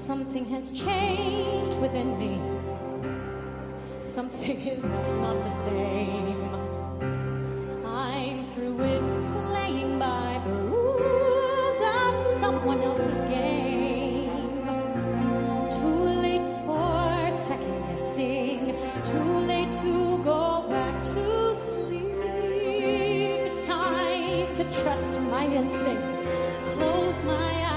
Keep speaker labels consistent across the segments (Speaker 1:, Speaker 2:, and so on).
Speaker 1: Something has changed within me. Something is not the same. I'm through with playing by the rules of someone else's game. Too late for second guessing. Too late to go back to sleep. It's time to trust my instincts. Close my eyes.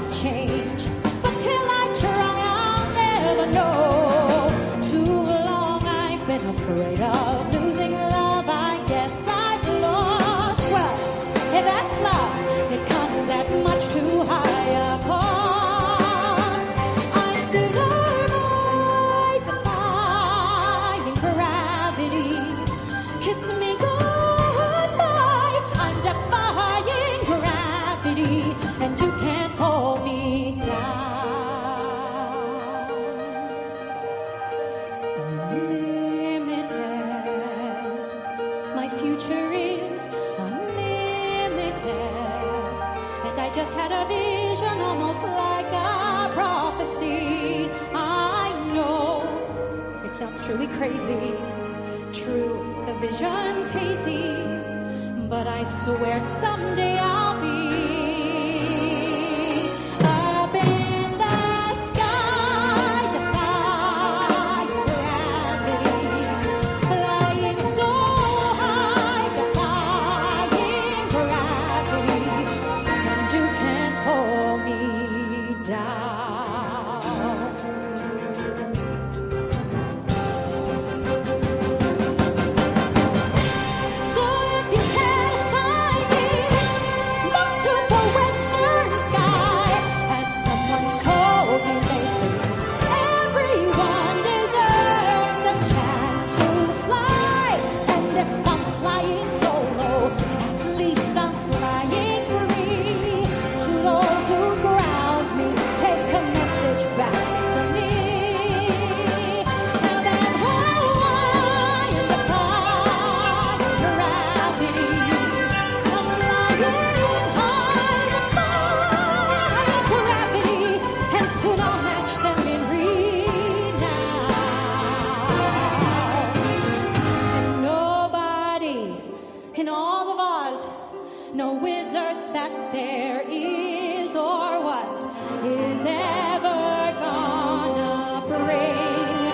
Speaker 1: Change, but till I try, I'll never know. Too long I've been afraid of losing love. I guess I've lost. Well, if that's love, it comes at much too high a cost. I'm sooner by defying gravity. Kiss me goodbye. I'm defying gravity, and you can't hold me down. Unlimited, my future is unlimited, and I just had a vision, almost like a prophecy. I know it sounds truly crazy, true, the vision's hazy, but I swear someday I'll be in all of Oz, no wizard that there is or was is ever gonna bring me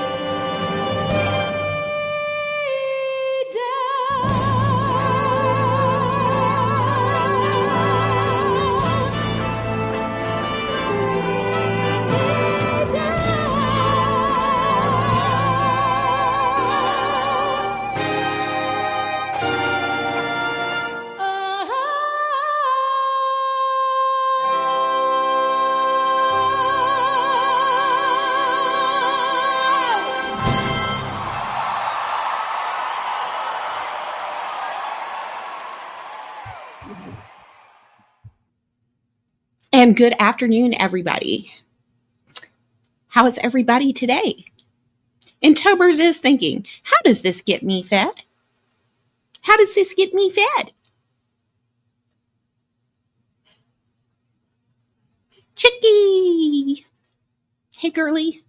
Speaker 1: down. Bring me down.
Speaker 2: And good afternoon, everybody. How is everybody today? And Tobers is thinking, how does this get me fed? How does this get me fed? Chicky! Hey, girly.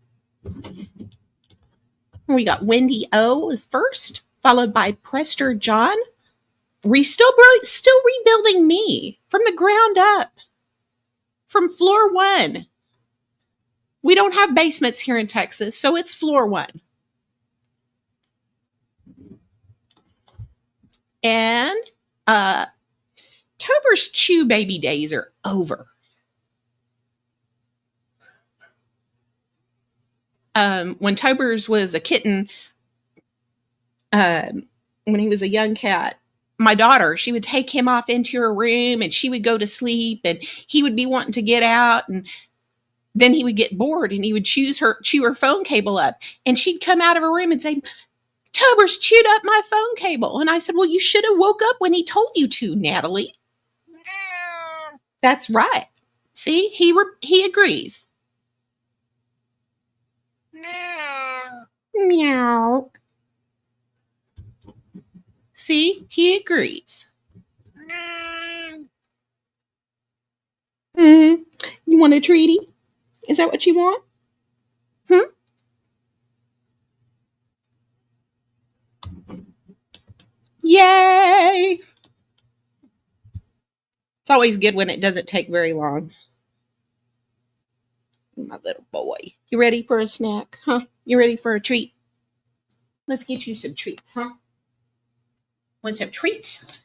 Speaker 2: We got Wendy O is first, followed by Prester John. Still rebuilding me from the ground up. From floor one. We don't have basements here in Texas, so it's floor one. And Tober's chew baby days are over. When Tober's was a kitten, when he was a young cat, my daughter, she would take him off into her room and she would go to sleep and he would be wanting to get out, and then he would get bored and he would chew her phone cable up, and she'd come out of her room and say, Tober's chewed up my phone cable. And I said, well, you should have woke up when he told you to, Natalie. That's right. See, he agrees. Meow. See, he agrees. Mm. You want a treaty? Is that what you want? Yay! It's always good when it doesn't take very long. My little boy. You ready for a snack? Huh? You ready for a treat? Let's get you some treats, huh? Want some treats?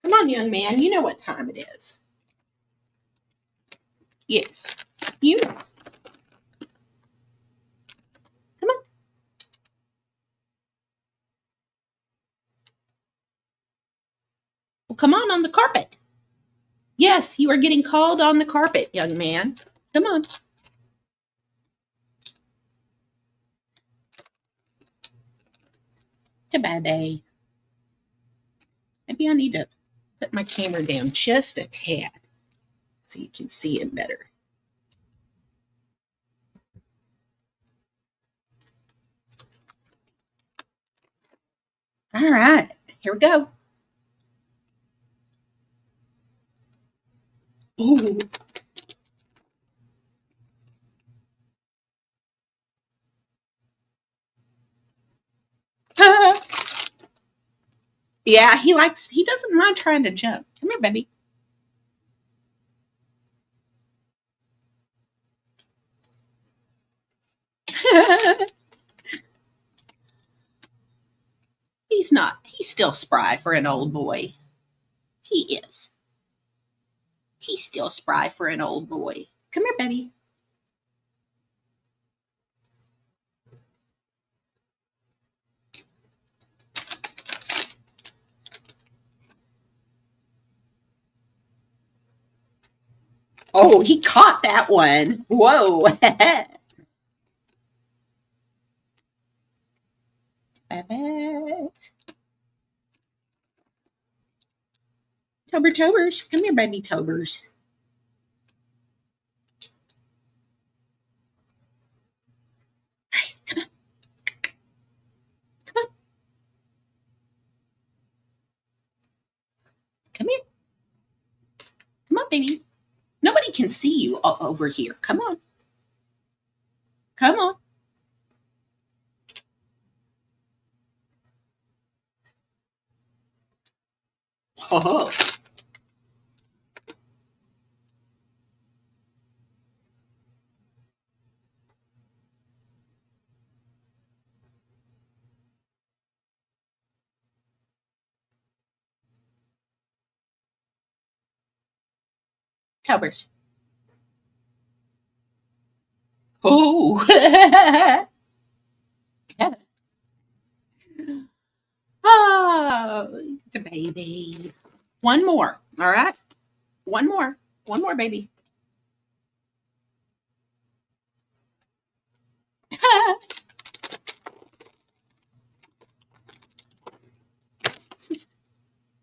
Speaker 2: Come on, young man. You know what time it is. Yes. You know. Come on. Well, come on the carpet. Yes, you are getting called on the carpet, young man. Come on. To baby. Maybe I need to put my camera down just a tad so you can see him better. All right, here we go. Ooh. Yeah, he doesn't mind trying to jump. Come here, baby. He's still spry for an old boy. He is. He's still spry for an old boy. Come here, baby. Oh, he caught that one. Whoa. Bye-bye. Tobers. Come here, baby Tobers. All right, come on. Come on. Come here. Come on, baby. Nobody can see you over here. Come on. Come on. Oh. Tobers. Oh. Oh, the baby. One more. All right. One more. One more, baby.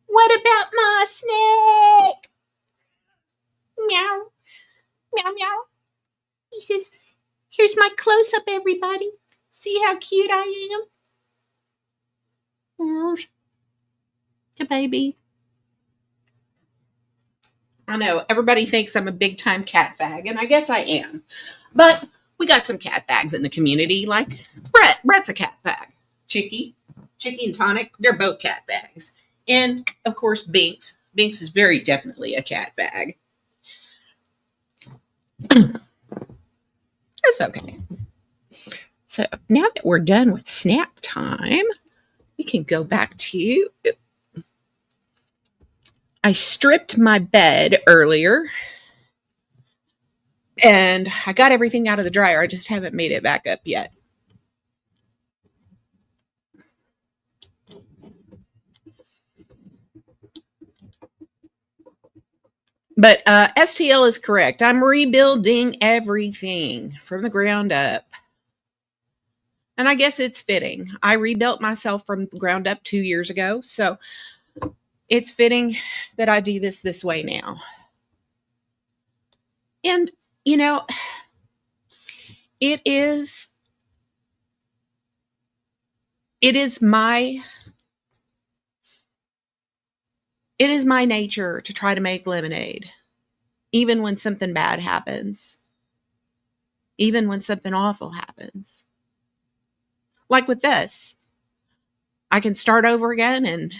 Speaker 2: What about my snake? Meow. Meow, meow. He says, here's my close up, everybody. See how cute I am? The baby. I know everybody thinks I'm a big time cat fag, and I guess I am. But we got some cat fags in the community, like Brett. Brett's a cat fag. Chicky and Tonic, they're both cat fags. And of course, Binks. Binks is very definitely a cat fag. That's okay. So now that we're done with snack time, we can go back to. I stripped my bed earlier and I got everything out of the dryer. I just haven't made it back up yet. But STL is correct. I'm rebuilding everything from the ground up. And I guess it's fitting. I rebuilt myself from ground up 2 years ago. So it's fitting that I do this way now. And, you know, it is it is my it is my nature to try to make lemonade, even when something bad happens, even when something awful happens. Like with this, I can start over again and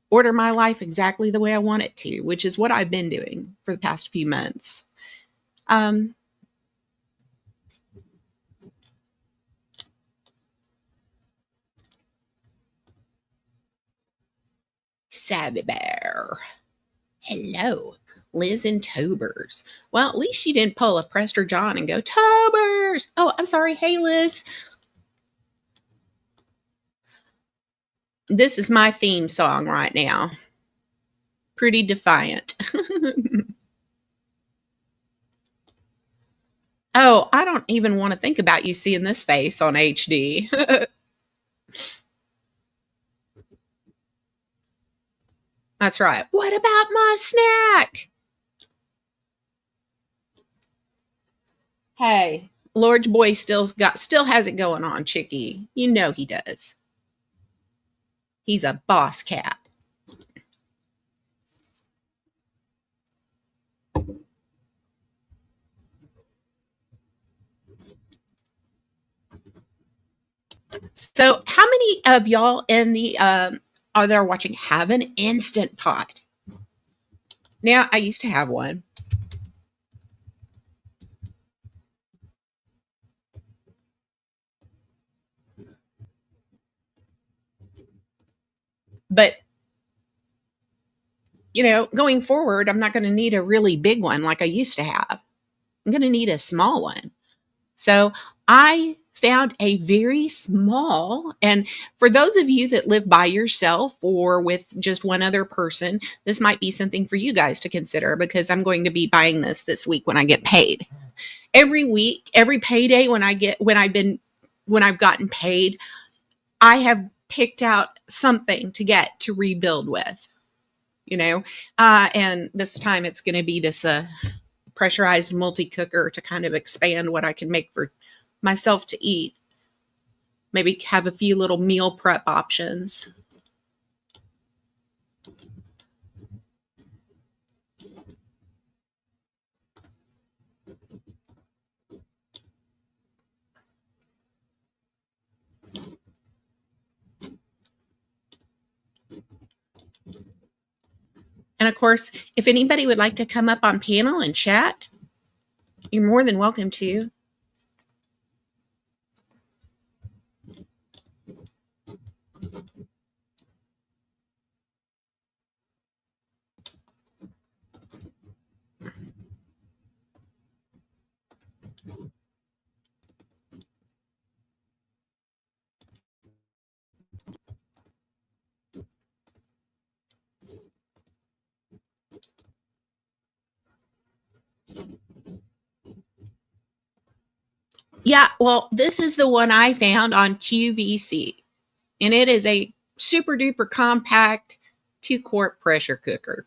Speaker 2: order my life exactly the way I want it to, which is what I've been doing for the past few months. Um, Savvy Bear. Hello, Liz and Tobers. Well, at least you didn't pull a Prester John and go, Tobers! Oh, I'm sorry. Hey, Liz. This is my theme song right now. Pretty defiant. Oh, I don't even want to think about you seeing this face on HD. That's right. What about my snack? Hey, Lord's boy still has it going on, Chicky. You know he does. He's a boss cat. So, how many of y'all in the are there watching have an instant pot? Now, I used to have one, but going forward, I'm not going to need a really big one like I used to have. I'm going to need a small one. So I found a very small, and for those of you that live by yourself or with just one other person, this might be something for you guys to consider because I'm going to be buying this week when I get paid. Every week, every payday when I've gotten paid, I have picked out something to get to rebuild with, and this time it's going to be this pressurized multi cooker to kind of expand what I can make for myself to eat. Maybe have a few little meal prep options. And of course, if anybody would like to come up on panel and chat, you're more than welcome to. Yeah, well, this is the one I found on QVC, and it is a super duper compact 2-quart pressure cooker.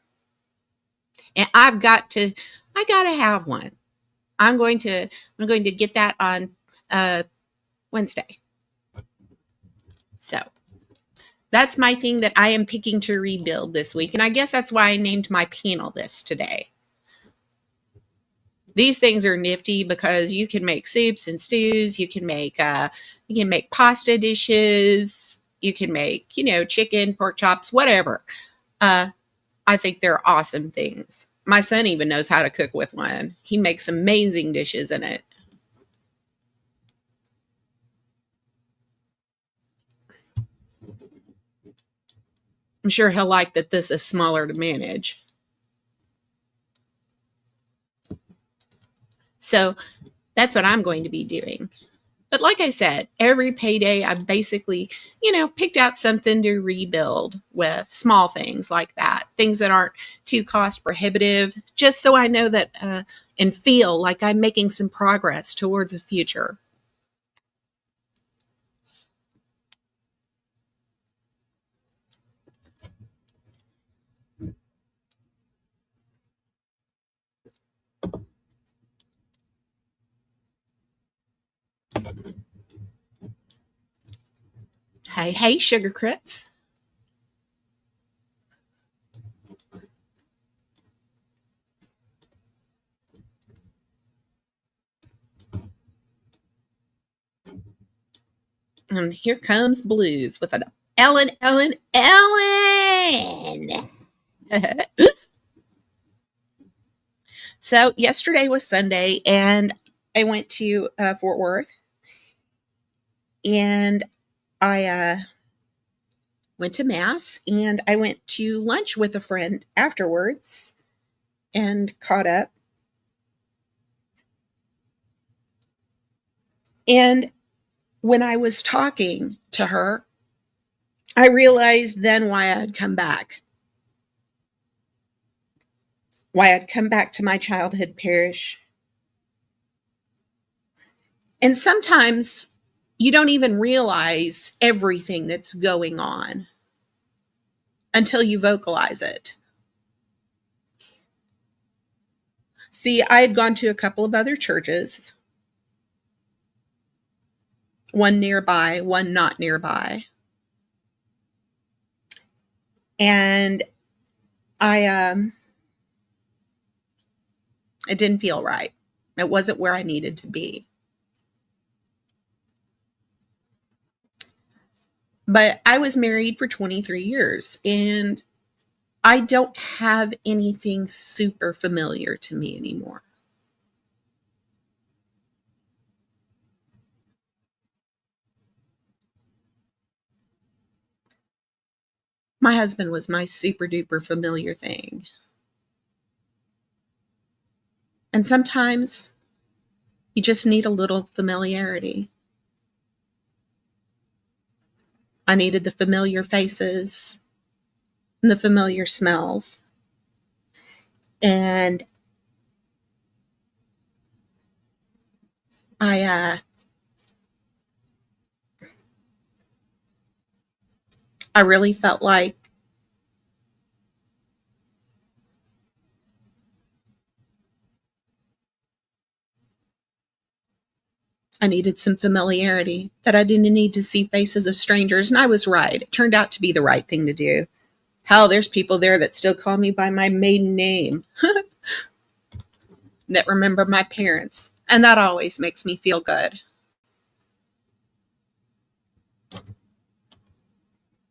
Speaker 2: And I gotta have one. I'm going to get that on Wednesday. So that's my thing that I am picking to rebuild this week. And I guess that's why I named my panel this today. These things are nifty because you can make soups and stews. You can make pasta dishes. You can make, chicken, pork chops, whatever. I think they're awesome things. My son even knows how to cook with one. He makes amazing dishes in it. I'm sure he'll like that this is smaller to manage. So that's what I'm going to be doing. But like I said, every payday I basically, picked out something to rebuild with, small things like that, things that aren't too cost prohibitive, just so I know that and feel like I'm making some progress towards a future. Hey, hey, Sugar Crits. And here comes Blues with an Ellen, Ellen, Ellen. So yesterday was Sunday, and I went to Fort Worth, and I went to mass, and I went to lunch with a friend afterwards and caught up. And when I was talking to her, I realized then why I'd come back. Why I'd come back to my childhood parish. And sometimes you don't even realize everything that's going on until you vocalize it. See, I had gone to a couple of other churches, one nearby, one not nearby. And I it didn't feel right. It wasn't where I needed to be. But I was married for 23 years, and I don't have anything super familiar to me anymore. My husband was my super duper familiar thing. And sometimes you just need a little familiarity. I needed the familiar faces and the familiar smells. And I I really felt like I needed some familiarity, that I didn't need to see faces of strangers. And I was right. It turned out to be the right thing to do. Hell, there's people there that still call me by my maiden name, that remember my parents. And that always makes me feel good.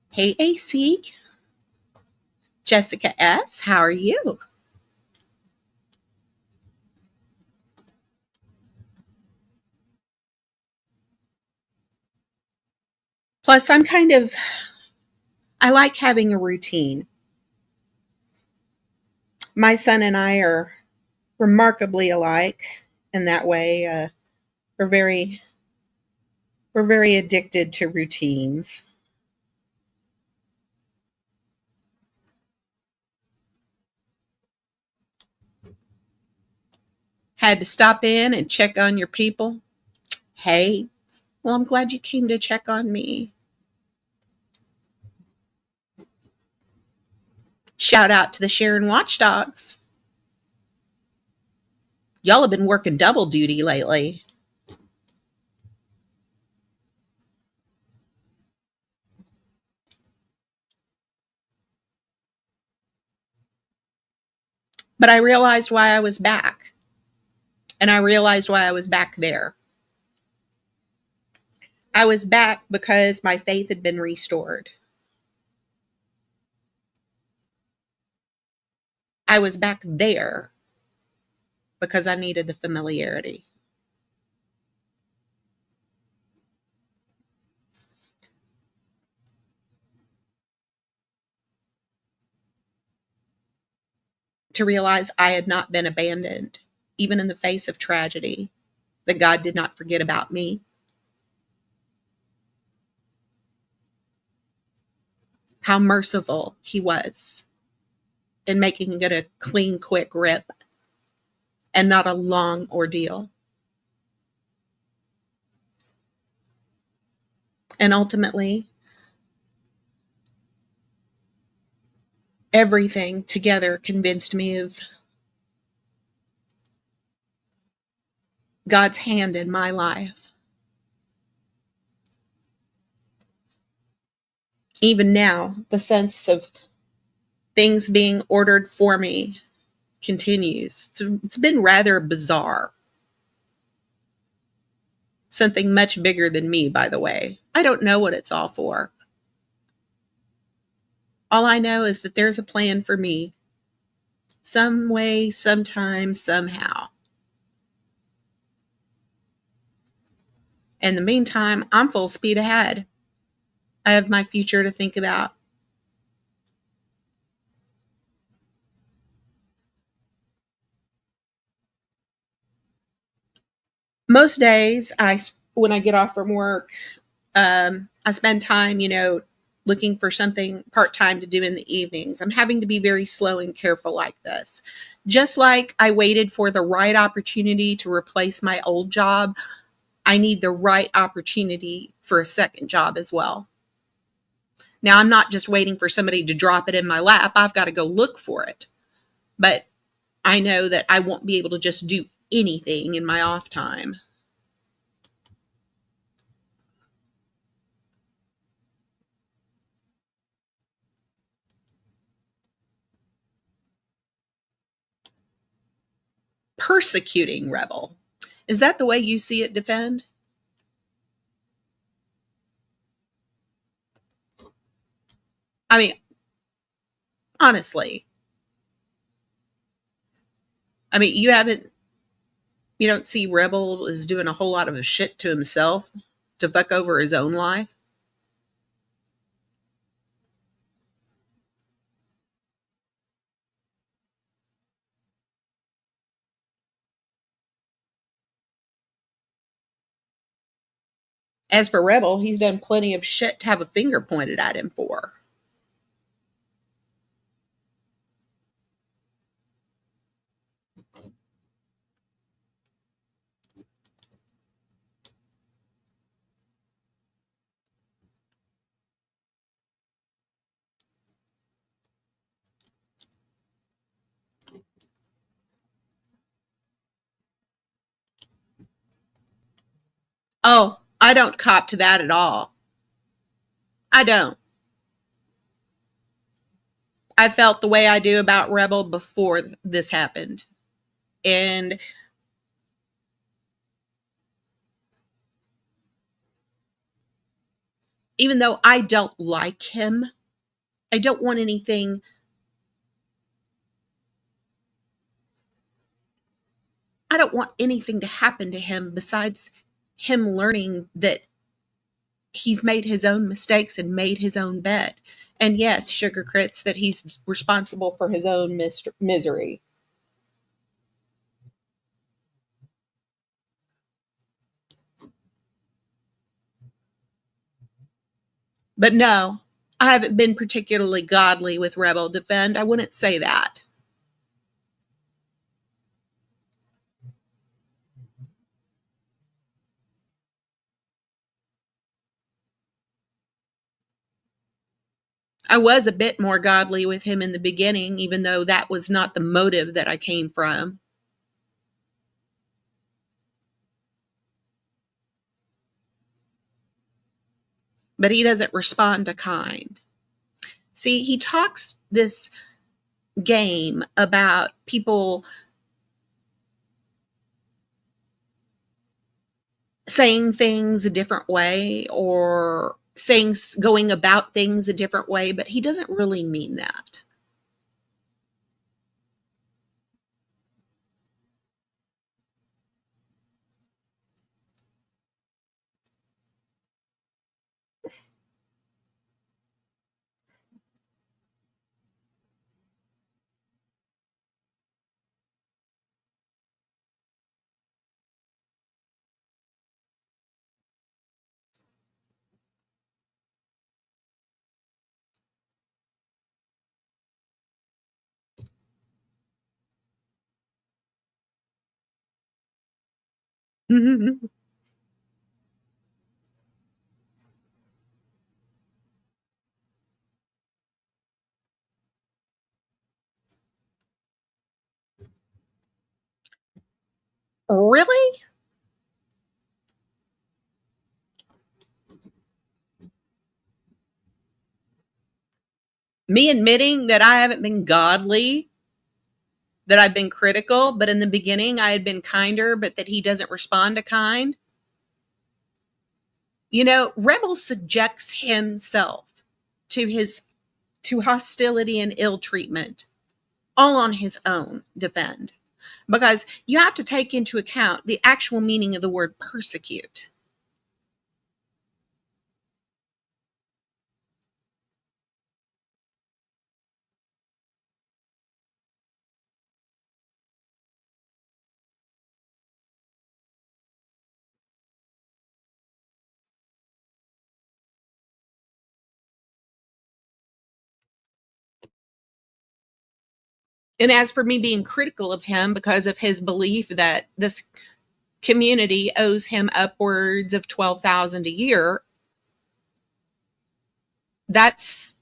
Speaker 2: Hey, AC, Jessica S., how are you? Plus, I like having a routine. My son and I are remarkably alike in that way. We're very, we're very addicted to routines. Had to stop in and check on your people. Hey, well, I'm glad you came to check on me. Shout out to the Sharon Watchdogs. Y'all have been working double duty lately. But I realized why I was back. And I realized why I was back there. I was back because my faith had been restored. I was back there because I needed the familiarity. To realize I had not been abandoned, even in the face of tragedy, that God did not forget about me. how merciful he was in making it a clean, quick rip and not a long ordeal. And ultimately, everything together convinced me of God's hand in my life. Even now, the sense of things being ordered for me continues. It's been rather bizarre. Something much bigger than me, by the way. I don't know what it's all for. All I know is that there's a plan for me, some way, sometime, somehow. In the meantime, I'm full speed ahead. I have my future to think about. Most days, when I get off from work, I spend time, looking for something part time to do in the evenings. I'm having to be very slow and careful like this. Just like I waited for the right opportunity to replace my old job, I need the right opportunity for a second job as well. Now, I'm not just waiting for somebody to drop it in my lap, I've got to go look for it. But I know that I won't be able to just do anything in my off time. Persecuting rebel. Is that the way you see it, Defend? I mean, honestly, you don't see Rebel is doing a whole lot of shit to himself to fuck over his own life. As for Rebel, he's done plenty of shit to have a finger pointed at him for. Oh, I don't cop to that at all. I don't. I felt the way I do about Rebel before this happened. And even though I don't like him, I don't want anything I don't want anything to happen to him besides him learning that he's made his own mistakes and made his own bed. And yes, Sugar Crits, that he's responsible for his own misery. But no, I haven't been particularly godly with Rebel Defend. I wouldn't say that. I was a bit more godly with him in the beginning, even though that was not the motive that I came from. But he doesn't respond to kind. See, he talks this game about people saying things a different way or going about things a different way, but he doesn't really mean that. Really? Me admitting that I haven't been godly, that I've been critical, but in the beginning I had been kinder, but that he doesn't respond to kind. Rebel subjects himself to his to hostility and ill treatment, all on his own defend. Because you have to take into account the actual meaning of the word persecute. And as for me being critical of him because of his belief that this community owes him upwards of 12,000 a year, that's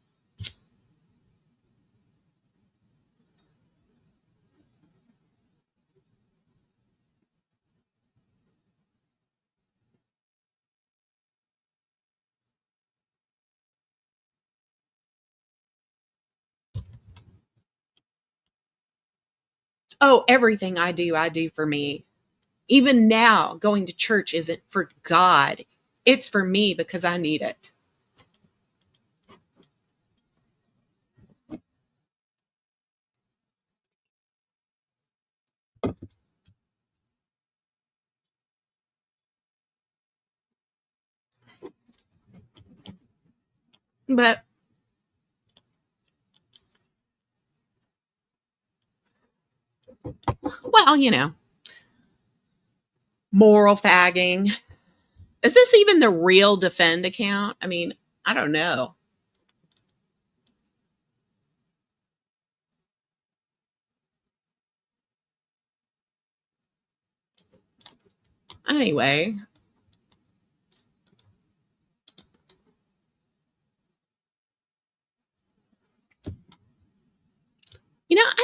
Speaker 2: oh, everything I do for me. Even now, going to church isn't for God. It's for me because I need it. But well, moral fagging. Is this even the real defend account? I mean, I don't know. Anyway,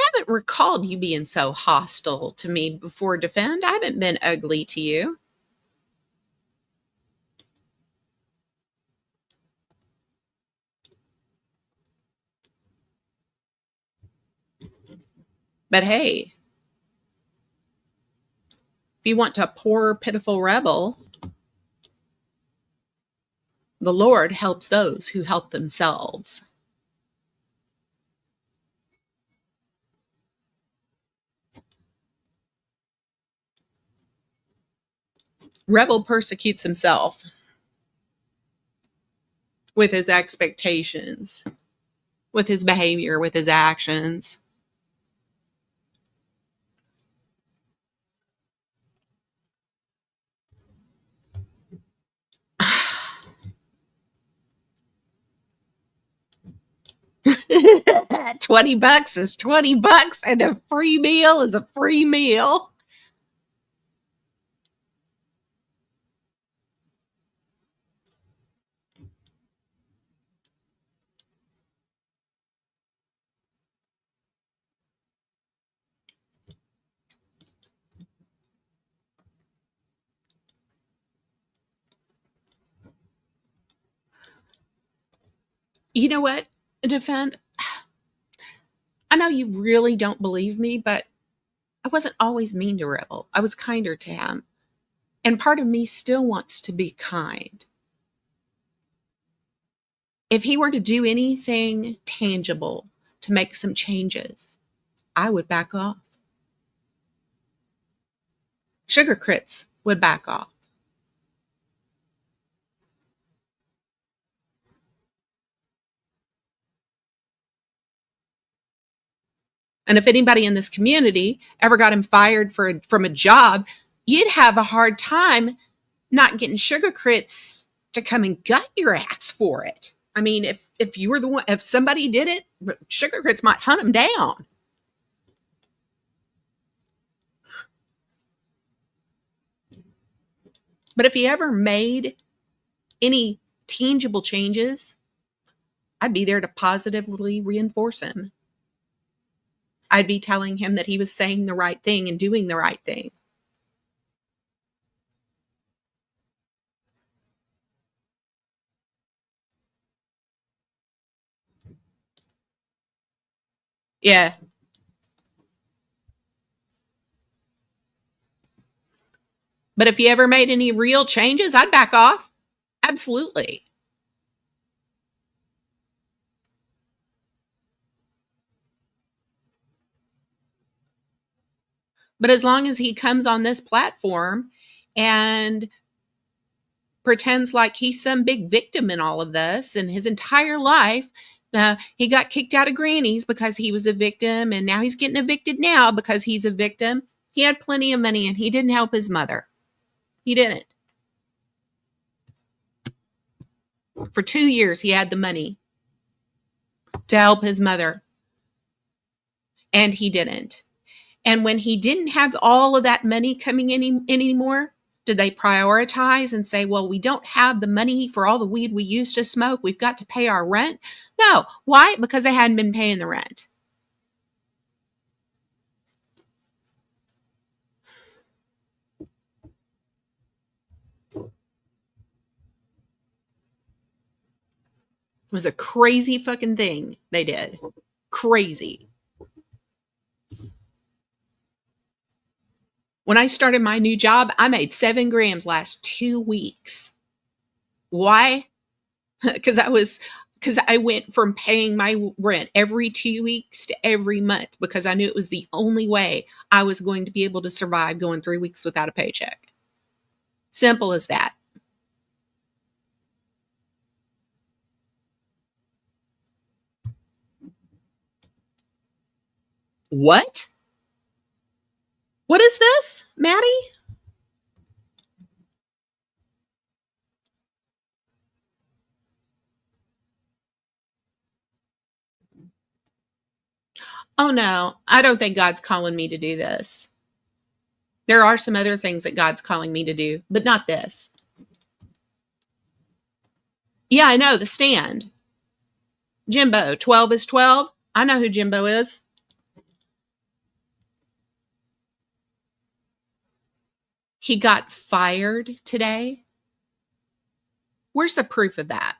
Speaker 2: I haven't recalled you being so hostile to me before defend. I haven't been ugly to you. But hey, if you want to poor, pitiful rebel, the Lord helps those who help themselves. Rebel persecutes himself with his expectations, with his behavior, with his actions. 20 bucks is 20 bucks, and a free meal is a free meal. You know what? Defend. I know you really don't believe me, but I wasn't always mean to Rebel. I was kinder to him. And part of me still wants to be kind. If he were to do anything tangible to make some changes, I would back off. Sugar Crits would back off. And if anybody in this community ever got him fired from a job, you'd have a hard time not getting Sugar Crits to come and gut your ass for it. I mean, if you were the one, if somebody did it, Sugar Crits might hunt him down. But if he ever made any tangible changes, I'd be there to positively reinforce him. I'd be telling him that he was saying the right thing and doing the right thing. Yeah. But if he ever made any real changes, I'd back off. Absolutely. But as long as he comes on this platform and pretends like he's some big victim in all of this, and his entire life, he got kicked out of Granny's because he was a victim, and now he's getting evicted now because he's a victim. He had plenty of money and he didn't help his mother. He didn't. For 2 years, he had the money to help his mother, and he didn't. And when he didn't have all of that money coming in anymore, did they prioritize and say, well, we don't have the money for all the weed we used to smoke. We've got to pay our rent? No. Why? Because they hadn't been paying the rent. It was a crazy fucking thing they did. Crazy. When I started my new job, I made 7 grams last 2 weeks. Why? Because I went from paying my rent every 2 weeks to every month because I knew it was the only way I was going to be able to survive going 3 weeks without a paycheck. Simple as that. What? What is this, Maddie? Oh no, I don't think God's calling me to do this. There are some other things that God's calling me to do, but not this. Yeah, I know, the stand. Jimbo, 12 is 12. I know who Jimbo is. He got fired today. Where's the proof of that?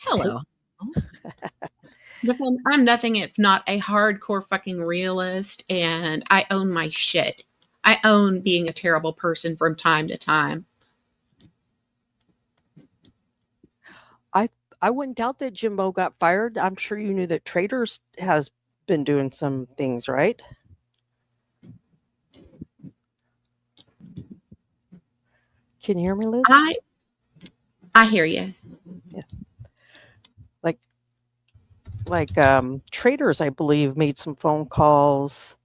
Speaker 3: Hey,
Speaker 2: Hello. I'm nothing if not a hardcore fucking realist, and I own my shit. I own being a terrible person from time to time.
Speaker 3: I I wouldn't doubt that Jimbo got fired. I'm sure you knew that Traders has been doing some things, right? Can you hear me, Liz?
Speaker 2: I hear you.
Speaker 3: Like Traders, I believe, made some phone calls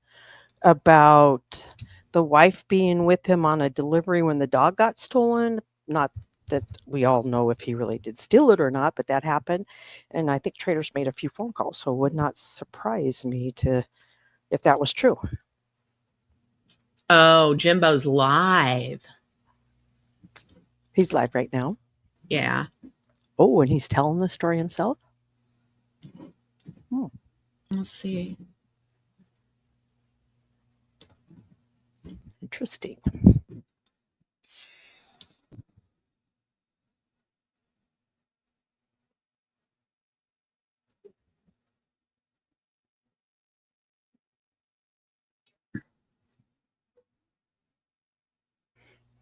Speaker 3: about the wife being with him on a delivery when the dog got stolen. Not that we all know if he really did steal it or not, but that happened. And I think Traders made a few phone calls, so it would not surprise me if that was true.
Speaker 2: Oh, Jimbo's live.
Speaker 3: He's live right now.
Speaker 2: Yeah.
Speaker 3: Oh, and he's telling the story himself?
Speaker 2: Let's see.
Speaker 3: Interesting.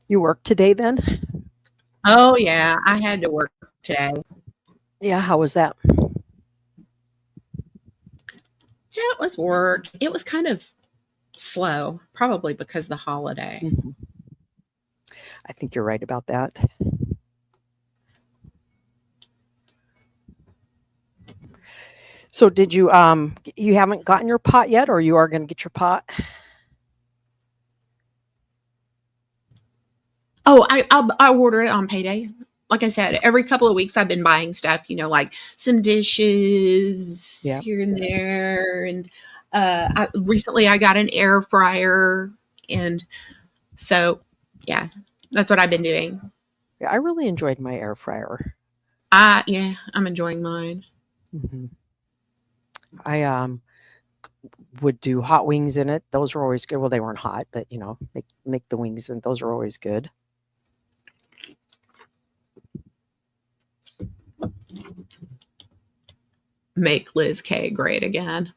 Speaker 3: You work today then?
Speaker 2: Oh, yeah. I had to work today.
Speaker 3: Yeah, how was that?
Speaker 2: Yeah, it was work. It was kind of slow, probably because of the holiday.
Speaker 3: Mhm. I think you're right about that. So did you haven't gotten your pot yet, or you are going to get your pot?
Speaker 2: Oh, I'll order it on payday. Like I said, every couple of weeks I've been buying stuff, like some dishes
Speaker 3: Yeah.
Speaker 2: here and there. And recently I got an air fryer. And so, yeah, that's what I've been doing.
Speaker 3: Yeah, I really enjoyed my air fryer.
Speaker 2: Yeah, I'm enjoying mine.
Speaker 3: Mm-hmm. I would do hot wings in it. Those were always good. Well, they weren't hot, but make the wings, and those are always good.
Speaker 2: Make Liz K great again.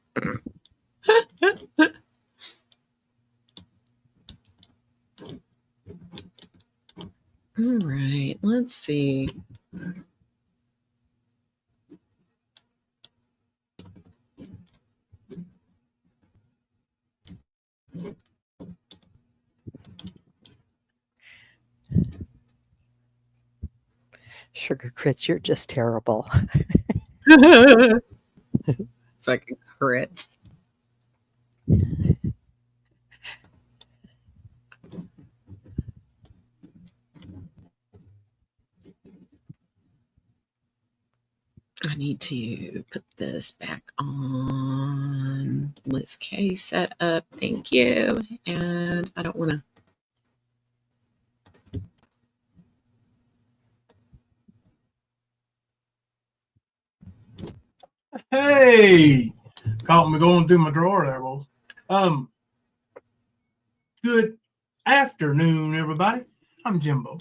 Speaker 2: All right, let's see.
Speaker 3: Sugar Crits, you're just terrible.
Speaker 2: Fucking crits. I need to put this back on. Liz K set up. Thank you. And I don't want to.
Speaker 4: Hey, caught me going through my drawer there, boys. Good afternoon, everybody. I'm Jimbo.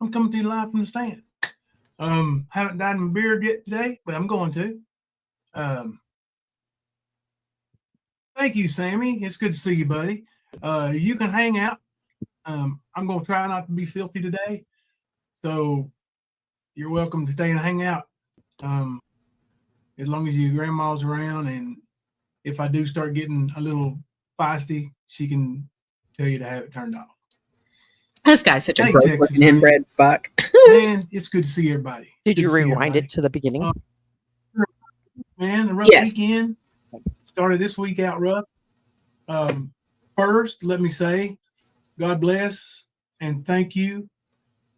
Speaker 4: I'm coming to you live from the stand. Haven't dyed my beard yet today, but I'm going to. Thank you, Sammy. It's good to see you, buddy. You can hang out. I'm going to try not to be filthy today, so you're welcome to stay and hang out. As long as your grandma's around, and if I do start getting a little feisty, she can tell you to have it turned off.
Speaker 2: This guy's such a
Speaker 4: Hey,
Speaker 2: gross
Speaker 4: Texas
Speaker 2: looking
Speaker 4: man.
Speaker 2: inbred fuck.
Speaker 4: Man, it's good to see everybody.
Speaker 3: Did
Speaker 4: Good
Speaker 3: you
Speaker 4: to see
Speaker 3: rewind
Speaker 4: everybody.
Speaker 3: it to the beginning?
Speaker 4: Man, the rough
Speaker 2: Yes.
Speaker 4: weekend started this week out rough. First, let me say, God bless and thank you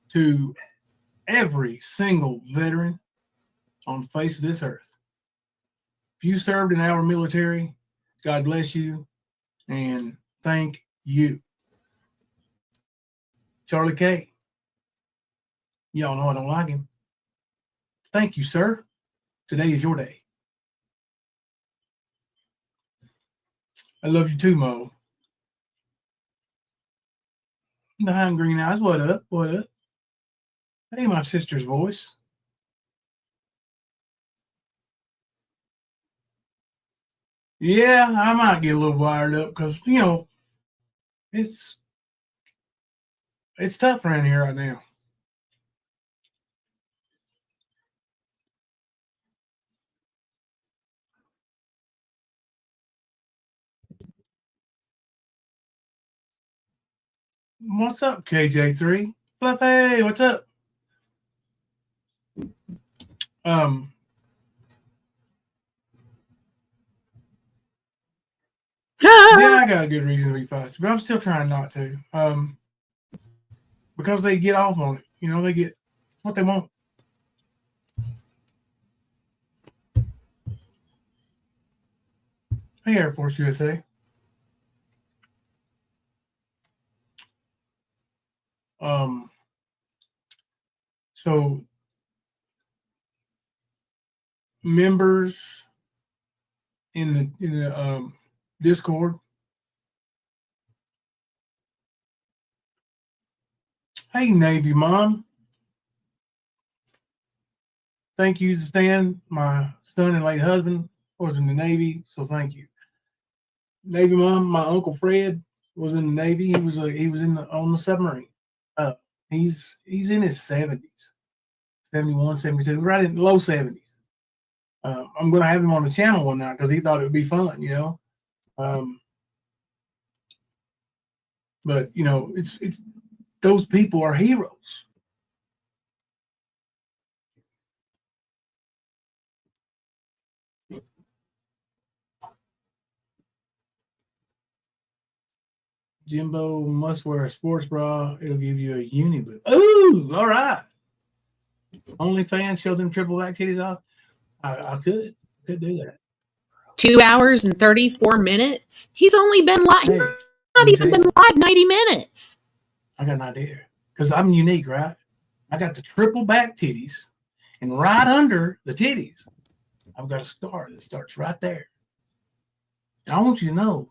Speaker 4: to every single veteran on the face of this earth. If you served in our military, God bless you and thank you. Charlie K. Y'all know I don't like him. Thank you, sir. Today is your day. I love you too, Mo. Behind green eyes, what up? What up? Hey, my sister's voice. Yeah, I might get a little wired up because it's tough around here right now. What's up, KJ3? Fluffy, what's up? Yeah, I got a good reason to be fussy, but I'm still trying not to. Because they get off on it. They get what they want. Hey, Air Force USA. So members in the Discord. Hey, Navy Mom. Thank you, Stan. My son and late husband was in the Navy, so thank you. Navy Mom, my Uncle Fred was in the Navy. He was on the submarine. He's in his 70s, 71, 72, right in the low 70s. I'm going to have him on the channel one night because he thought it would be fun, but it's those people are heroes. Jimbo must wear a sports bra. It'll give you a uni boob. Ooh, all right. OnlyFans show them triple back titties off. I could do that.
Speaker 2: 2 hours and 34 minutes. He's only been live.
Speaker 4: Hey,
Speaker 2: Not even been live 90 minutes.
Speaker 4: I got an idea because I'm unique, right? I got the triple back titties, and right under the titties, I've got a scar that starts right there. And I want you to know.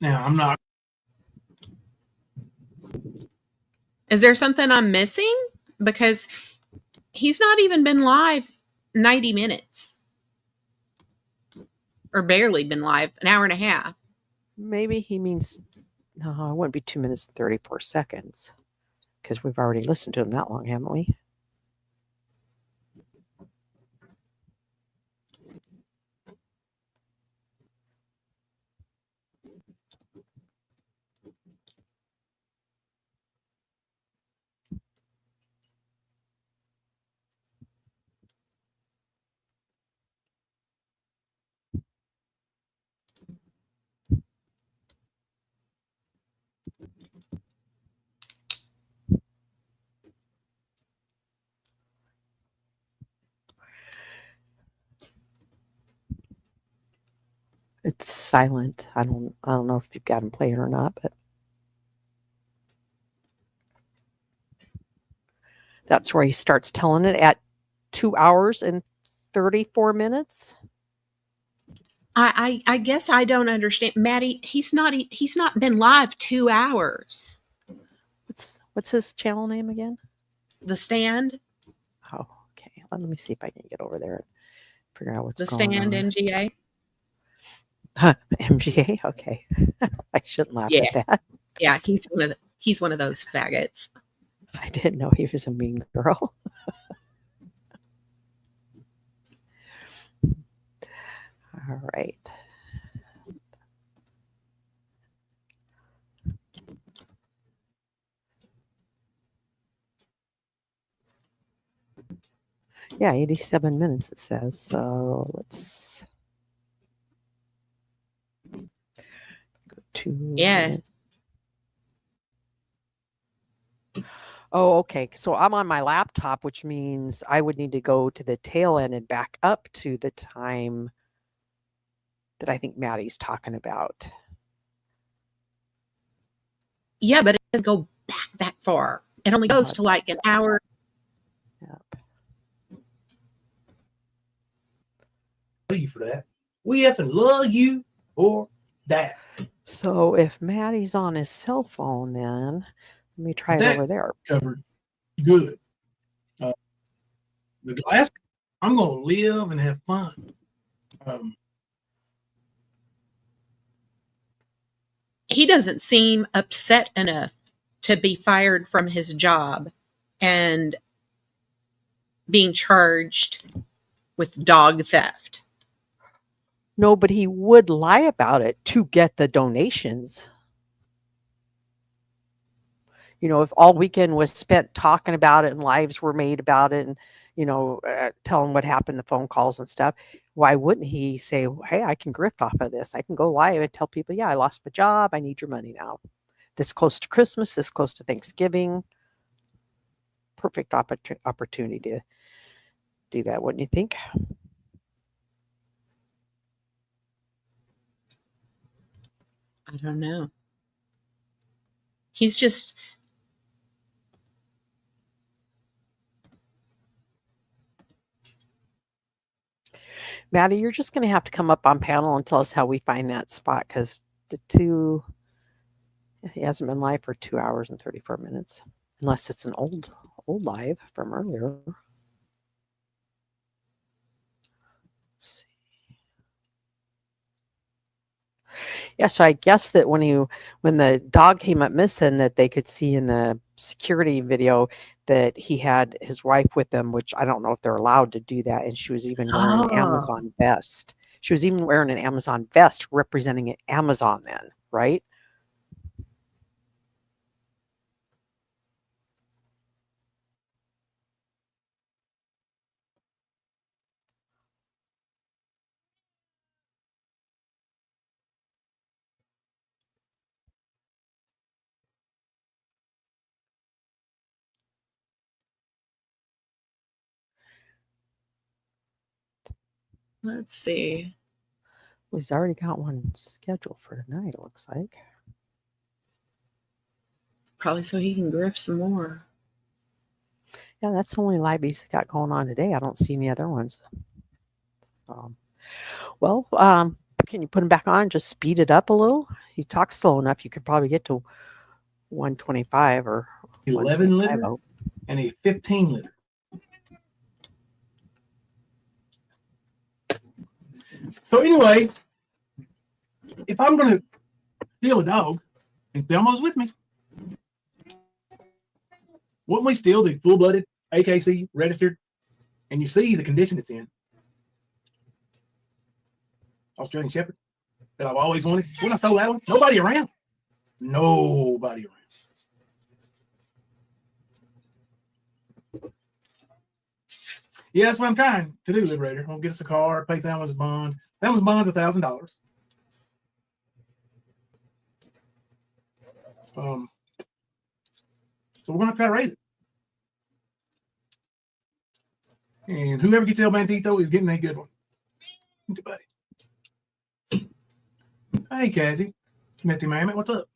Speaker 4: Now, I'm not.
Speaker 2: Is there something I'm missing? Because he's not even been live 90 minutes. Or barely been live, an hour and a half.
Speaker 3: Maybe he means, no, it wouldn't be 2 minutes and 34 seconds because we've already listened to him that long, haven't we? It's silent. I don't know if you've got him playing or not, but that's where he starts telling it at 2 hours and 34 minutes.
Speaker 2: I guess I don't understand. Maddie, he's not been live 2 hours.
Speaker 3: What's his channel name again?
Speaker 2: The Stand.
Speaker 3: Oh, okay. Let me see if I can get over there and figure out what's
Speaker 2: The
Speaker 3: going
Speaker 2: Stand
Speaker 3: on.
Speaker 2: MGA.
Speaker 3: MGA? Okay. I shouldn't laugh at that.
Speaker 2: Yeah, he's one of those faggots.
Speaker 3: I didn't know he was a mean girl. All right. Yeah, 87 minutes it says. So let's go 2 minutes. Oh, okay. So I'm on my laptop, which means I would need to go to the tail end and back up to the time that I think Maddie's talking about.
Speaker 2: Yeah, but it doesn't go back that far. It only goes to like an hour.
Speaker 3: Yep.
Speaker 4: You for that. We effing love you for that.
Speaker 3: So if Maddie's on his cell phone, then let me try it over there.
Speaker 4: Covered. Good. The last, I'm going to live and have fun.
Speaker 2: He doesn't seem upset enough to be fired from his job and being charged with dog theft.
Speaker 3: No, but he would lie about it to get the donations. You know, if all weekend was spent talking about it and lives were made about it and, you know, telling what happened, the phone calls and stuff, why wouldn't he say, hey, I can grift off of this. I can go live and tell people, yeah, I lost my job. I need your money now. This close to Christmas, this close to Thanksgiving. Perfect opportunity to do that, wouldn't you think?
Speaker 2: I don't know. He's just...
Speaker 3: Maddie, you're just going to have to come up on panel and tell us how we find that spot, because he hasn't been live for 2 hours and 34 minutes, unless it's an old live from earlier. Let's see. Yeah, so I guess that when the dog came up missing, that they could see in the security video that he had his wife with him, which I don't know if they're allowed to do that. And she was even wearing an Amazon vest. She was even wearing an Amazon vest representing Amazon then, right?
Speaker 2: Let's see.
Speaker 3: Well, he's already got one scheduled for tonight, it looks like.
Speaker 2: Probably so he can grift some more.
Speaker 3: Yeah, that's the only live he's got going on today. I don't see any other ones. Well, can you put him back on? Just speed it up a little. He talks slow enough. You could probably get to 125 or
Speaker 4: 11 liter
Speaker 3: 125.
Speaker 4: and a 15 liter. So anyway, if I'm going to steal a dog, and Thelma's with me, wouldn't we steal the full-blooded AKC registered? And you see the condition it's in. Australian Shepherd that I've always wanted. When I stole that one, nobody around. Nobody around. Yeah, that's what I'm trying to do, Liberator. I'm gonna get us a car, pay Thelma's bond. Thelma's bond's $1,000. So we're gonna try to raise it. And whoever gets El Bandito is getting a good one. Buddy. Hey, Cassie. Methy Mammoth, what's up?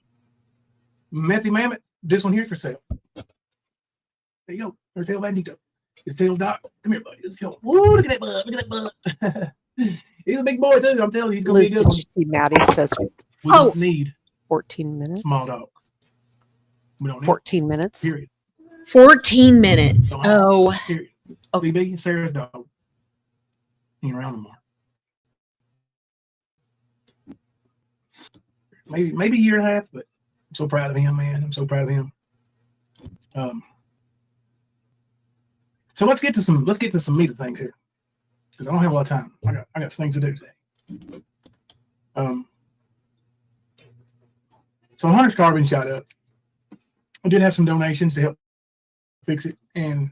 Speaker 4: Methy Mammoth, this one here's for sale. There you go. There's El Bandito. His tail's Doc. Come here, buddy. Let's go. Ooh, look at that bud. Look at that bud. He's a big boy, too. I'm telling you, he's going to be a good
Speaker 3: Liz,
Speaker 4: one.
Speaker 3: did you see Maddie says
Speaker 4: We don't need
Speaker 3: 14 minutes?
Speaker 4: small dog. We don't need
Speaker 3: 14 minutes?
Speaker 4: Period.
Speaker 2: 14 minutes. Oh.
Speaker 4: Period.
Speaker 2: Okay.
Speaker 4: CB, Sarah's dog. He ain't around no more. Maybe a year and a half, but I'm so proud of him, man. I'm so proud of him. So let's get to some meat of things here, because I don't have a lot of time. I got things to do today. So Hunter's car been shot up. I did have some donations to help fix it, and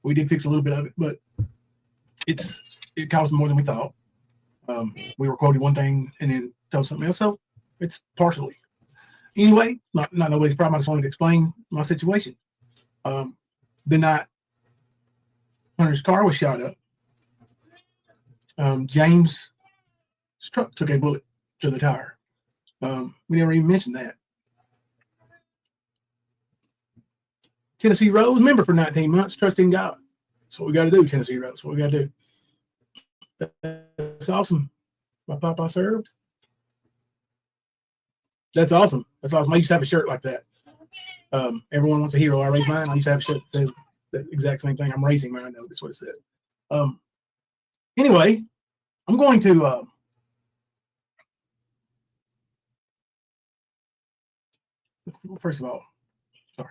Speaker 4: we did fix a little bit of it, but it cost more than we thought. We were quoted one thing and then told something else, so it's partially. Anyway, not nobody's problem. I just wanted to explain my situation. The night Hunter's car was shot up, James' truck took a bullet to the tire. We never even mentioned that. Tennessee Rose, member for 19 months, trusting God. That's what we got to do, Tennessee Rose. That's what we got to do. That's awesome. My papa served. That's awesome. That's awesome. I used to have a shirt like that. Everyone wants a hero. I raise mine. I used to have a shirt that says the exact same thing. I'm raising mine, though. That's what it said. Anyway, I'm going to first of all, sorry.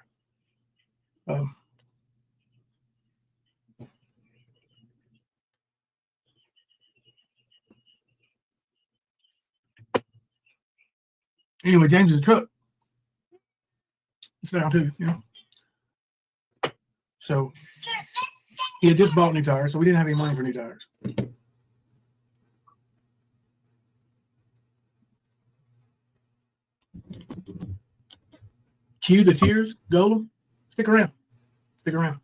Speaker 4: Anyway, James's truck. It's down too, you know. So he had just bought new tires, so we didn't have any money for new tires. Cue the tears, Golem. Stick around. Stick around.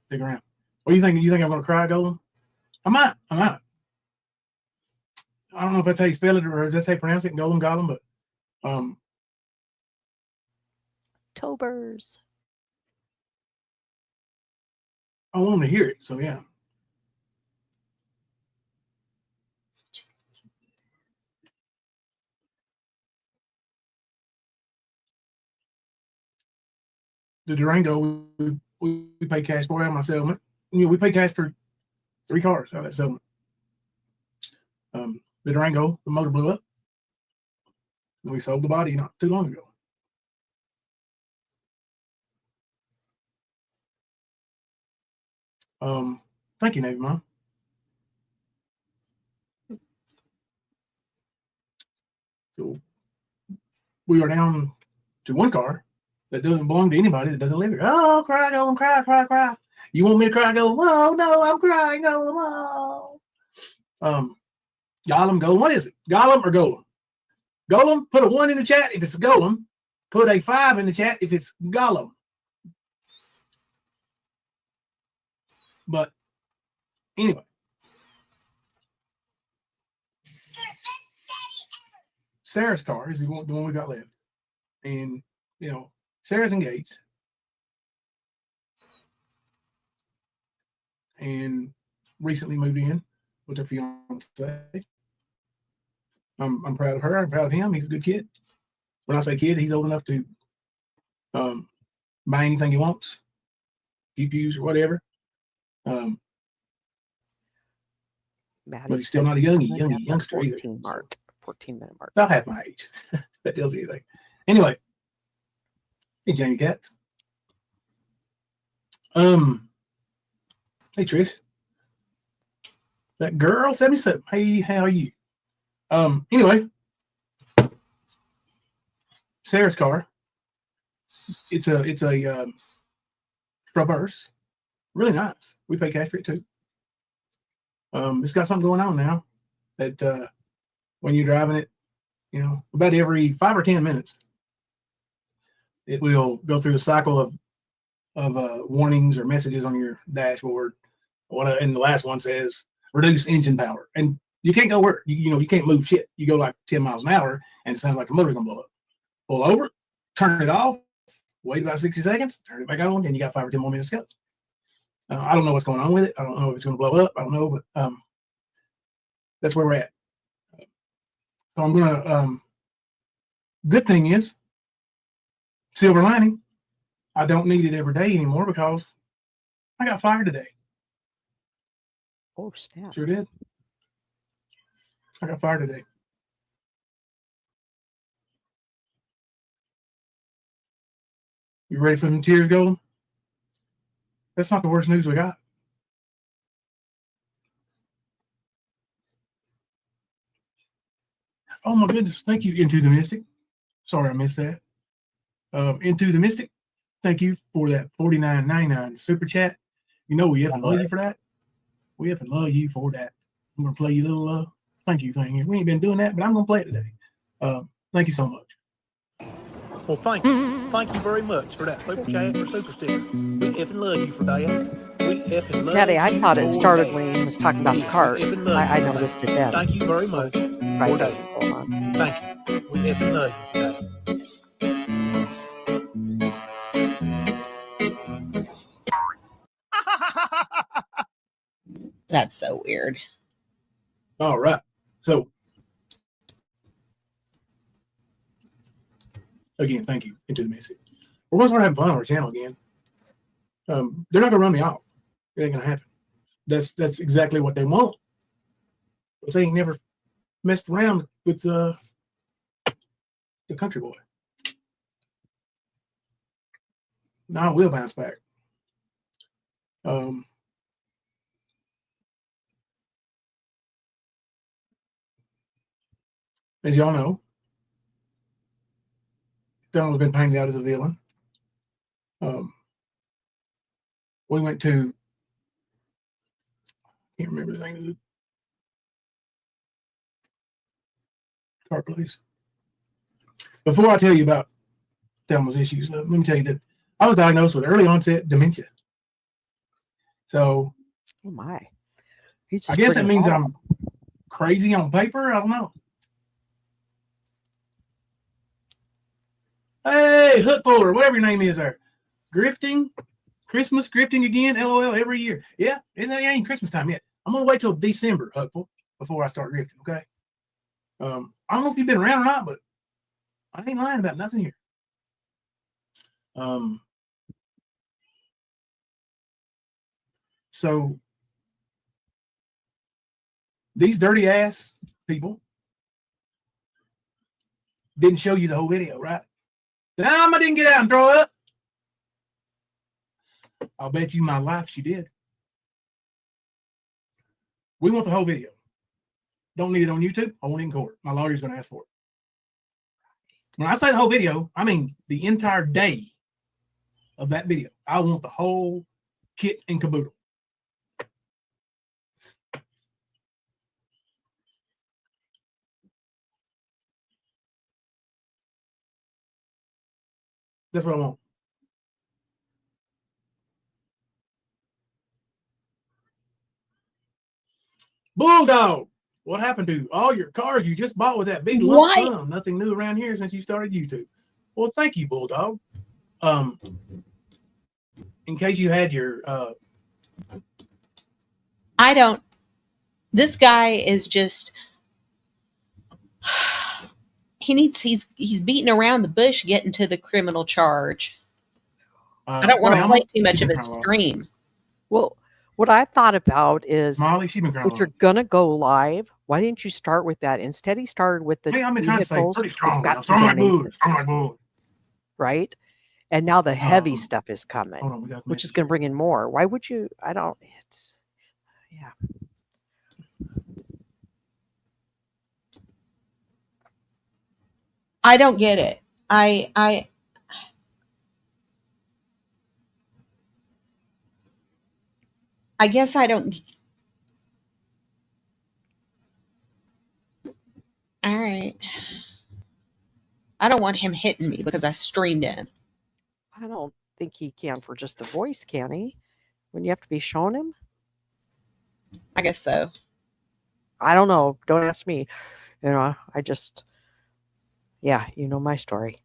Speaker 4: Stick around. What do you think? You think I'm gonna cry, Golem? I might. I don't know if that's how you spell it or if that's how you pronounce it, Golem, but
Speaker 3: Tobers.
Speaker 4: I want them to hear it, so yeah. The Durango, we pay cash for out my settlement. You know, we pay cash for 3 cars out of that settlement. The Durango, the motor blew up. And we sold the body not too long ago. Thank you, Navy Mom. So we are down to 1 car that doesn't belong to anybody that doesn't live here. Oh, cry, Golem, cry, cry, cry. You want me to cry, Golem? Oh, no, I'm crying, Golem. Oh. Gollum, Golem. What is it? Gollum or Golem? Golem, put a 1 in the chat if it's Golem. Put a 5 in the chat if it's Gollum. But anyway, Sarah's car is the one we got left. And, Sarah's engaged. And recently moved in with her fiance. I'm proud of her. I'm proud of him. He's a good kid. When I say kid, he's old enough to buy anything he wants, GPUs or whatever. But he's still not a youngster either.
Speaker 3: 14-minute mark.
Speaker 4: About half my age. That tells you anything. Anyway, hey Jamie Katz. Hey Trish. That girl 77. Hey, how are you? Anyway, Sarah's car. It's a Traverse. Really nice. We pay cash for it too. It's got something going on now that when you're driving it, about every 5 or 10 minutes, it will go through the cycle of warnings or messages on your dashboard. And the last one says reduce engine power, and you can't go where you can't move shit. You go like 10 miles an hour, and it sounds like the motor's gonna blow up. Pull over, turn it off, wait about 60 seconds, turn it back on, and you got 5 or 10 more minutes to go. I don't know what's going on with it. I don't know if it's gonna blow up. I don't know, but that's where we're at. So I'm gonna. Good thing is, silver lining, I don't need it every day anymore because I got fired today.
Speaker 3: Oh, snap.
Speaker 4: Sure did. I got fired today. You ready for some tears, Golden? That's not the worst news we got. Oh my goodness. Thank you, Into the Mystic. Sorry I missed that. Into the Mystic, thank you for that $49.99 super chat. We effing love you for that. We effing love you for that. I'm going to play you a little thank you thing here. We ain't been doing that, but I'm going to play it today. Thank you so much. Well, thank you. Thank you very much for that super chat or super sticker. We effing love you for that. We effing love
Speaker 3: Daddy, I
Speaker 4: you
Speaker 3: thought it
Speaker 4: for
Speaker 3: started
Speaker 4: that.
Speaker 3: when he was talking about the cars. I noticed it then.
Speaker 4: Thank you very much
Speaker 3: Right,
Speaker 4: for that.
Speaker 3: hold on.
Speaker 4: Thank you. We effing love you for that.
Speaker 2: That's so weird.
Speaker 4: All right. So, again, thank you, Into the Mystic. We're going to start having fun on our channel again. They're not going to run me off. It ain't going to happen. That's exactly what they want. But they ain't never messed around with the country boy. Now I will bounce back. As y'all know, Donald's been painted out as a villain. We went to, can't remember the name of the car place. Before I tell you about Thelma's issues, let me tell you that I was diagnosed with early onset dementia. So,
Speaker 3: Oh my.
Speaker 4: I guess that means I'm crazy on paper. I don't know. Hey, hook puller, whatever your name is there. Grifting, Christmas grifting again, LOL, every year. Yeah, it ain't Christmas time yet. I'm going to wait till December, Huckful, before I start grifting, okay? I don't know if you've been around or not, but I ain't lying about nothing here. So these dirty ass people didn't show you the whole video, right? I didn't get out and throw up. I'll bet you my life she did. We want the whole video. Don't need it on YouTube. I want it in court. My lawyer's going to ask for it. When I say the whole video, I mean the entire day of that video. I want the whole kit and caboodle. That's what I want. Bulldog. What happened to all your cars you just bought with that big lump
Speaker 2: Why?
Speaker 4: sum? Nothing new around here since you started YouTube. Well, thank you, Bulldog. In case you had your
Speaker 2: I don't. This guy is just. He's beating around the bush getting to the criminal charge. I don't want to play too much of his stream.
Speaker 3: Well, what I thought about is
Speaker 4: Molly, she's been crying.
Speaker 3: if you're gonna go live, why didn't you start with that? Instead, he started with the
Speaker 4: Hey, I've been trying to say
Speaker 3: vehicles.
Speaker 4: pretty strong.
Speaker 3: We've got
Speaker 4: Strong
Speaker 3: some
Speaker 4: like wood.
Speaker 3: donations,
Speaker 4: Strong like wood.
Speaker 3: right? And now the heavy stuff is coming,
Speaker 4: Hold on, we got a
Speaker 3: which is
Speaker 4: message.
Speaker 3: going to bring in more. Why would you? I don't. It's yeah.
Speaker 2: I don't get it. I guess I don't. All right. I don't want him hitting me because I streamed him.
Speaker 3: I don't think he can for just the voice, can he? When you have to be showing him?
Speaker 2: I guess so.
Speaker 3: I don't know. Don't ask me. You know, I just, yeah, you know my story.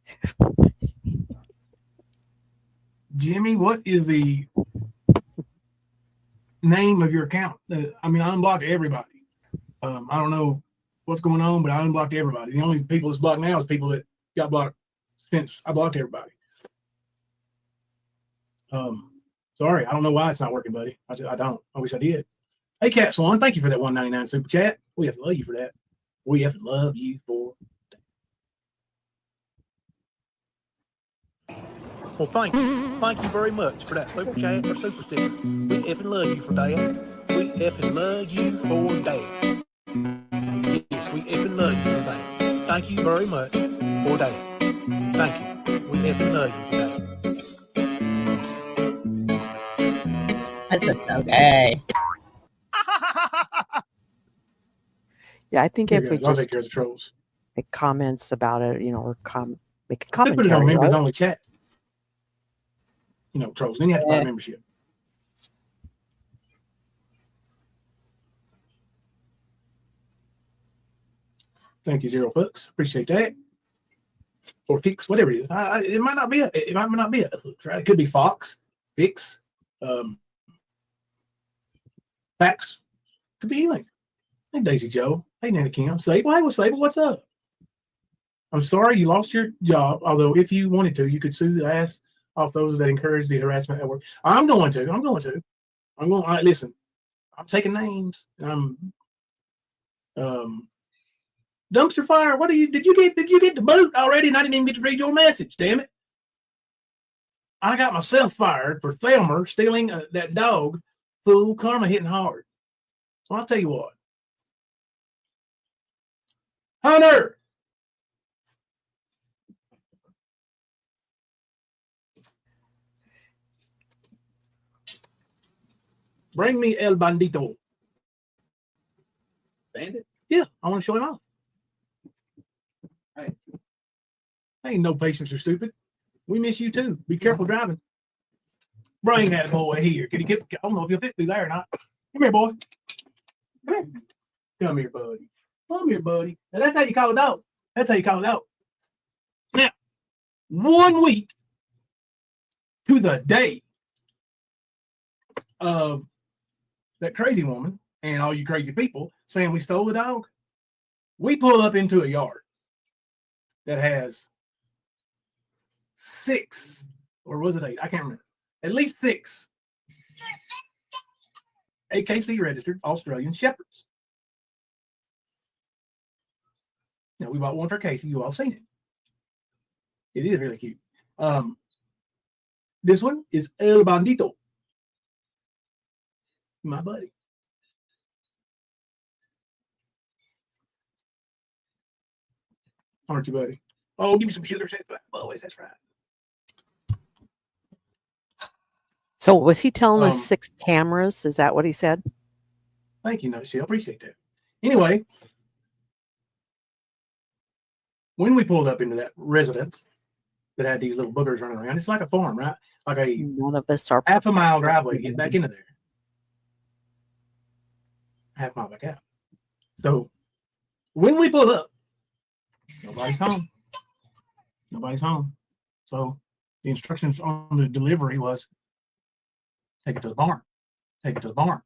Speaker 4: Jimmy, what is the name of your account? I mean, I unblocked everybody. I don't know what's going on, but I unblocked everybody. The only people that's blocked now is people that got blocked since I blocked everybody. Sorry, I don't know why it's not working, buddy. I don't. I wish I did. Hey, Cat Swan, thank you for that $1.99 super chat. We have to love you for that. We have to love you for that. Well, thank you. Thank you very much for that super chat or super sticker. We effing love you for that. We effing love you for that. Yes, we effing love you for that. Thank you very much for that. Thank you. We effing love you for that.
Speaker 2: That's okay.
Speaker 3: Yeah, I think if we
Speaker 4: I'll take
Speaker 3: just
Speaker 4: care of the trolls.
Speaker 3: make comments about it, you know, or make a
Speaker 4: They
Speaker 3: commentary.
Speaker 4: put it on members
Speaker 3: right?
Speaker 4: only chat. You know, trolls. Then you have to buy membership. Thank you, Zero Bucks. Appreciate that. Or Fix, whatever it is. It might not be it might not be a right? It could be Fox, Fix, Fax. Could be anything. Hey, Daisy Joe. Hey, Nana Kim. Sable. Hey, Sable, what's up? I'm sorry you lost your job, although if you wanted to, you could sue the ass off those that encourage the harassment at work. I'm going to. Listen, I'm taking names. Dumpster fire. What did you get the boot already? And I didn't even get to read your message. Damn it! I got myself fired for Thelmer stealing that dog. Fool, karma hitting hard. Well, I'll tell you what, Hunter. Bring me El Bandito. Bandit? Yeah, I want to show him off. Hey. Ain't no patience or stupid. We miss you too. Be careful driving. Bring that boy here. Can he get? I don't know if he'll fit through there or not. Come here, boy. Come here. Come here, buddy. Come here, buddy. Now that's how you call it out. That's how you call it out. Now, 1 week to the day of that crazy woman and all you crazy people saying we stole the dog, we pull up into a yard that has 6, or was it 8? I can't remember. At least 6 AKC registered Australian Shepherds. Now, we bought one for Casey. You all seen it. It is really cute. This one is El Bandito. My buddy. Aren't you, buddy? Oh, give me some sugar. Always, that's right.
Speaker 3: So was he telling us 6 cameras? Is that what he said?
Speaker 4: Thank you, Nutshell. Appreciate that. Anyway, when we pulled up into that residence that had these little boogers running around, it's like a farm, right? Like a
Speaker 3: None of us are
Speaker 4: half a mile driveway to get back into there. Half mile back out. So when we pull up, nobody's home. Nobody's home. So the instructions on the delivery was take it to the barn. Take it to the barn.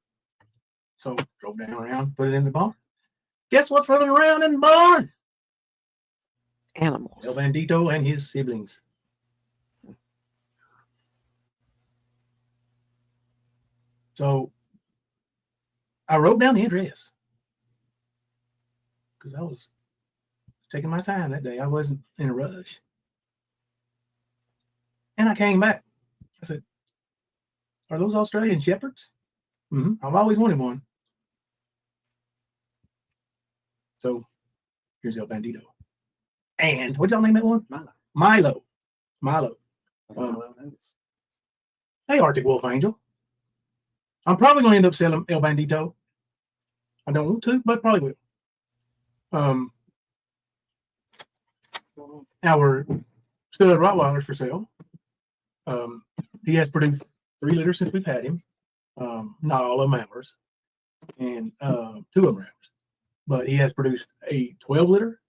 Speaker 4: So drove down around, put it in the barn. Guess what's running around in the barn? El
Speaker 3: Animals.
Speaker 4: Bandito and his siblings. So I wrote down the address because I was taking my time that day. I wasn't in a rush. And I came back. I said, are those Australian shepherds? I've always wanted one. So here's El Bandito. And what y'all name that one? Milo. Hey, Arctic Wolf Angel. I'm probably going to end up selling El Bandito. I don't want to, but probably will. Our stud Rottweiler's for sale. He has produced 3 litters since we've had him. Not all of them ours, and 2 of them are ours. But he has produced a 12 litter,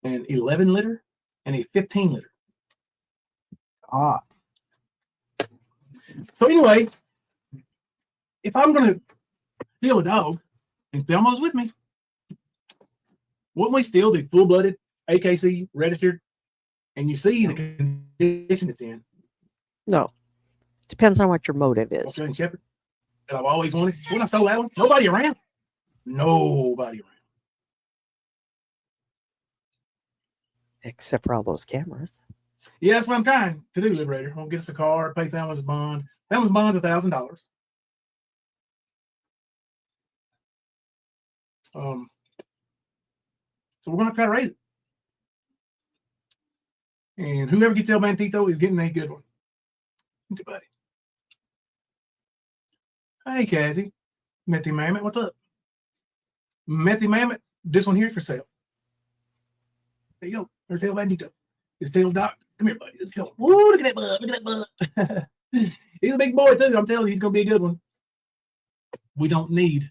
Speaker 4: an 11 litter, and a 15 litter. So anyway, if I'm going to steal a dog, and Thelma's with me, wouldn't we steal the full-blooded AKC registered? And you see the condition it's in.
Speaker 3: No. Depends on what your motive is.
Speaker 4: Australian Shepherd that I've always wanted. When I stole that one, nobody around. Nobody around.
Speaker 3: Except for all those cameras.
Speaker 4: Yeah, that's what I'm trying to do, Liberator. I'm going to get us a car, pay Thelma's bond. Thelma's bond's $1,000. So we're going to try to raise it. And whoever gets El Bandito is getting a good one. Thank you, buddy. Hey, Cassie. Methy Mammoth, what's up? Methy Mammoth, this one here's for sale. There you go. There's El Bandito. His tail's docked. Come here, buddy. Let's go. Woo, look at that bud. Look at that bud. He's a big boy, too. I'm telling you, he's going to be a good one. We don't need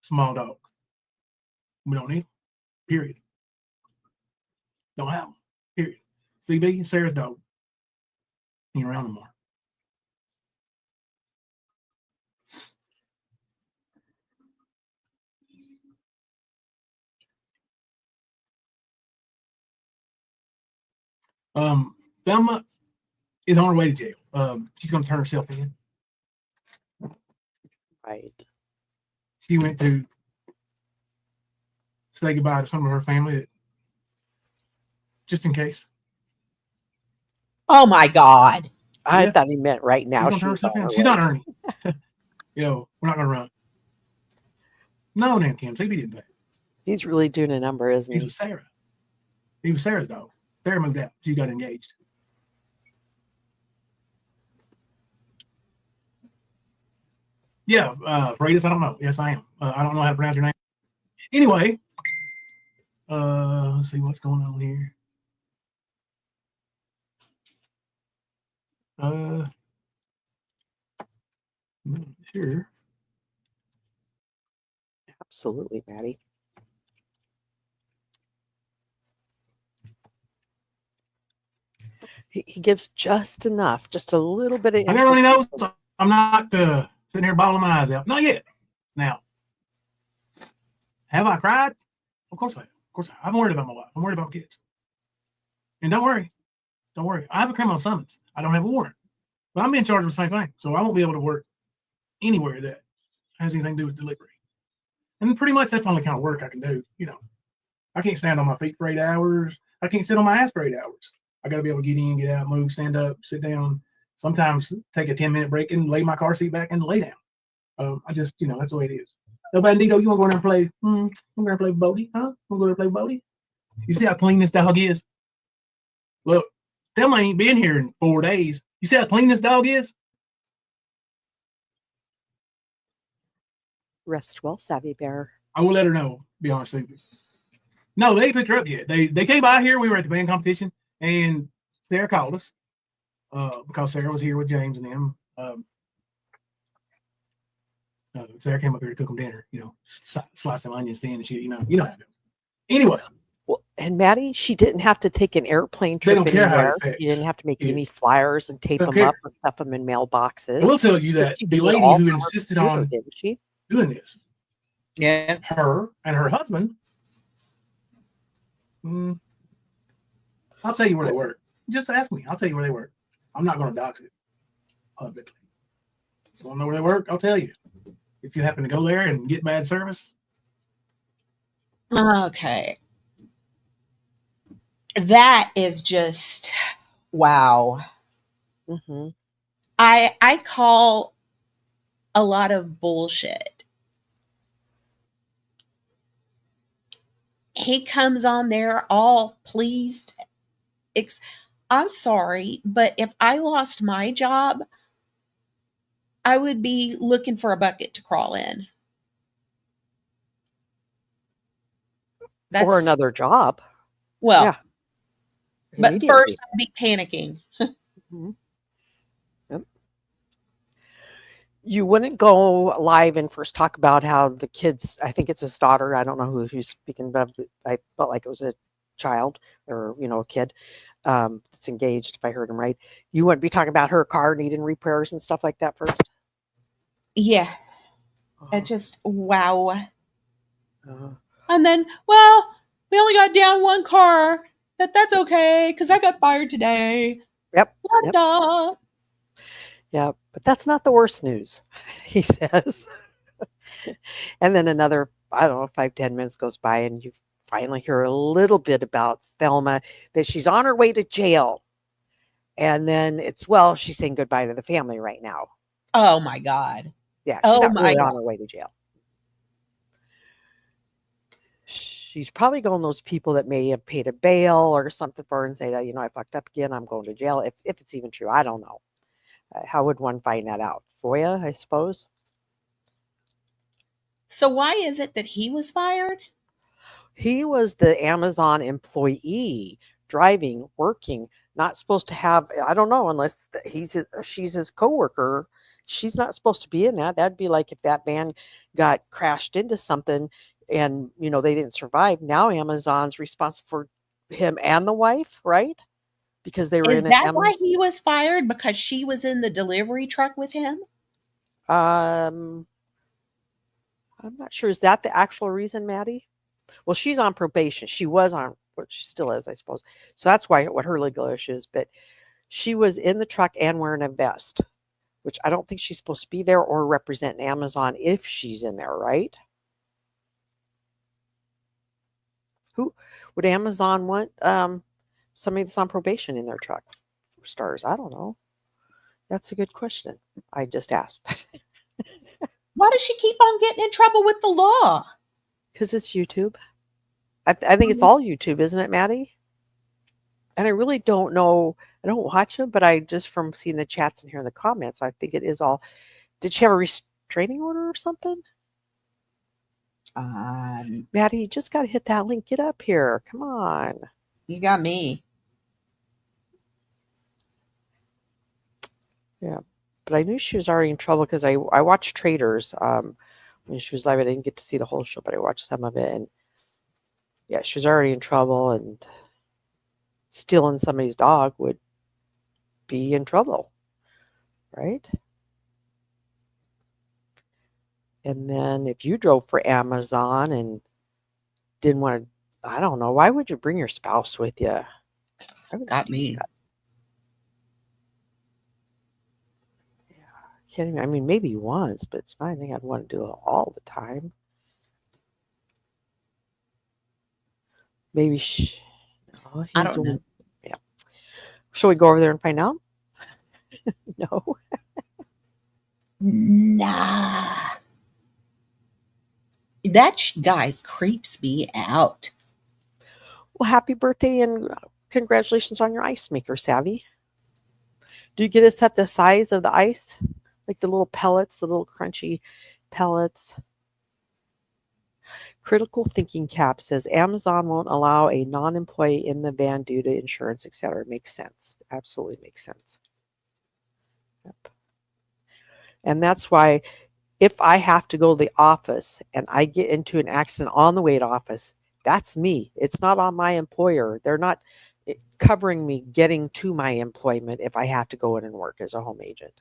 Speaker 4: small dogs. We don't need them. Period. Don't have them. Period. CB, Sarah's dog. Ain't around no more. Thelma is on her way to jail. She's going to turn herself in.
Speaker 3: Right.
Speaker 4: She went to say goodbye to some of her family, just in case.
Speaker 2: Oh my God.
Speaker 3: I
Speaker 4: Yeah.
Speaker 3: thought he meant right now.
Speaker 4: She's not Ernie. We're not going to run. No, damn Kim. CB didn't pay.
Speaker 3: He's really doing a number, isn't
Speaker 4: He
Speaker 3: he?
Speaker 4: was Sarah. He was Sarah's dog. Sarah moved out. She got engaged. Yeah, Freitas, I don't know. Yes, I am. I don't know how to pronounce your name. Anyway, let's see what's going on here. Sure.
Speaker 3: Absolutely, Maddie. He gives just enough, just a little bit of.
Speaker 4: I never really know. I'm not sitting here bawling my eyes out. Not yet. Now, have I cried? Of course I have. Of course I have. I'm worried about my wife. I'm worried about kids. And don't worry. Don't worry. I have a criminal summons. I don't have a warrant. But I'm being charged with the same thing. So I won't be able to work anywhere that has anything to do with delivery. And pretty much that's the only kind of work I can do. I can't stand on my feet for 8 hours. I can't sit on my ass for 8 hours. I got to be able to get in, get out, move, stand up, sit down. Sometimes take a 10-minute break and lay my car seat back and lay down. I just, that's the way it is. El Bandito, you want to go in there and play? I'm going to play Bodie, huh? I'm going to go there and play Bodie? You see how clean this dog is? Look, Thelma ain't been here in 4 days. You see how clean this dog is?
Speaker 3: Rest well, Savvy Bear.
Speaker 4: I will let her know, be honest with you. No, they ain't picked her up yet. They came by here. We were at the band competition, and Sarah called us because Sarah was here with James and them. So I came up here to cook them dinner. Slice some onions thin and shit. You know how to do. Anyway,
Speaker 3: Well, and Maddie, she didn't have to take an airplane
Speaker 4: they
Speaker 3: trip
Speaker 4: don't care how it
Speaker 3: anywhere.
Speaker 4: affects
Speaker 3: She didn't have to make any
Speaker 4: kids.
Speaker 3: flyers and tape
Speaker 4: They don't
Speaker 3: them up
Speaker 4: care.
Speaker 3: or stuff them in
Speaker 4: I
Speaker 3: mailboxes.
Speaker 4: will tell you that
Speaker 3: She
Speaker 4: the
Speaker 3: did it
Speaker 4: lady
Speaker 3: all
Speaker 4: who
Speaker 3: from her
Speaker 4: insisted
Speaker 3: computer,
Speaker 4: on
Speaker 3: didn't she?
Speaker 4: doing this,
Speaker 2: Yeah.
Speaker 4: her and her husband, I'll tell you where they work. Just ask me. I'll tell you where they work. I'm not going to dox it publicly. If you want to know where they work, I'll tell you. If you happen to go there and get bad service,
Speaker 2: Okay. That is just wow.
Speaker 3: Mm-hmm.
Speaker 2: I call a lot of bullshit. He comes on there all pleased. I'm sorry, but if I lost my job, I would be looking for a bucket to crawl in.
Speaker 3: Or
Speaker 2: That's
Speaker 3: another job.
Speaker 2: well,
Speaker 3: Yeah.
Speaker 2: but
Speaker 3: Immediately.
Speaker 2: first I'd be panicking.
Speaker 3: Mhm. Yep. You wouldn't go live and first talk about how the kids, I think it's his daughter. I don't know who he's speaking about. But I felt like it was a child or, a kid that's engaged, if I heard him right. You wouldn't be talking about her car needing repairs and stuff like that first.
Speaker 2: Yeah,
Speaker 3: Uh-huh.
Speaker 2: it just wow.
Speaker 3: Uh-huh.
Speaker 2: And then, well, we only got down one car, but that's okay because I got fired today.
Speaker 3: Yep.
Speaker 2: Da-da.
Speaker 3: Yeah, but that's not the worst news, he says. And then another, I don't know, 5-10 minutes goes by and you finally hear a little bit about Thelma, that she's on her way to jail. And then she's saying goodbye to the family right now.
Speaker 2: Oh my God.
Speaker 3: Yeah, she's
Speaker 2: Oh
Speaker 3: not
Speaker 2: my
Speaker 3: really
Speaker 2: God.
Speaker 3: on her way to jail. She's probably going those people that may have paid a bail or something for her and say, I fucked up again, I'm going to jail. If it's even true, I don't know. How would one find that out? FOIA, I suppose.
Speaker 2: So why is it that he was fired?
Speaker 3: He was the Amazon employee, driving, working, not supposed to have, I don't know, unless she's his coworker. She's not supposed to be in that. That'd be like if that van got crashed into something and, they didn't survive. Now Amazon's responsible for him and the wife, right? Because they were
Speaker 2: Is
Speaker 3: in an
Speaker 2: that why
Speaker 3: Amazon.
Speaker 2: he was fired? Because she was in the delivery truck with him?
Speaker 3: I'm not sure. Is that the actual reason, Maddie? Well, she's on probation. She was on, well, she still is, I suppose. So that's what her legal issue is. But she was in the truck and wearing a vest, which I don't think she's supposed to be there or represent Amazon if she's in there, right? Who would Amazon want somebody that's on probation in their truck? For stars, I don't know. That's a good question. I just asked.
Speaker 2: Why does she keep on getting in trouble with the law?
Speaker 3: Because it's YouTube. I think it's all YouTube, isn't it, Maddie? And I really don't know. I don't watch them, but I just from seeing the chats and hearing the comments, I think it is all. Did she have a restraining order or something? Maddie, you just got to hit that link. Get up here. Come on.
Speaker 2: You got me.
Speaker 3: Yeah. But I knew she was already in trouble because I watched Traders when she was live. I didn't get to see the whole show, but I watched some of it. And yeah, she was already in trouble, and stealing somebody's dog would be in trouble, right? And then if you drove for Amazon and didn't want to, I don't know, why would you bring your spouse with you?
Speaker 2: Got me.
Speaker 3: Yeah, can't even, I mean, maybe once, but it's not anything I'd want to do all the time. Maybe no,
Speaker 2: I don't know.
Speaker 3: Yeah. Shall we go over there and find out? No.
Speaker 2: Nah. That guy creeps me out.
Speaker 3: Well, happy birthday and congratulations on your ice maker, Savvy. Do you get to set the size of the ice? Like the little pellets, the little crunchy pellets. Critical Thinking Cap says Amazon won't allow a non-employee in the van due to insurance, etc. Makes sense. Absolutely makes sense. Yep. And that's why if I have to go to the office and I get into an accident on the way to office, that's me. It's not on my employer. They're not covering me getting to my employment if I have to go in and work as a home agent.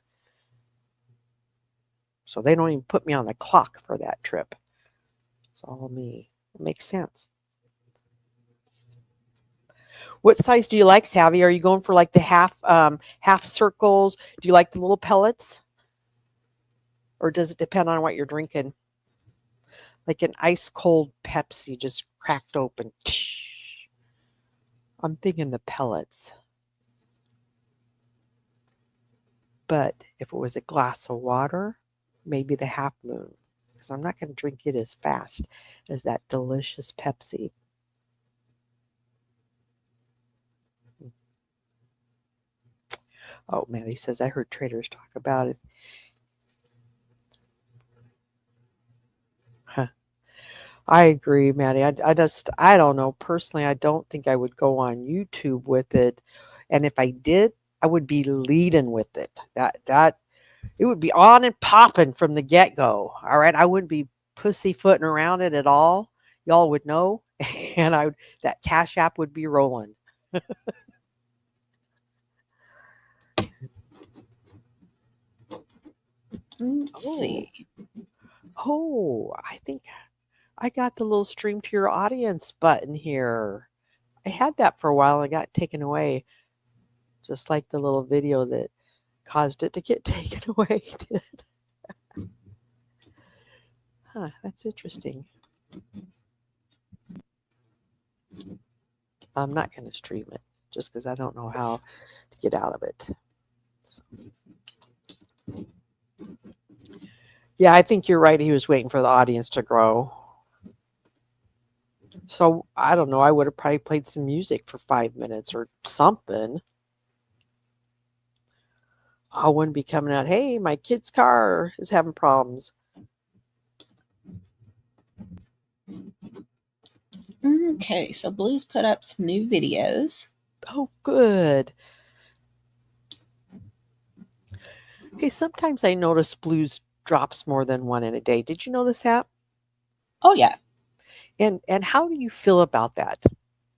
Speaker 3: So they don't even put me on the clock for that trip. It's all me. It makes sense. What size do you like, Savvy? Are you going for like the half circles? Do you like the little pellets? Or does it depend on what you're drinking? Like an ice cold Pepsi just cracked open. I'm thinking the pellets. But if it was a glass of water, maybe the Half Moon, because I'm not going to drink it as fast as that delicious Pepsi. Oh, Maddie says, I heard traders talk about it. Huh. I agree, Maddie. I don't know. Personally, I don't think I would go on YouTube with it. And if I did, I would be leading with it. That it would be on and popping from the get-go. All right. I wouldn't be pussyfooting around it at all. Y'all would know. And that Cash App would be rolling.
Speaker 2: Let's see.
Speaker 3: Oh, I think I got the little stream to your audience button here. I had that for a while and it got taken away. Just like the little video that caused it to get taken away did. Huh, that's interesting. I'm not going to stream it just because I don't know how to get out of it. So. Yeah, I think you're right. He was waiting for the audience to grow. So I don't know. I would have probably played some music for 5 minutes or something. I wouldn't be coming out, hey, my kid's car is having problems.
Speaker 2: Okay, so Blue's put up some new videos.
Speaker 3: Oh, good. Hey, sometimes I notice Blues drops more than one in a day. Did you notice that?
Speaker 2: Oh, yeah.
Speaker 3: And how do you feel about that?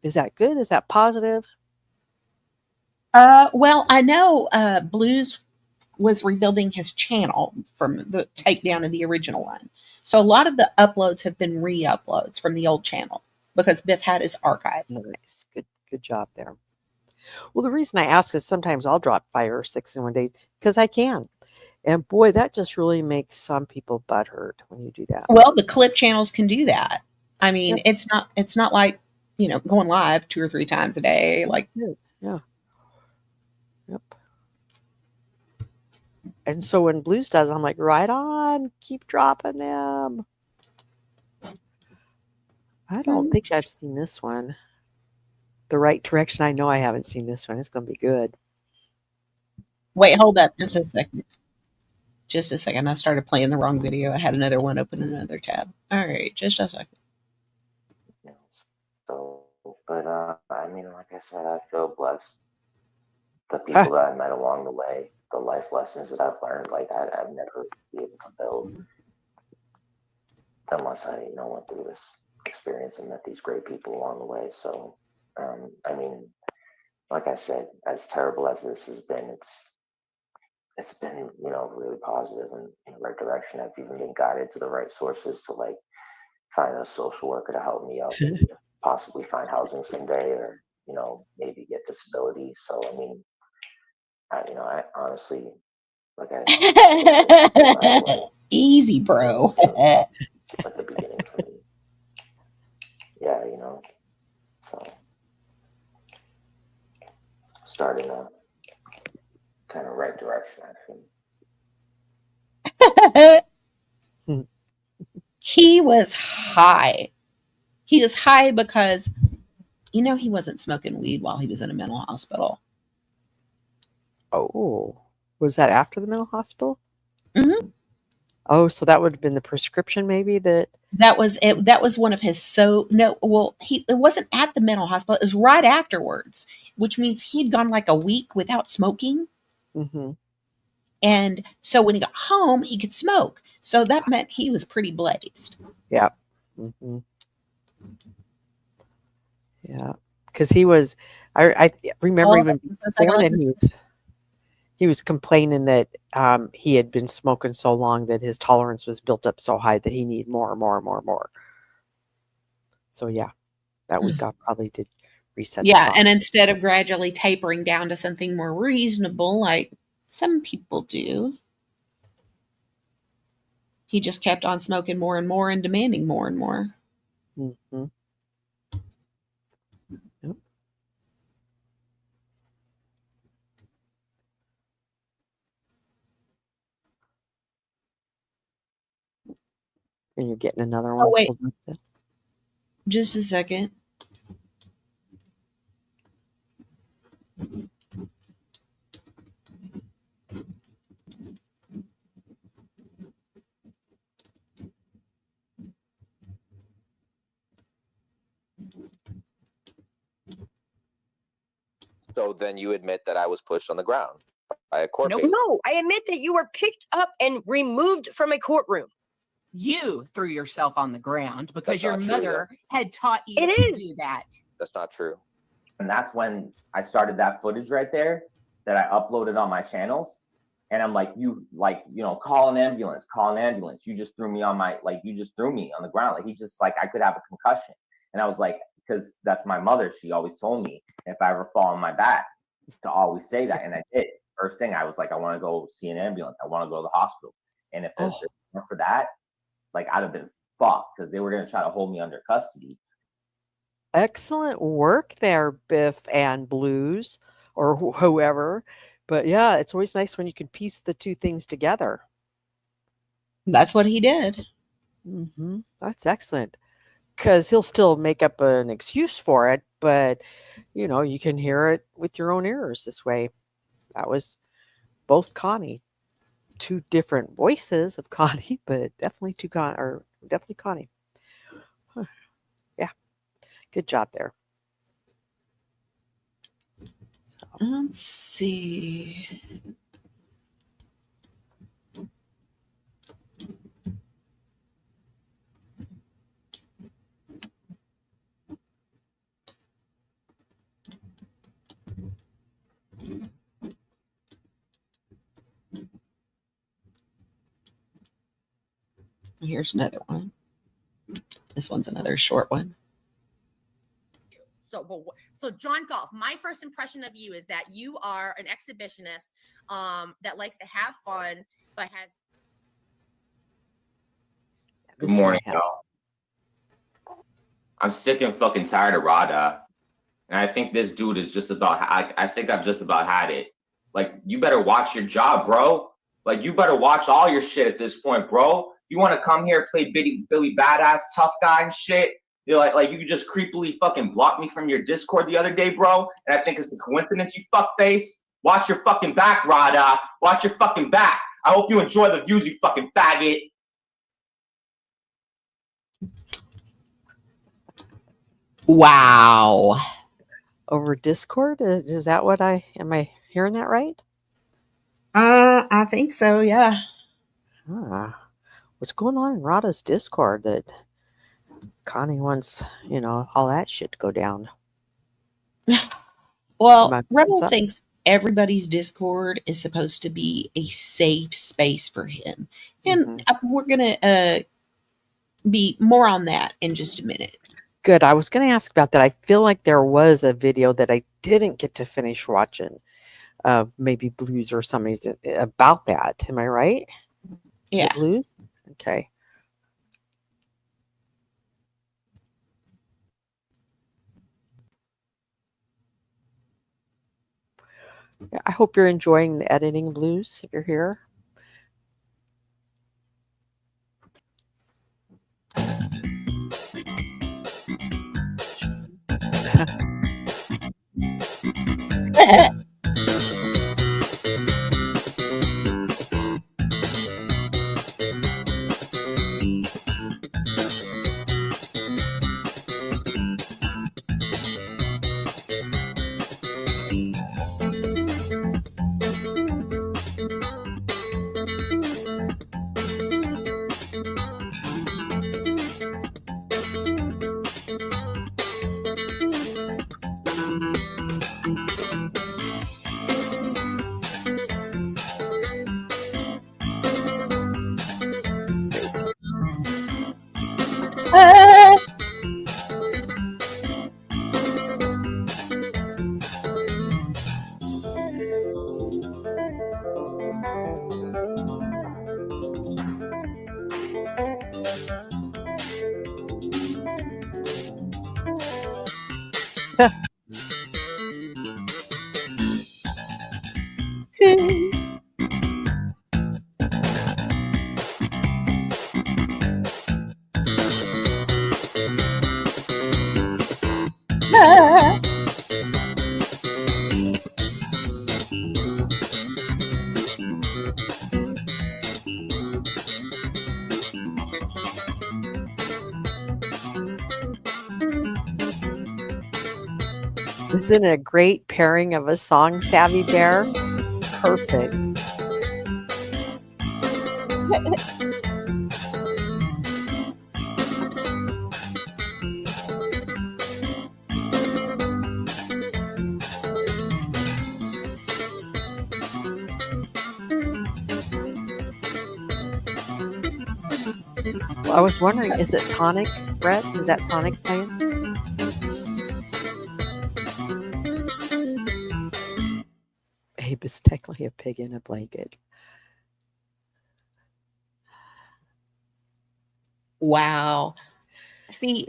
Speaker 3: Is that good? Is that positive?
Speaker 2: Well, I know Blues was rebuilding his channel from the takedown of the original one. So a lot of the uploads have been re-uploads from the old channel because Biff had his archive.
Speaker 3: Nice. Good job there. Well, the reason I ask is sometimes I'll drop 5 or 6 in one day because I can. And boy, that just really makes some people butthurt when you do that.
Speaker 2: Well, the clip channels can do that. I mean,
Speaker 3: Yep.
Speaker 2: it's not like, going live 2 or 3 times a day. Like,
Speaker 3: yeah. Yep. And so when Blues does, I'm like, right on, keep dropping them. I don't think I've seen this one. The Right Direction. I know I haven't seen this one. It's going to be good.
Speaker 2: Wait, hold up just a second. Just a second. I started playing the wrong video. I had another one open in another tab. All right, just a second.
Speaker 5: So, but I mean, like I said, I feel blessed. The people that I met along the way, the life lessons that I've learned, like I've never be able to build unless I, went through this experience and met these great people along the way. So, I mean, like I said, as terrible as this has been, it's been, really positive and in the right direction. I've even been guided to the right sources to like find a social worker to help me out, maybe to possibly find housing someday, or maybe get disability. So I mean, I honestly, like
Speaker 2: Easy, bro.
Speaker 5: At the beginning for me, yeah, so starting a kind of right direction, I think.
Speaker 2: He was high. He was high because, he wasn't smoking weed while he was in a mental hospital.
Speaker 3: Oh, was that after the mental hospital?
Speaker 2: Mm-hmm.
Speaker 3: Oh, so that would have been the prescription, maybe that
Speaker 2: was it. That was one of his. It wasn't at the mental hospital. It was right afterwards, which means he'd gone like a week without smoking.
Speaker 3: Mm-hmm.
Speaker 2: And so when he got home, he could smoke. So that meant he was pretty blazed.
Speaker 3: Yeah. Mm-hmm. Yeah. Because he was, I remember even before then he was complaining that he had been smoking so long that his tolerance was built up so high that he needed more and more and more and more. So yeah, that week off probably did reset.
Speaker 2: Yeah, and instead of gradually tapering down to something more reasonable, like some people do, he just kept on smoking more and more and demanding more and more.
Speaker 3: Mm-hmm. Yep. And you're getting another one.
Speaker 2: Oh, wait. Just a second.
Speaker 6: So then you admit that I was pushed on the ground by a court
Speaker 2: Nope.
Speaker 6: bailiff.
Speaker 7: No, I admit that you were picked up and removed from a courtroom.
Speaker 2: You threw yourself on the ground because
Speaker 6: That's
Speaker 2: your
Speaker 6: not true,
Speaker 2: mother had taught you
Speaker 7: It
Speaker 2: to
Speaker 7: is.
Speaker 2: do that.
Speaker 6: That's not true.
Speaker 5: And that's when I started that footage right there that I uploaded on my channels. And I'm like, call an ambulance, call an ambulance. You just threw me on you just threw me on the ground. Like, he just, like, I could have a concussion. And I was like, because that's my mother. She always told me if I ever fall on my back to always say that. And I did. First thing, I was like, I want to go see an ambulance. I want to go to the hospital. And if it weren't for that, like, I'd have been fucked because they were going to try to hold me under custody.
Speaker 3: Excellent work there, Biff and Blues, or whoever. But yeah, it's always nice when you can piece the two things together.
Speaker 2: That's what he did.
Speaker 3: Mm-hmm. That's excellent. Because he'll still make up an excuse for it, but you can hear it with your own ears this way. That was both Connie. Two different voices of Connie, but definitely definitely Connie. Huh. Yeah. Good job there.
Speaker 2: Let's see. Here's another one. This one's another short one.
Speaker 8: So John Golf, my first impression of you is that you are an exhibitionist that likes to have fun, but has.
Speaker 5: Good morning, y'all. I'm sick and fucking tired of Rada. And I think this dude is just about, I think I've just about had it. Like, you better watch your job, bro. Like, you better watch all your shit at this point, bro. You want to come here, play Billy Badass tough guy and shit? You're like you just creepily fucking blocked me from your Discord the other day, bro. And I think it's a coincidence, you fuckface. Watch your fucking back, Rada. Watch your fucking back. I hope you enjoy the views, you fucking faggot.
Speaker 2: Wow.
Speaker 3: Over Discord? Is that what am I hearing that right?
Speaker 2: I think so, yeah.
Speaker 3: What's going on in Rada's Discord that Connie wants, all that shit to go down?
Speaker 2: Well, Rebel thinks everybody's Discord is supposed to be a safe space for him. And we're going to be more on that in just a minute.
Speaker 3: Good. I was going to ask about that. I feel like there was a video that I didn't get to finish watching, maybe Blues or somebody's about that. Am I right?
Speaker 2: Yeah.
Speaker 3: Blues? Okay. I hope you're enjoying the editing, Blues, if you're here. Isn't it a great pairing of a song, Savvy Bear? Perfect. Well, I was wondering, is it Tonic, Brett? Is that Tonic playing? Abe is technically a pig in a blanket.
Speaker 2: Wow. See,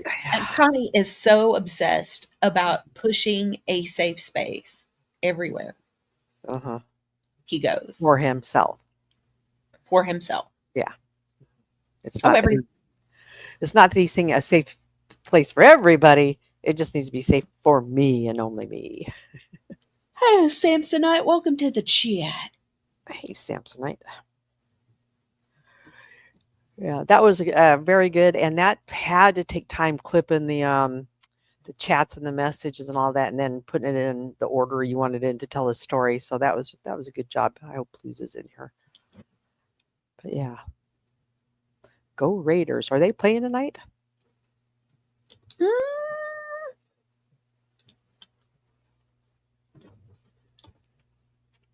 Speaker 2: Connie is so obsessed about pushing a safe space everywhere
Speaker 3: Uh-huh.
Speaker 2: he goes
Speaker 3: For himself.
Speaker 2: for himself.
Speaker 3: Yeah. It's
Speaker 2: Oh,
Speaker 3: not that it's not that he's saying a safe place for everybody. It just needs to be safe for me and only me.
Speaker 2: Hello, Samsonite. Welcome to the chat.
Speaker 3: Hey, Samsonite. Yeah, that was very good, and that had to take time clipping the chats and the messages and all that, and then putting it in the order you wanted in to tell a story. So that was a good job. I hope Blues is in here. But yeah, go Raiders! Are they playing tonight?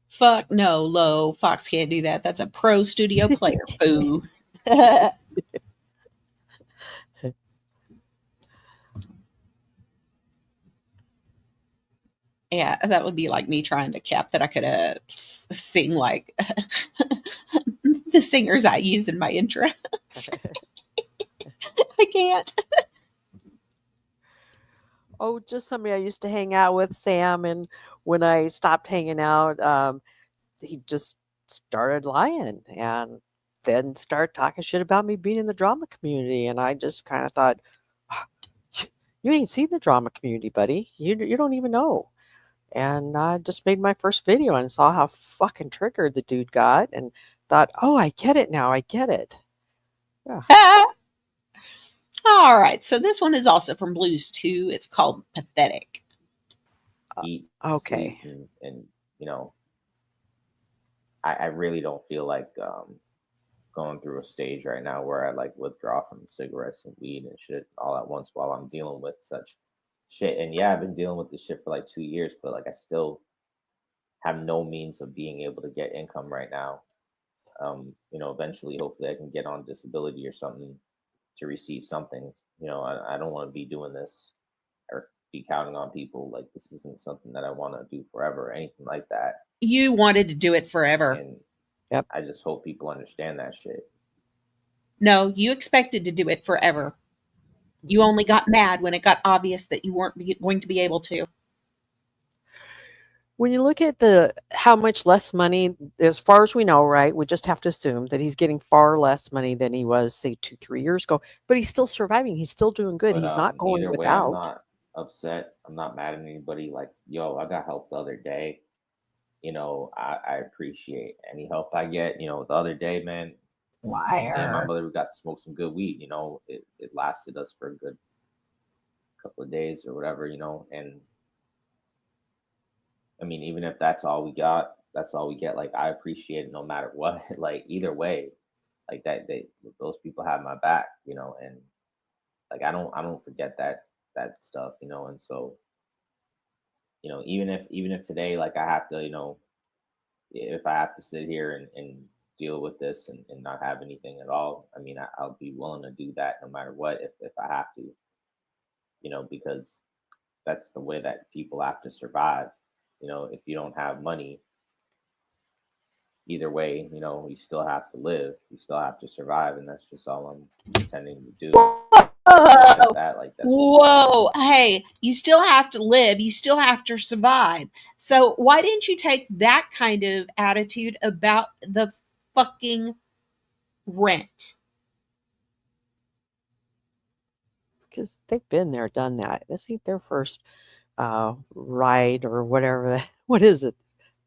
Speaker 2: Fuck no, Low. Fox can't do that. That's a pro studio player. Boo. Yeah, that would be like me trying to cap that I could sing like the singers I use in my intros. I can't.
Speaker 3: Oh, just somebody I used to hang out with, Sam, and when I stopped hanging out, he just started lying and then started talking shit about me being in the drama community, and I just kind of thought, "Ah, you ain't seen the drama community, buddy. You don't even know." And I just made my first video and saw how fucking triggered the dude got, and thought, "Oh, I get it now. I get it." Yeah.
Speaker 2: All right, so this one is also from Blues 2. It's called Pathetic.
Speaker 6: Eat,
Speaker 3: Okay.
Speaker 6: sleep, and you know, I really don't feel like going through a stage right now where I like withdraw from cigarettes and weed and shit all at once while I'm dealing with such shit. And yeah, I've been dealing with this shit for like 2 years, but like I still have no means of being able to get income right now. Eventually, hopefully, I can get on disability or something to receive something. I don't want to be doing this or be counting on people. Like, this isn't something that I want to do forever or anything like that.
Speaker 2: You wanted to do it forever.
Speaker 6: And
Speaker 3: Yep.
Speaker 6: I just hope people understand that shit.
Speaker 2: No, you expected to do it forever. You only got mad when it got obvious that you weren't going to be able to.
Speaker 3: When you look at how much less money, as far as we know, right? We just have to assume that he's getting far less money than he was, say, 2-3 years ago. But he's still surviving. He's still doing good.
Speaker 6: But
Speaker 3: He's not going
Speaker 6: either way, I'm
Speaker 3: without.
Speaker 6: not upset. I'm not mad at anybody. Like, yo, I got help the other day. I appreciate any help I get. The other day, man, me and my mother got to smoke some good weed. It lasted us for a good couple of days or whatever. And I mean, even if that's all we got, that's all we get. Like, I appreciate it no matter what. Like, either way, like those people have my back. And like I don't forget that stuff. And so even if today, like, I have to, if I have to sit here and deal with this and not have anything at all, I mean, I'll be willing to do that no matter what, if I have to, because that's the way that people have to survive. If you don't have money, either way, you know, you still have to live, you still have to survive, and that's just all I'm intending to do. Leave it at
Speaker 2: Whoa,
Speaker 6: that. Like that's just
Speaker 2: whoa. Hey, you still have to live. You still have to survive. So why didn't you take that kind of attitude about the fucking rent?
Speaker 3: Because they've been there, done that. This ain't their first ride or whatever. What is it?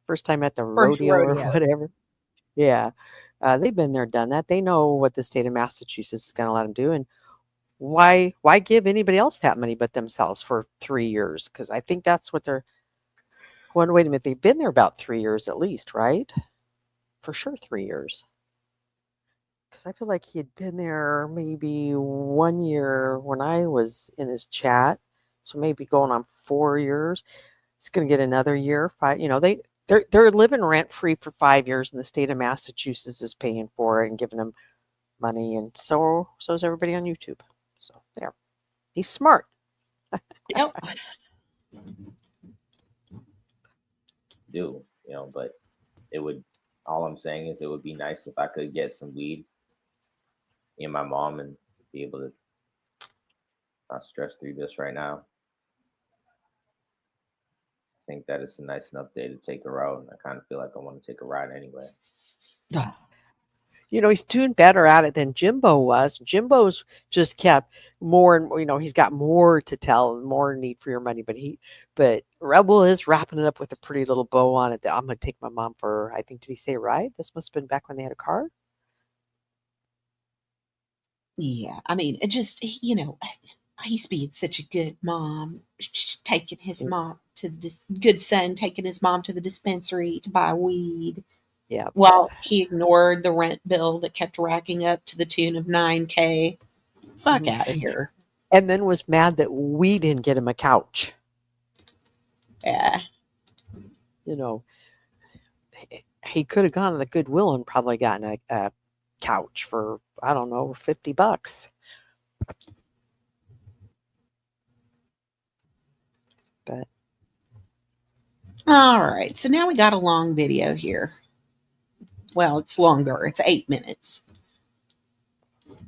Speaker 3: First time at the
Speaker 2: First
Speaker 3: rodeo or
Speaker 2: rodeo.
Speaker 3: whatever. Yeah. They've been there, done that. They know what the state of Massachusetts is going to let them do. And why give anybody else that money but themselves for 3 years? Because I think that's what they're going, wait a minute, they've been there about 3 years at least, right? For sure 3 years. Because I feel like he had been there maybe 1 year when I was in his chat. So maybe going on 4 years. He's going to get another year, 5. You know, they're living rent free for 5 years, and the state of Massachusetts is paying for it and giving them money, and so is everybody on YouTube. So there, he's smart.
Speaker 2: Yep.
Speaker 6: do, you know, but it would, all I'm saying is it would be nice if I could get some weed in my mom and be able to not stress through this right now. I think that it's a nice enough day to take her out, and I kind of feel like I want to take a ride anyway.
Speaker 3: You know, he's doing better at it than Jimbo was. Jimbo's just kept more and more, you know, he's got more to tell, more need for your money. But Rebel is wrapping it up with a pretty little bow on it. That I'm going to take my mom for, I think, did he say a ride? This must have been back when they had a car.
Speaker 2: Yeah. I mean, it just, you know, he's being such a good mom, taking his mom to the good son, taking his mom to the dispensary to buy weed.
Speaker 3: Yeah.
Speaker 2: Well, he ignored the rent bill that kept racking up to the tune of $9K. Fuck
Speaker 3: Mhm.
Speaker 2: out of here.
Speaker 3: And then was mad that we didn't get him a couch.
Speaker 2: Yeah.
Speaker 3: You know, he could have gone to the Goodwill and probably gotten a couch for, I don't know, $50. But
Speaker 2: All right. So now we got a long video here. Well, it's longer. It's 8 minutes.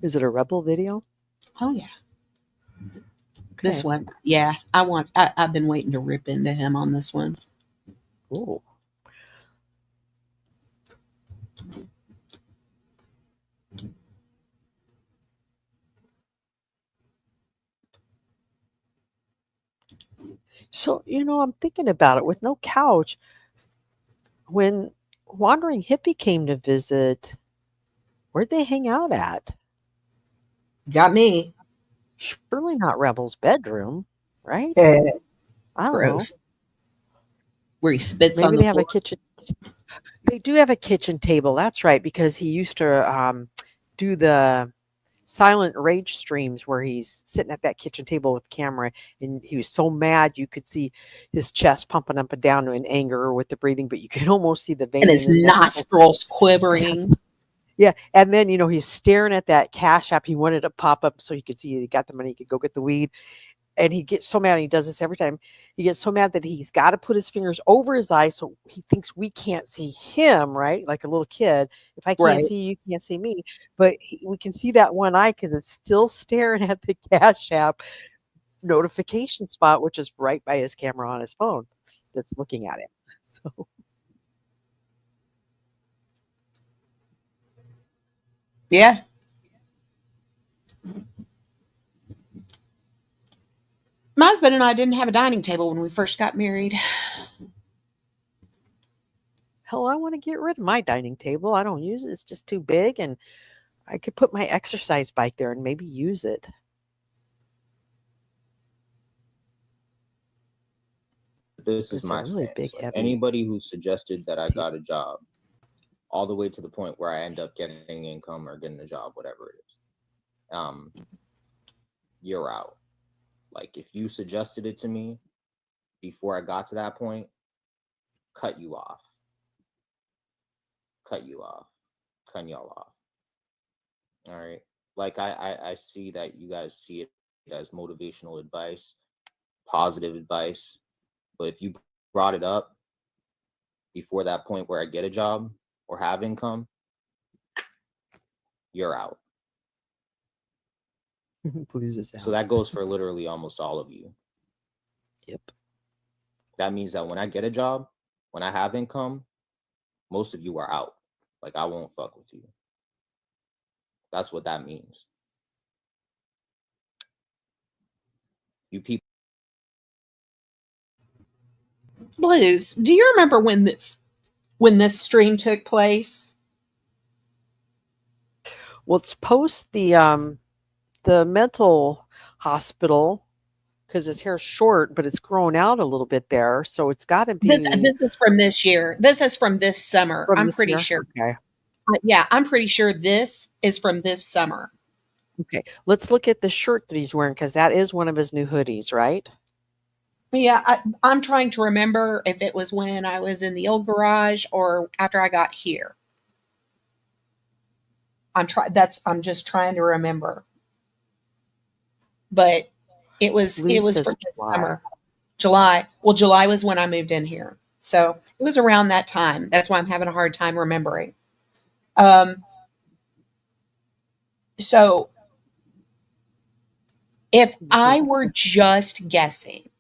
Speaker 3: is it a Rebel video?
Speaker 2: Oh yeah.
Speaker 3: Okay.
Speaker 2: This one. Yeah. I've been waiting to rip into him on this one.
Speaker 3: Ooh. So, you know, I'm thinking about it with no couch. When Wandering Hippie came to visit, where'd they hang out at?
Speaker 2: Got me.
Speaker 3: Surely not Rebel's bedroom, right?
Speaker 2: Eh,
Speaker 3: I don't know.
Speaker 2: gross. Where he spits on
Speaker 3: Maybe
Speaker 2: the
Speaker 3: they have
Speaker 2: floor.
Speaker 3: a kitchen. They do have a kitchen table. That's right, because he used to do the silent rage streams where he's sitting at that kitchen table with camera, and he was so mad you could see his chest pumping up and down in anger with the breathing, but you could almost see the vein
Speaker 2: And
Speaker 3: in
Speaker 2: his
Speaker 3: his neck.
Speaker 2: nostrils quivering.
Speaker 3: Yeah, and then he's staring at that cash app. He wanted to pop up so he could see he got the money, he could go get the weed. And he gets so mad, and he does this every time. He gets so mad that he's got to put his fingers over his eyes so he thinks we can't see him, right? Like a little kid. If I can't
Speaker 2: Right.
Speaker 3: see you, you can't see me. But we can see that one eye because it's still staring at the Cash App notification spot, which is right by his camera on his phone that's looking at him. So
Speaker 2: Yeah. My husband and I didn't have a dining table when we first got married.
Speaker 3: hell, I want to get rid of my dining table. I don't use it. It's just too big, and I could put my exercise bike there and maybe use it.
Speaker 6: This
Speaker 3: But
Speaker 6: is
Speaker 3: it's a
Speaker 6: my
Speaker 3: really
Speaker 6: stance.
Speaker 3: big,
Speaker 6: Like
Speaker 3: heavy.
Speaker 6: anybody who suggested that I got a job, all the way to the point where I end up getting income or getting a job, whatever it is, you're out. Like if you suggested it to me before I got to that point, cut you off. Cut you off. Cut y'all off. All right. Like I see that you guys see it as motivational advice, positive advice. But if you brought it up before that point where I get a job, or have income, you're out.
Speaker 3: Blues is
Speaker 6: So
Speaker 3: out.
Speaker 6: that goes for literally almost all of you.
Speaker 3: Yep.
Speaker 6: That means that when I get a job, when I have income, most of you are out. Like, I won't fuck with you. That's what that means. You people.
Speaker 2: Blues, do you remember when this stream took place?
Speaker 3: Well, it's post the mental hospital because his hair's short, but it's grown out a little bit there, so it's got to be
Speaker 2: This is from this year. This is from this summer.
Speaker 3: from
Speaker 2: I'm
Speaker 3: this
Speaker 2: pretty
Speaker 3: year.
Speaker 2: sure.
Speaker 3: Okay.
Speaker 2: Yeah, I'm pretty sure this is from this summer.
Speaker 3: Okay. Let's look at the shirt that he's wearing because that is one of his new hoodies, right?
Speaker 2: Yeah, I'm trying to remember if it was when I was in the old garage or after I got here. I'm just trying to remember. But it was
Speaker 3: Blues
Speaker 2: from
Speaker 3: says
Speaker 2: this
Speaker 3: July.
Speaker 2: summer. July. Well, July was when I moved in here. So it was around that time. That's why I'm having a hard time remembering. So if I were just guessing,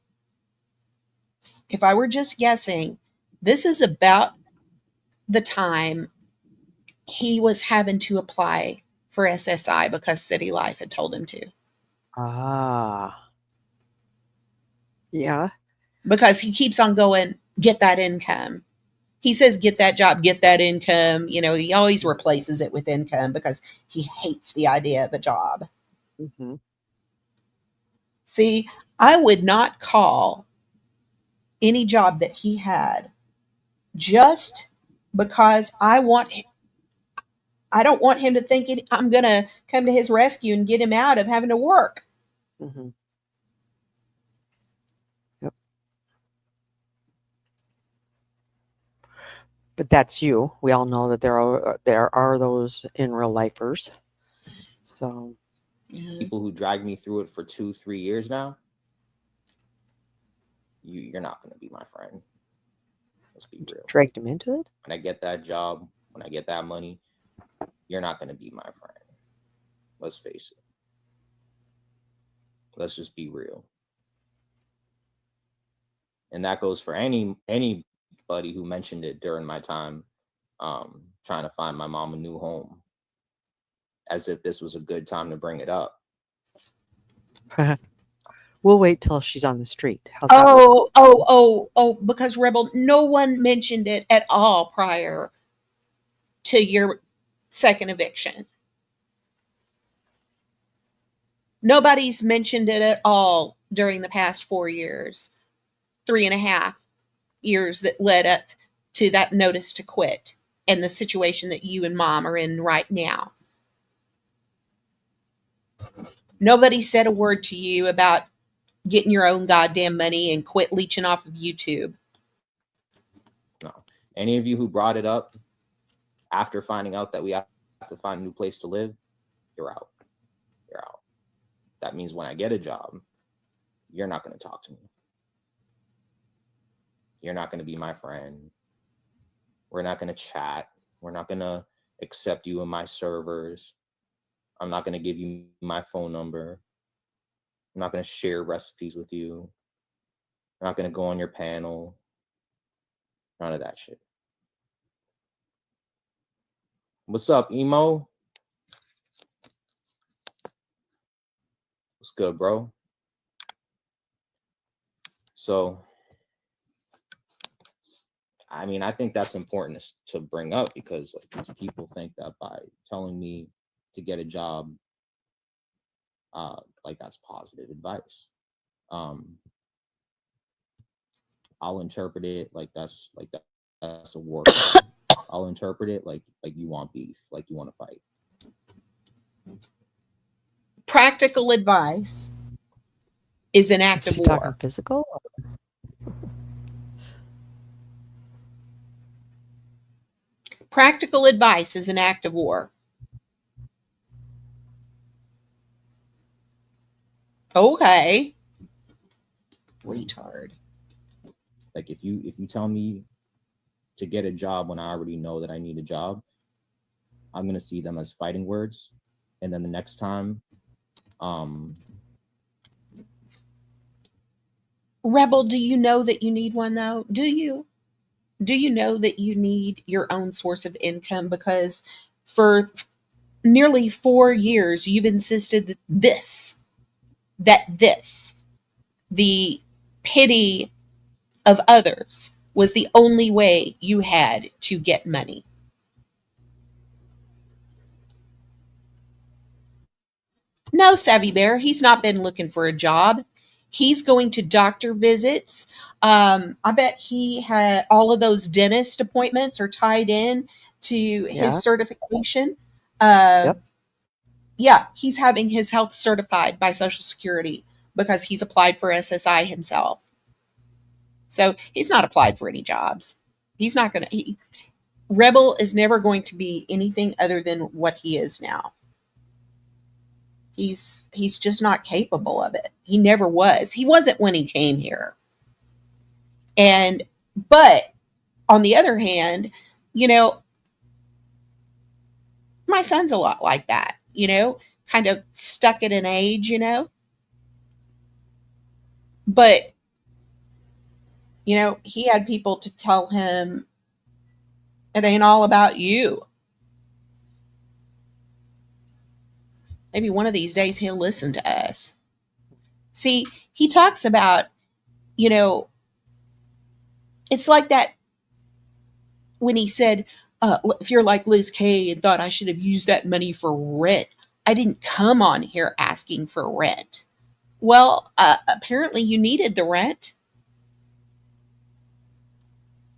Speaker 2: this is about the time he was having to apply for SSI because City Life had told him to.
Speaker 3: Ah. Yeah.
Speaker 2: Because he keeps on going, get that income. He says, get that job, get that income. You know, he always replaces it with income because he hates the idea of a job.
Speaker 3: Mm-hmm.
Speaker 2: See, I would not call any job that he had just because I don't want him to think I'm going to come to his rescue and get him out of having to work.
Speaker 3: Mm-hmm. Yep. But that's you. We all know that there are those in real lifers. So
Speaker 6: People who dragged me through it for 2-3 years now, you're not going to be my friend. Let's be real.
Speaker 3: dragged him into it.
Speaker 6: When I get that job, when I get that money, you're not going to be my friend. Let's face it. Let's just be real. And that goes for anybody who mentioned it during my time trying to find my mom a new home, as if this was a good time to bring it up.
Speaker 3: We'll wait till she's on the street. How's that work?
Speaker 2: Because Rebel, no one mentioned it at all prior to your second eviction. Nobody's mentioned it at all during the past 4 years, 3.5 years that led up to that notice to quit and the situation that you and mom are in right now. Nobody said a word to you about getting your own goddamn money and quit leeching off of YouTube.
Speaker 6: No. Any of you who brought it up after finding out that we have to find a new place to live, you're out. You're out. That means when I get a job, you're not going to talk to me. You're not going to be my friend. We're not going to chat. We're not going to accept you in my servers. I'm not going to give you my phone number. I'm not going to share recipes with you. I'm not going to go on your panel. None of that shit. What's up, Emo? What's good, bro? So, I mean, I think that's important to bring up because like, people think that by telling me to get a job, like that's positive advice. I'll interpret it like that's a war. I'll interpret it like you want beef, like you want to fight.
Speaker 2: Practical advice is an act
Speaker 3: Is
Speaker 2: of
Speaker 3: he talking
Speaker 2: war.
Speaker 3: physical?
Speaker 2: Practical advice is an act of war. Okay. Retard.
Speaker 6: Like if you tell me to get a job when I already know that I need a job, I'm gonna see them as fighting words. And then the next time,
Speaker 2: Rebel, do you know that you need one though? Do you? Do you know that you need your own source of income? Because for nearly 4 years, you've insisted that this, the pity of others, was the only way you had to get money. No, Savvy Bear, he's not been looking for a job. He's going to doctor visits. I bet he had all of those dentist appointments are tied in to
Speaker 3: Yeah.
Speaker 2: his certification. Uh,
Speaker 3: Yep.
Speaker 2: yeah, he's having his health certified by Social Security because he's applied for SSI himself. So he's not applied for any jobs. He's not going to. Rebel is never going to be anything other than what he is now. He's just not capable of it. He never was. He wasn't when he came here. And but on the other hand, you know, my son's a lot like that, kind of stuck at an age, but he had people to tell him it ain't all about you. Maybe one of these days he'll listen to us. See, he talks about, you know, it's like that when he said, if you're like Liz Kay and thought I should have used that money for rent, I didn't come on here asking for rent. Well, apparently you needed the rent.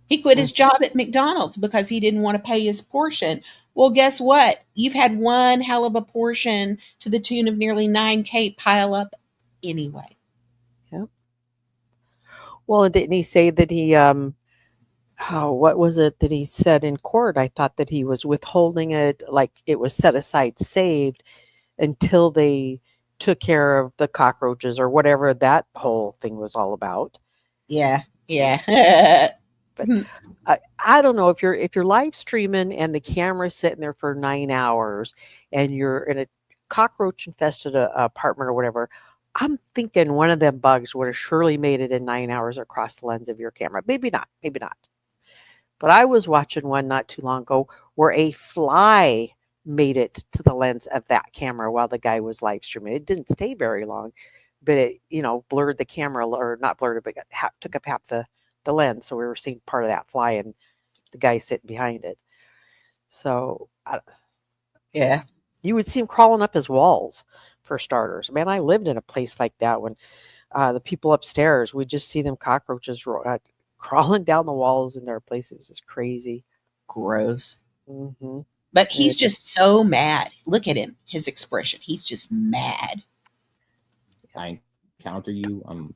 Speaker 2: He quit his job at McDonald's because he didn't want to pay his portion. Well, guess what? You've had one hell of a portion to the tune of nearly 9K pile up anyway.
Speaker 3: Yep. Well, and didn't he say that he what was it that he said in court? I thought that he was withholding it, like it was set aside, saved until they took care of the cockroaches or whatever that whole thing was all about.
Speaker 2: Yeah, yeah.
Speaker 3: But I don't know if you're live streaming and the camera's sitting there for 9 hours and you're in a cockroach infested apartment or whatever. I'm thinking one of them bugs would have surely made it in 9 hours across the lens of your camera. Maybe not. Maybe not. But I was watching one not too long ago where a fly made it to the lens of that camera while the guy was live streaming. It didn't stay very long, but it, blurred the camera, or not blurred it, but took up half the lens. So we were seeing part of that fly and the guy sitting behind it. So
Speaker 2: Yeah.
Speaker 3: You would see him crawling up his walls, for starters. Man, I lived in a place like that when the people upstairs, we'd just see them cockroaches crawling down the walls in their place. It was just crazy.
Speaker 2: Gross.
Speaker 3: Mm-hmm.
Speaker 2: But he's just so mad. Look at him, his expression. He's just mad.
Speaker 6: I encounter you, I'm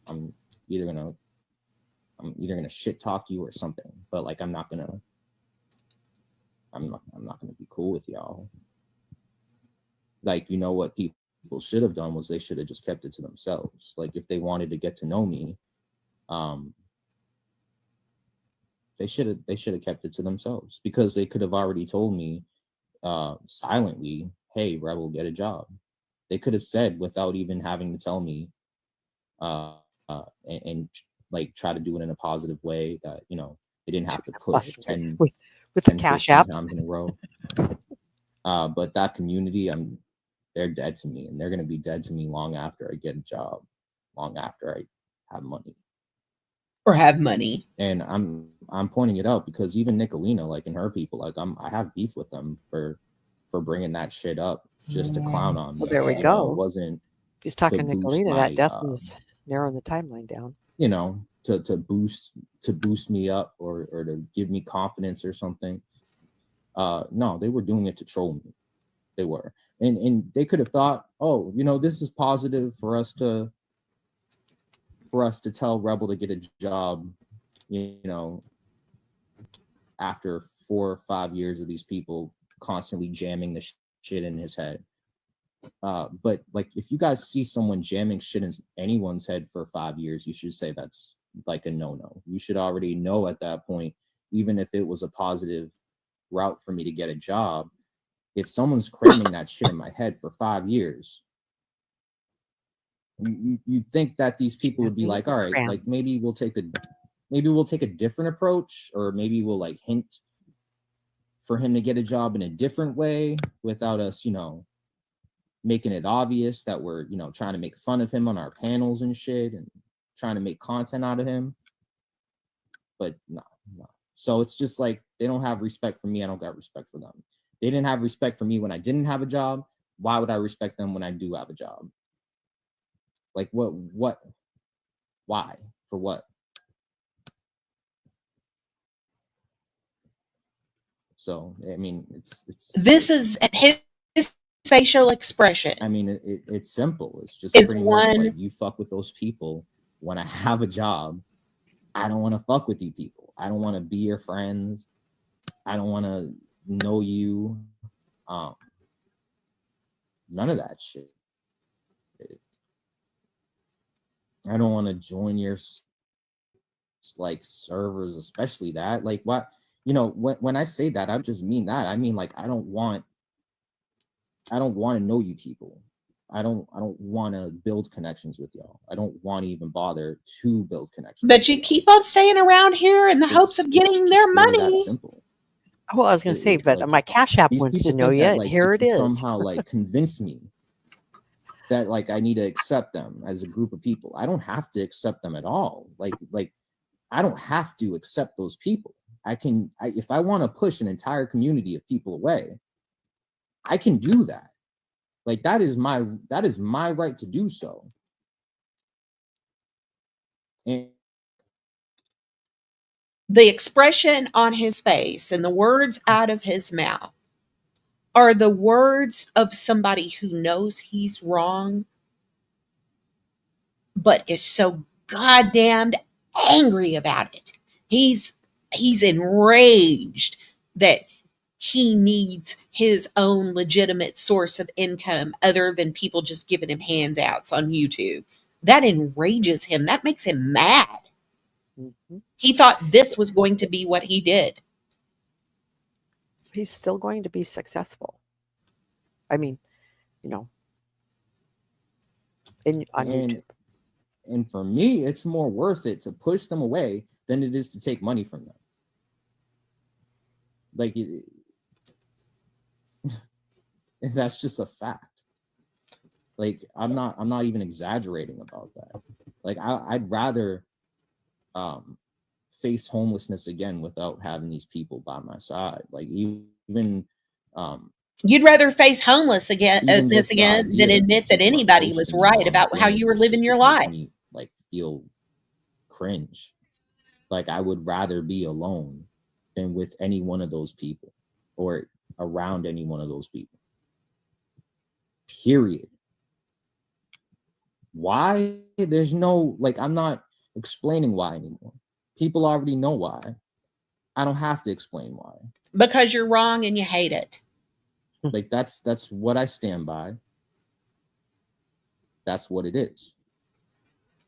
Speaker 6: either gonna shit talk you or something. But like I'm not gonna be cool with y'all. Like, what people should have done was they should have just kept it to themselves. Like if they wanted to get to know me, they should have kept it to themselves, because they could have already told me silently, hey, Rebel, get a job. They could have said without even having to tell me, and like try to do it in a positive way that they didn't have to push 10
Speaker 3: with the cash app
Speaker 6: times in a row. But that community, they're dead to me, and they're gonna be dead to me long after I get a job, long after I have money.
Speaker 2: Or have money.
Speaker 6: And I'm pointing it out because even Nicolina, like, and her people, like I have beef with them for bringing that shit up just to clown on me.
Speaker 3: Well, there we go.
Speaker 6: It wasn't.
Speaker 3: If he's talking Nicolina, that definitely is narrowing the timeline down.
Speaker 6: To boost me up or to give me confidence or something. No, they were doing it to troll me. They were, and they could have thought, oh, this is positive for us to tell Rebel to get a job, after 4 or 5 years of these people constantly jamming the shit in his head. But like, if you guys see someone jamming shit in anyone's head for 5 years, you should say that's like a no-no. You should already know at that point even if it was a positive route for me to get a job, if someone's cramming that shit in my head for 5 years, you'd think that these people would be like, all right, like maybe we'll take a different approach, or maybe we'll like hint for him to get a job in a different way without us, making it obvious that we're, trying to make fun of him on our panels and shit and trying to make content out of him. But no. So it's just like, they don't have respect for me. I don't got respect for them. They didn't have respect for me when I didn't have a job. Why would I respect them when I do have a job? Like what, why, for what? So, I mean,
Speaker 2: this is his facial expression.
Speaker 6: I mean, it's simple. It's just
Speaker 2: Is
Speaker 6: pretty much like, you fuck with those people when I have a job. I don't want to fuck with you people. I don't want to be your friends. I don't want to know you. None of that shit. I don't want to join your like servers, especially that. Like, what, when I say that, I just mean that. I mean, like, I don't want to know you people. I don't want to build connections with y'all. I don't want to even bother to build connections.
Speaker 2: But you keep on staying around here in the hopes of getting their
Speaker 6: really
Speaker 2: money.
Speaker 6: that simple.
Speaker 3: Well, I was going to say, but
Speaker 6: like,
Speaker 3: my Cash App
Speaker 6: these
Speaker 3: wants to
Speaker 6: people
Speaker 3: know
Speaker 6: think
Speaker 3: you.
Speaker 6: that, like,
Speaker 3: Here
Speaker 6: it
Speaker 3: it is.
Speaker 6: somehow like convince me that like I need to accept them as a group of people. I don't have to accept them at all. Like I don't have to accept those people. If I want to push an entire community of people away, I can do that. Like that is my right to do so. And
Speaker 2: the expression on his face and the words out of his mouth are the words of somebody who knows he's wrong, but is so goddamn angry about it. He's enraged that he needs his own legitimate source of income other than people just giving him handouts on YouTube. That enrages him. That makes him mad.
Speaker 3: Mm-hmm.
Speaker 2: He thought this was going to be what he did.
Speaker 3: He's still going to be successful. I mean, on YouTube.
Speaker 6: And for me, it's more worth it to push them away than it is to take money from them. Like, that's just a fact. Like, I'm not even exaggerating about that. Like, I'd rather face homelessness again without having these people by my side. Like, even
Speaker 2: you'd rather face homeless again
Speaker 6: than
Speaker 2: admit that anybody was right about how you were living your life.
Speaker 6: Me, like, feel cringe. Like, I would rather be alone than with any one of those people or around any one of those people. Period. Why? There's no, like, I'm not explaining why anymore. People already know why. I don't have to explain why.
Speaker 2: Because you're wrong and you hate it.
Speaker 6: Like, that's what I stand by. That's what it is.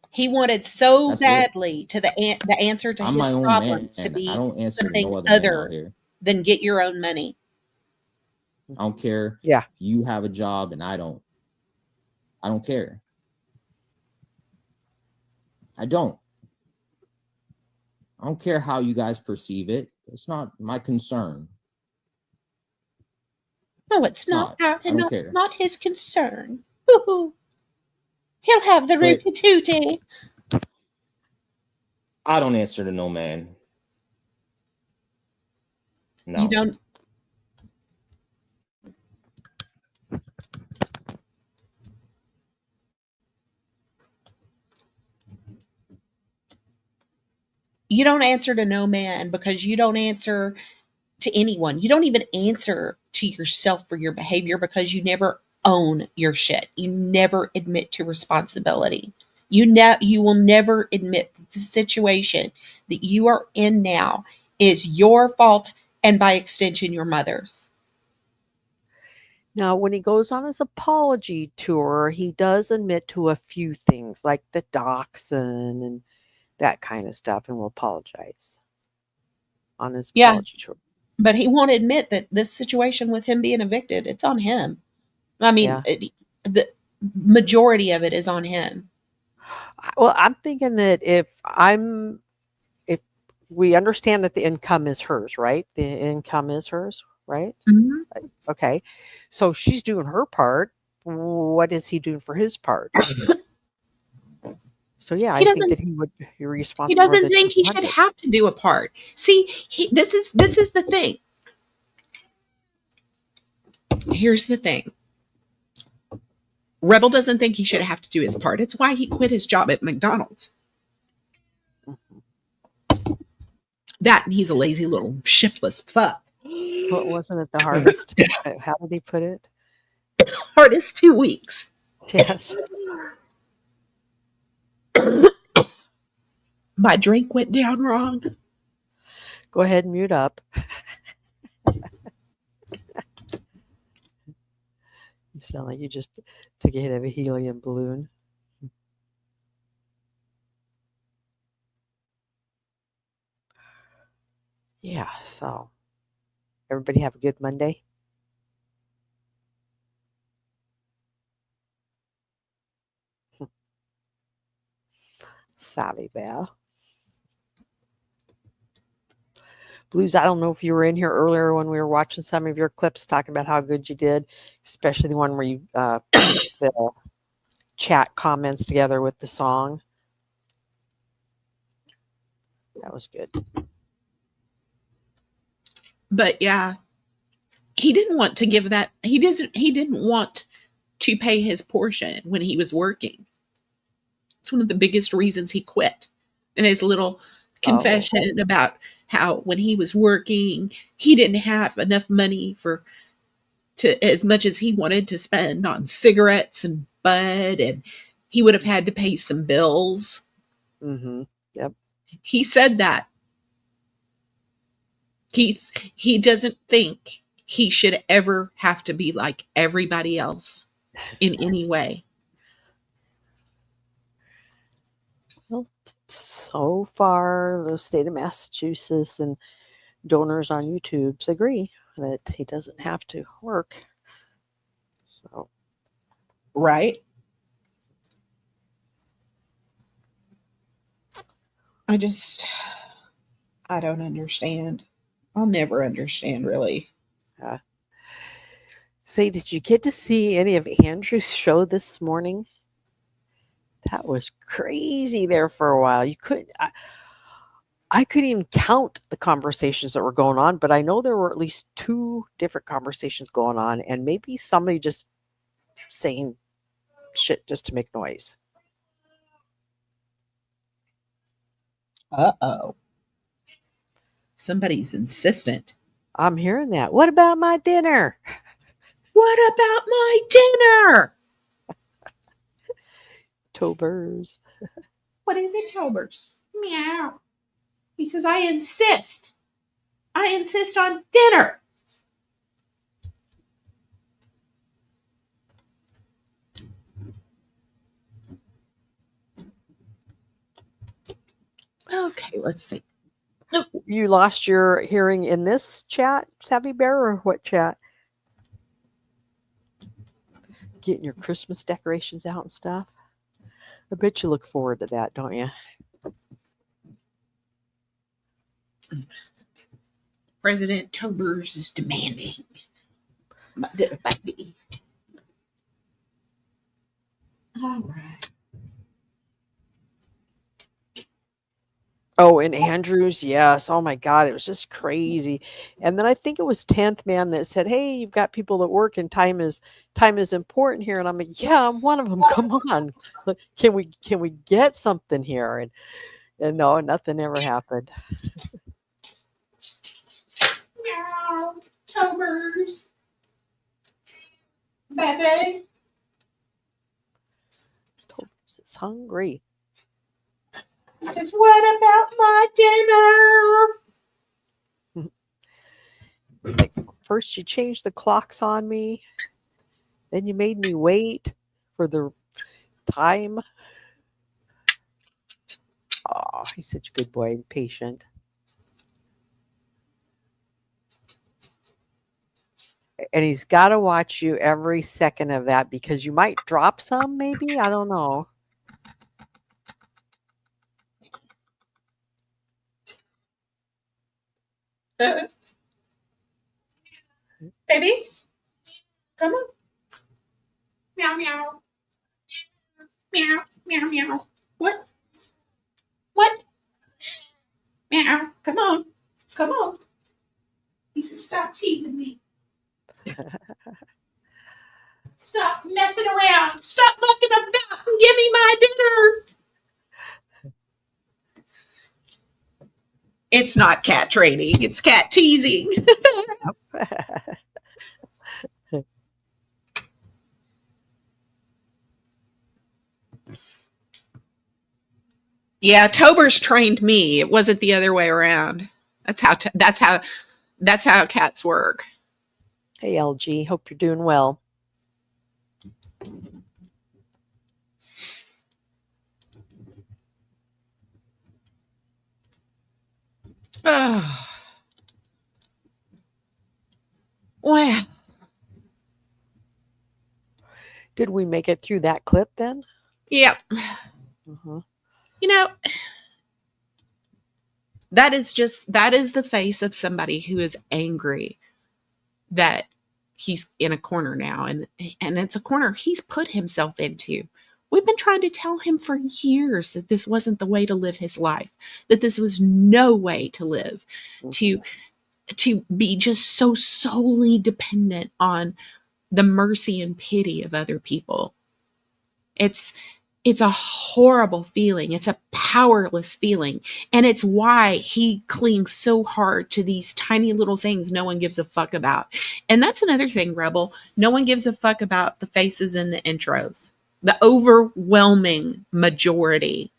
Speaker 2: He wanted so badly to the answer to his problems to be something other than get your own money.
Speaker 6: I don't care if you have a job and I don't. I don't care. I don't care how you guys perceive it. It's not my concern.
Speaker 2: No, it's not. It's not his concern. Woo-hoo. He'll have the rooty tooty.
Speaker 6: I don't answer to no man. No.
Speaker 2: You don't. You don't answer to no man because you don't answer to anyone. You don't even answer to yourself for your behavior because you never own your shit. You never admit to responsibility. You will never admit that the situation that you are in now is your fault and by extension your mother's.
Speaker 3: Now, when he goes on his apology tour, he does admit to a few things like the dachshund and that kind of stuff, and will apologize on his
Speaker 2: Yeah.
Speaker 3: apology tour.
Speaker 2: But he won't admit that this situation with him being evicted, it's on him. I mean, the majority of it is on him.
Speaker 3: Well, I'm thinking that if we understand that the income is hers, right? The income is hers, right?
Speaker 2: Mhm.
Speaker 3: Okay. So she's doing her part. What is he doing for his part? So yeah,
Speaker 2: He
Speaker 3: I think
Speaker 2: doesn't.
Speaker 3: that he would be
Speaker 2: He
Speaker 3: responsible for
Speaker 2: doesn't
Speaker 3: the
Speaker 2: think he should
Speaker 3: 200.
Speaker 2: have to do a part. See, this is the thing. Here's the thing. Rebel doesn't think he should have to do his part. It's why he quit his job at McDonald's. That and he's a lazy little shiftless fuck.
Speaker 3: What wasn't it the hardest? How did he put it?
Speaker 2: Hardest 2 weeks.
Speaker 3: Yes.
Speaker 2: My drink went down wrong.
Speaker 3: Go ahead and mute up. You sound like you just took a hit of a helium balloon. Yeah, so everybody have a good Monday. Sally Bear. Blues, I don't know if you were in here earlier when we were watching some of your clips talking about how good you did, especially the one where you put the chat comments together with the song. That was good.
Speaker 2: But yeah, he didn't want to give that. He didn't want to pay his portion when he was working. It's one of the biggest reasons he quit. And his little confession about how when he was working, he didn't have enough money to as much as he wanted to spend on cigarettes and bud, and he would have had to pay some bills.
Speaker 3: Mm-hmm. Yep.
Speaker 2: He said that he doesn't think he should ever have to be like everybody else in any way.
Speaker 3: Well, so far, the state of Massachusetts and donors on YouTube agree that he doesn't have to work. So,
Speaker 2: Right? I don't understand. I'll never understand, really.
Speaker 3: say, did you get to see any of Andrew's show this morning? That was crazy there for a while. You couldn't. I couldn't even count the conversations that were going on, but I know there were at least 2 different conversations going on, and maybe somebody just saying shit just to make noise.
Speaker 2: Uh-oh. Somebody's insistent.
Speaker 3: I'm hearing that. What about my dinner?
Speaker 2: What about my dinner?
Speaker 3: Tobers.
Speaker 2: What is it, Tobers? Meow. He says, I insist. I insist on dinner. Okay, let's see.
Speaker 3: You lost your hearing in this chat, Savvy Bear, or what chat? Getting your Christmas decorations out and stuff. I bet you look forward to that, don't you?
Speaker 2: President Tobers is demanding my dinner baby. All right.
Speaker 3: Oh, and Andrews, yes. Oh my God, it was just crazy. And then I think it was 10th man that said, "Hey, you've got people that work, and time is important here." And I'm like, "Yeah, I'm one of them. Come on, can we get something here?" And no, nothing ever happened.
Speaker 2: Meow. Tobers. Baby.
Speaker 3: Tobers is hungry.
Speaker 2: He says, what about my dinner?
Speaker 3: Like, first you changed the clocks on me, then you made me wait for the time. Oh, he's such a good boy, patient. And he's got to watch you every second of that because you might drop some, maybe. I don't know.
Speaker 2: Baby, come on. Meow, meow. Meow, meow, meow. What? What? Meow. Come on. Come on. He said, stop teasing me. Stop messing around. Stop mucking about and give me my dinner. It's not cat training. It's cat teasing. Yeah, Tober's trained me. It wasn't the other way around. That's how cats work.
Speaker 3: Hey, LG. Hope you're doing well.
Speaker 2: Oh. Well,
Speaker 3: Did we make it through that clip then?
Speaker 2: yep.
Speaker 3: Uh-huh.
Speaker 2: You know, that is the face of somebody who is angry that he's in a corner now, and it's a corner he's put himself into. We've been trying to tell him for years that this wasn't the way to live his life, that this was no way to live, to be just so solely dependent on the mercy and pity of other people. It's a horrible feeling. It's a powerless feeling. And it's why he clings so hard to these tiny little things no one gives a fuck about. And that's another thing, Rebel. No one gives a fuck about the faces in the intros. The overwhelming majority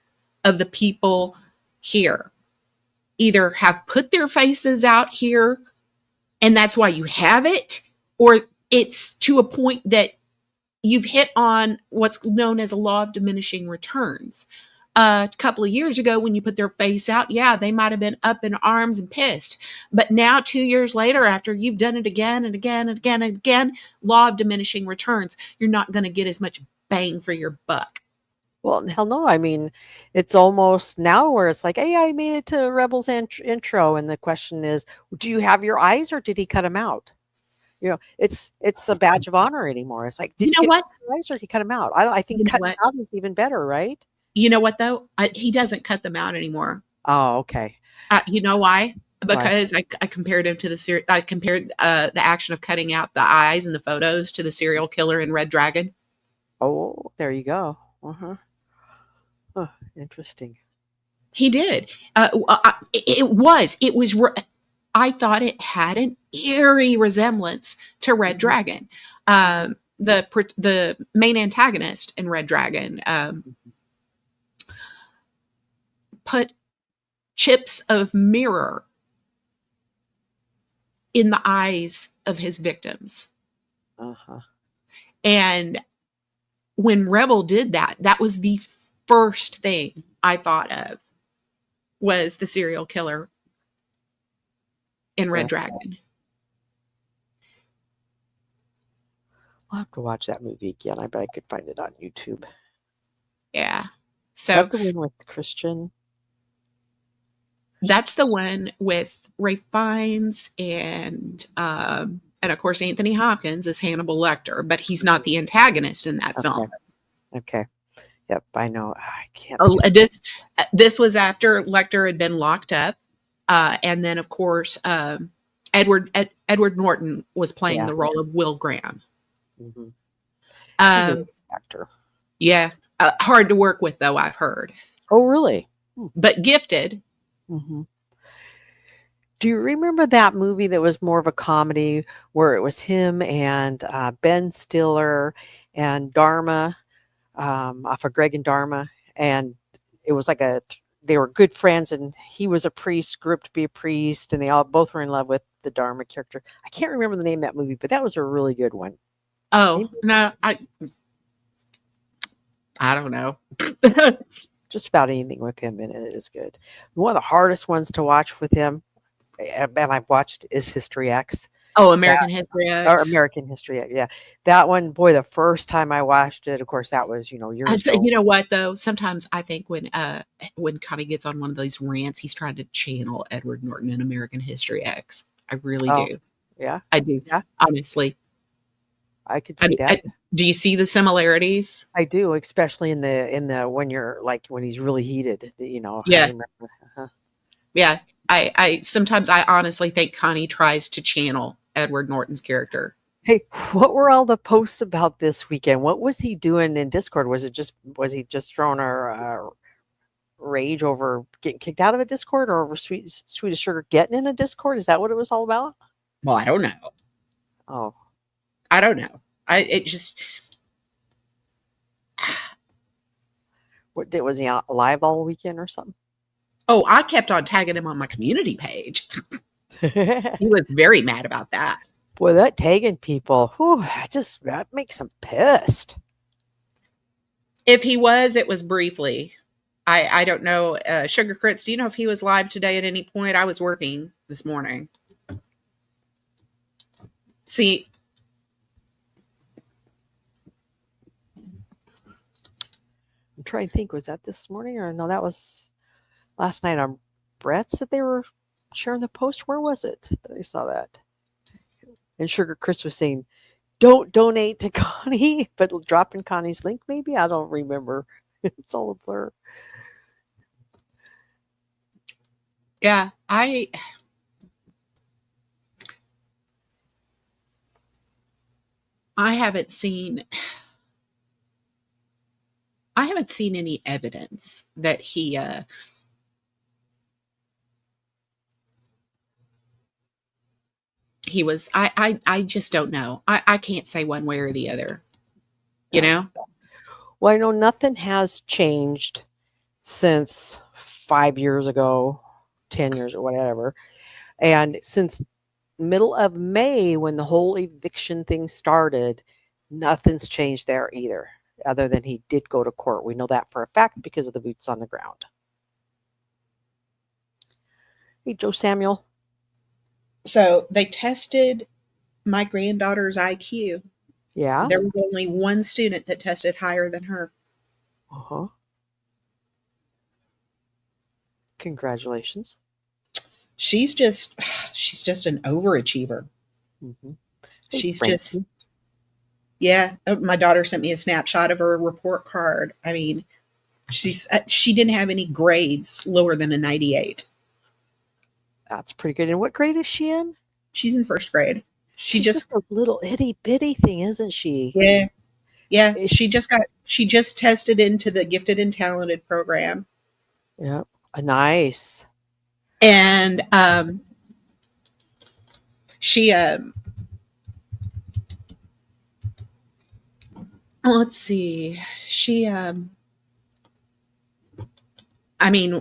Speaker 2: of the people here either have put their faces out here and that's why you have it, or it's to a point that you've hit on what's known as a law of diminishing returns. A couple of years ago, when you put their face out, yeah, they might have been up in arms and pissed. But now, 2 years later, after you've done it again and again and again and again, law of diminishing returns, you're not going to get as much bang for your buck.
Speaker 3: Well, hell no. I mean, it's almost now where it's like, hey, I made it to Rebels intro. And the question is, do you have your eyes or did he cut them out? You know, it's a badge of honor anymore. It's like, did
Speaker 2: You know
Speaker 3: get
Speaker 2: what?
Speaker 3: your eyes or did he cut them out? I think
Speaker 2: You know
Speaker 3: cutting
Speaker 2: what?
Speaker 3: out is even better, right?
Speaker 2: You know what, though? He doesn't cut them out anymore.
Speaker 3: Oh, okay.
Speaker 2: You know why?
Speaker 3: Why?
Speaker 2: Because I compared him to I compared the action of cutting out the eyes in the photos to the serial killer in Red Dragon.
Speaker 3: Oh, there you go. Uh-huh. Oh, interesting.
Speaker 2: He did. It was. I thought it had an eerie resemblance to Red Dragon. The main antagonist in Red Dragon put chips of mirror in the eyes of his victims.
Speaker 3: Uh-huh.
Speaker 2: And when Rebel did that, that was the first thing I thought of was the serial killer in Red Dragon.
Speaker 3: I'll have to watch that movie again. I bet I could find it on YouTube.
Speaker 2: Yeah.
Speaker 3: So
Speaker 2: So
Speaker 3: the one with Christian.
Speaker 2: that's the one with Ray Fiennes and of course Anthony Hopkins as Hannibal Lecter, but he's not the antagonist in that film.
Speaker 3: Okay. Yep, I know. I can't.
Speaker 2: This was after Lecter had been locked up, and then of course Edward Norton was playing the role of Will Graham.
Speaker 3: Mm-hmm. He's a good actor.
Speaker 2: Yeah, hard to work with though, I've heard.
Speaker 3: Oh, really?
Speaker 2: But gifted.
Speaker 3: Mm-hmm. Do you remember that movie that was more of a comedy where it was him and Ben Stiller and Dharma off of Greg and Dharma, and it was like they were good friends, and he was a priest, grew up to be a priest, and they both were in love with the Dharma character. I can't remember the name of that movie, but that was a really good one.
Speaker 2: Oh, no, I don't know.
Speaker 3: Just about anything with him in it is good. One of the hardest ones to watch with him, and I've watched, is History X.
Speaker 2: Oh, American History
Speaker 3: or
Speaker 2: X.
Speaker 3: American History. Yeah, that one. Boy, the first time I watched it, of course, that was years ago.
Speaker 2: You know what though? Sometimes I think when Connie gets on one of those rants, he's trying to channel Edward Norton in American History X. I really
Speaker 3: Oh,
Speaker 2: do.
Speaker 3: yeah,
Speaker 2: I do.
Speaker 3: yeah,
Speaker 2: Honestly.
Speaker 3: I could see that.
Speaker 2: Do you see the similarities?
Speaker 3: I do, especially in the when you're like when he's really heated. I
Speaker 2: Yeah.
Speaker 3: remember. Uh-huh.
Speaker 2: Yeah. I sometimes I honestly think Connie tries to channel Edward Norton's character.
Speaker 3: Hey, what were all the posts about this weekend? What was he doing in Discord? Was he just throwing a rage over getting kicked out of a Discord, or over Sweet Sugar getting in a Discord? Is that what it was all about?
Speaker 2: Well, I don't know.
Speaker 3: Oh,
Speaker 2: I don't know. It just
Speaker 3: was he out live all weekend or something?
Speaker 2: Oh, I kept on tagging him on my community page. He was very mad about that.
Speaker 3: Boy, that tagging people, whew, that makes him pissed.
Speaker 2: If he was, it was briefly. I don't know. Sugar Crits, do you know if he was live today at any point? I was working this morning. See,
Speaker 3: I'm trying to think, was that this morning or no? That was last night on Brett's that they were sharing the post. Where was it that I saw that? And Sugar Chris was saying, "Don't donate to Connie," but dropping Connie's link. Maybe I don't remember. It's all a blur.
Speaker 2: yeah, I haven't seen any evidence that he was I just don't know. I can't say one way or the other. You know?
Speaker 3: Well, I know nothing has changed since 5 years ago, 10 years or whatever. And since middle of May, when the whole eviction thing started, nothing's changed there either, other than he did go to court. We know that for a fact because of the boots on the ground. Hey, Joe Samuel.
Speaker 2: So they tested my granddaughter's IQ.
Speaker 3: Yeah.
Speaker 2: There was only one student that tested higher than her.
Speaker 3: Uh-huh. Congratulations.
Speaker 2: She's just an overachiever.
Speaker 3: Mm-hmm. Hey,
Speaker 2: She's
Speaker 3: Frankie.
Speaker 2: just yeah. My daughter sent me a snapshot of her report card. I mean, she didn't have any grades lower than a 98.
Speaker 3: That's pretty good. And what grade is she in?
Speaker 2: She's in first grade.
Speaker 3: She's just a little itty bitty thing, isn't she?
Speaker 2: Yeah. She just tested into the gifted and talented program.
Speaker 3: Yeah. Nice.
Speaker 2: And she let's see. She I mean,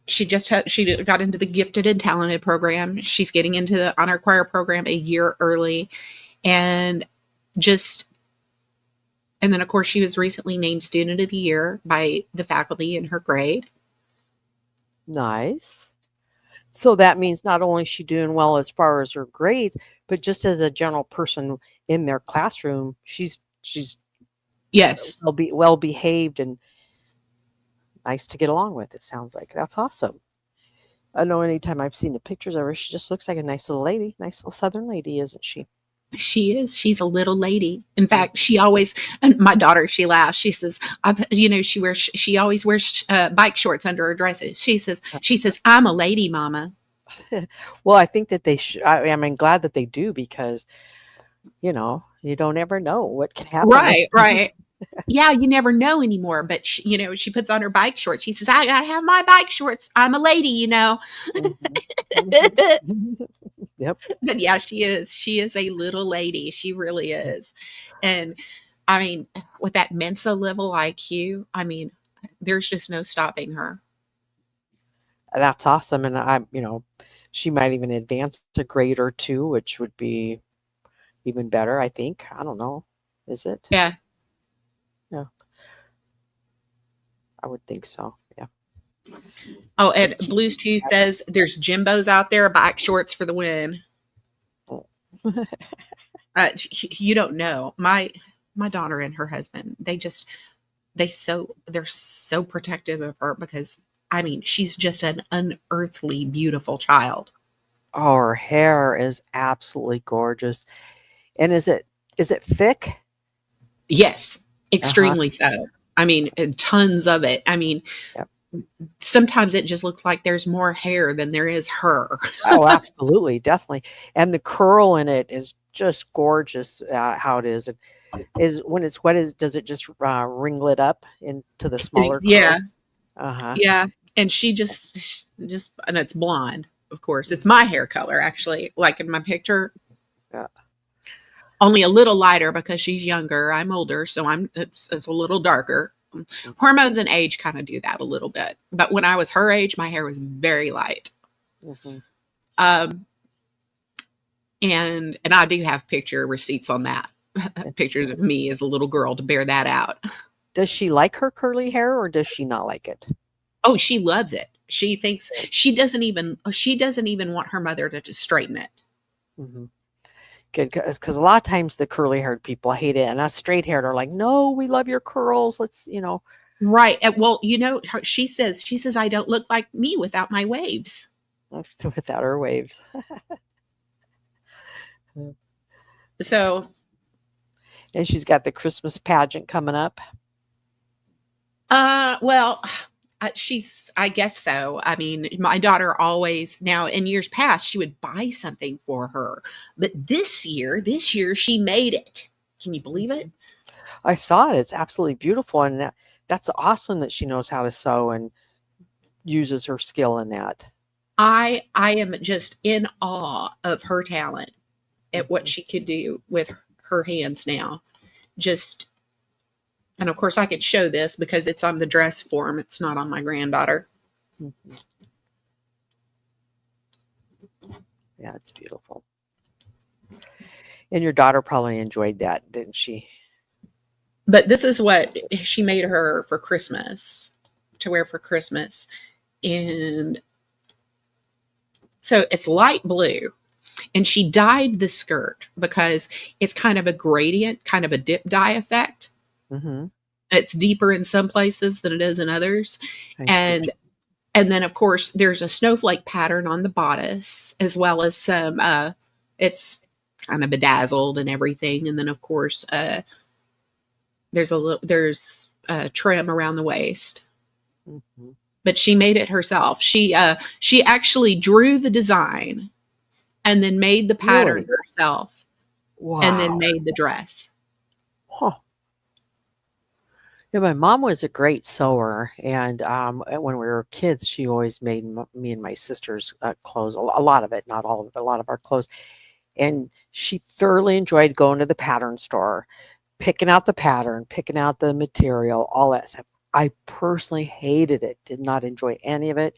Speaker 2: she got into the gifted and talented program. She's getting into the honor choir program a year early, and then of course she was recently named student of the year by the faculty in her grade.
Speaker 3: Nice. So that means not only is she doing well as far as her grades, but just as a general person in their classroom, she's
Speaker 2: Yes,
Speaker 3: well behaved and nice to get along with. It sounds like that's awesome. I know anytime I've seen the pictures of her, she just looks like a nice little lady, nice little Southern lady, isn't she?
Speaker 2: she is. She's a little lady. In fact, she always, and my daughter, she laughs. She says, she always wears bike shorts under her dresses. She says, I'm a lady, Mama.
Speaker 3: Well, I think that they should. I mean, glad that they do because, you don't ever know what can happen.
Speaker 2: Right. Yeah, you never know anymore. But she puts on her bike shorts. She says, I gotta have my bike shorts. I'm a lady,
Speaker 3: Mm-hmm. Yep.
Speaker 2: But yeah, she is. She is a little lady. She really is. And I mean, with that Mensa level IQ, I mean, there's just no stopping her.
Speaker 3: That's awesome. And she might even advance a grade or two, which would be even better, I think. I don't know. Is it?
Speaker 2: Yeah.
Speaker 3: Yeah. I would think so. Yeah.
Speaker 2: Oh, and
Speaker 3: She-
Speaker 2: Blues 2 says there's Jimbos out there, bike shorts for the win. You don't know. My daughter and her husband, they're so protective of her because I mean, she's just an unearthly beautiful child.
Speaker 3: Oh, her hair is absolutely gorgeous. And is it thick?
Speaker 2: Yes,
Speaker 3: Uh-huh.
Speaker 2: extremely so. I mean, and tons of it. I mean,
Speaker 3: Yep.
Speaker 2: sometimes it just looks like there's more hair than there is her.
Speaker 3: Oh, absolutely, definitely. And the curl in it is just gorgeous. How it is. It is when it's wet. Does it just ringlet up into the smaller
Speaker 2: Yeah,
Speaker 3: curls? Uh-huh.
Speaker 2: yeah. And she just, and it's blonde, of course. It's my hair color, actually, like in my picture.
Speaker 3: Yeah.
Speaker 2: Only a little lighter because she's younger. I'm older, so it's a little darker. Hormones and age kind of do that a little bit. But when I was her age, my hair was very light.
Speaker 3: Mm-hmm.
Speaker 2: Um, and I do have picture receipts on that. Pictures of me as a little girl to bear that out.
Speaker 3: Does she like her curly hair or does she not like it?
Speaker 2: Oh, she loves it. She thinks she doesn't even want her mother to just straighten it.
Speaker 3: Mm-hmm. Good, because a lot of times the curly haired people hate it, and us straight haired are like, "No, we love your curls. Let's,
Speaker 2: Right. Well, she says I don't look like me without my waves.
Speaker 3: without our waves."
Speaker 2: So,
Speaker 3: And she's got the Christmas pageant coming up.
Speaker 2: well, I guess so. I mean, my daughter always, now in years past, she would buy something for her, but this year she made it. Can you believe it?
Speaker 3: I saw it. It's absolutely beautiful, and that's awesome that she knows how to sew and uses her skill in that.
Speaker 2: I am just in awe of her talent at what she could do with her hands now. Just, and of course I could show this because it's on the dress form. It's not on my granddaughter.
Speaker 3: Mm-hmm. Yeah, it's beautiful. And your daughter probably enjoyed that, didn't she?
Speaker 2: But this is what she made her for Christmas, to wear for Christmas. And so it's light blue. And she dyed the skirt because it's kind of a gradient, kind of a dip dye effect.
Speaker 3: Mm-hmm.
Speaker 2: It's deeper in some places than it is in others.
Speaker 3: Nice
Speaker 2: And
Speaker 3: picture.
Speaker 2: and then of course there's a snowflake pattern on the bodice as well as some it's kind of bedazzled and everything. And then of course there's a trim around the waist.
Speaker 3: Mm-hmm.
Speaker 2: But she made it herself. She actually drew the design and then made the pattern
Speaker 3: Really?
Speaker 2: herself
Speaker 3: Wow.
Speaker 2: and then made the dress.
Speaker 3: Huh. Yeah, my mom was a great sewer, and when we were kids, she always made me and my sisters clothes. A lot of it, not all of it, but a lot of our clothes. And she thoroughly enjoyed going to the pattern store, picking out the pattern, picking out the material, all that stuff. I personally hated it, did not enjoy any of it,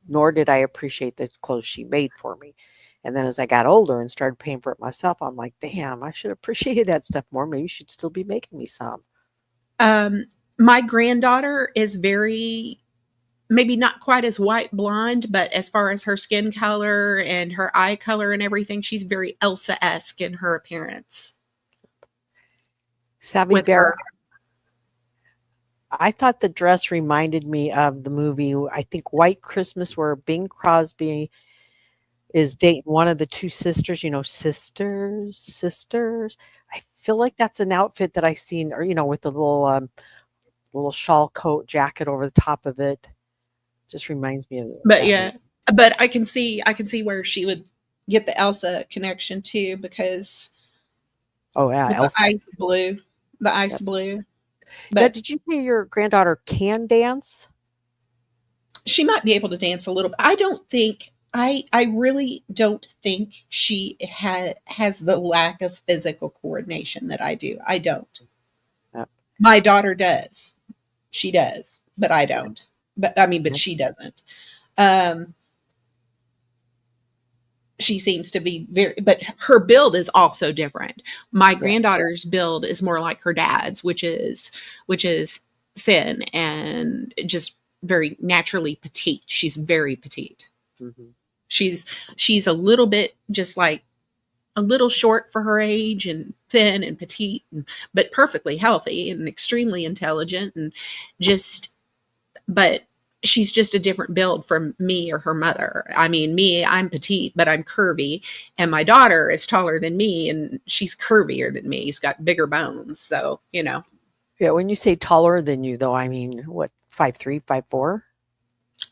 Speaker 3: nor did I appreciate the clothes she made for me. And then as I got older and started paying for it myself, I'm like, damn, I should appreciate that stuff more. Maybe you should still be making me some.
Speaker 2: My granddaughter is very, maybe not quite as white blonde, but as far as her skin color and her eye color and everything, she's very Elsa-esque in her appearance.
Speaker 3: Savvy
Speaker 2: With
Speaker 3: Bear,
Speaker 2: her,
Speaker 3: I thought the dress reminded me of the movie, I think White Christmas, where Bing Crosby is dating one of the two sisters, sisters. I feel like that's an outfit that I seen, or with the little shawl coat jacket over the top of it. Just reminds me of
Speaker 2: but
Speaker 3: that
Speaker 2: yeah,
Speaker 3: movie.
Speaker 2: but I can see where she would get the Elsa connection too because
Speaker 3: Oh yeah,
Speaker 2: with
Speaker 3: Elsa.
Speaker 2: the ice
Speaker 3: Yep.
Speaker 2: blue.
Speaker 3: Now,
Speaker 2: But
Speaker 3: did you say your granddaughter can dance?
Speaker 2: she might be able to dance a little bit. I really don't think she has the lack of physical coordination that I do. I don't.
Speaker 3: Yep.
Speaker 2: My daughter does. She does, but I don't. But
Speaker 3: Yep.
Speaker 2: she doesn't. Um, she seems to be but her build is also different. My
Speaker 3: Yeah.
Speaker 2: granddaughter's build is more like her dad's, which is thin and just very naturally petite. She's very petite.
Speaker 3: Mhm.
Speaker 2: She's a little bit just like a little short for her age and thin and petite, but perfectly healthy and extremely intelligent and just, but she's just a different build from me or her mother. I mean, me, I'm petite, but I'm curvy. And my daughter is taller than me and she's curvier than me. She's got bigger bones. So, you know.
Speaker 3: Yeah, when you say taller than you, though, I mean, what, 5'3", 5'4"?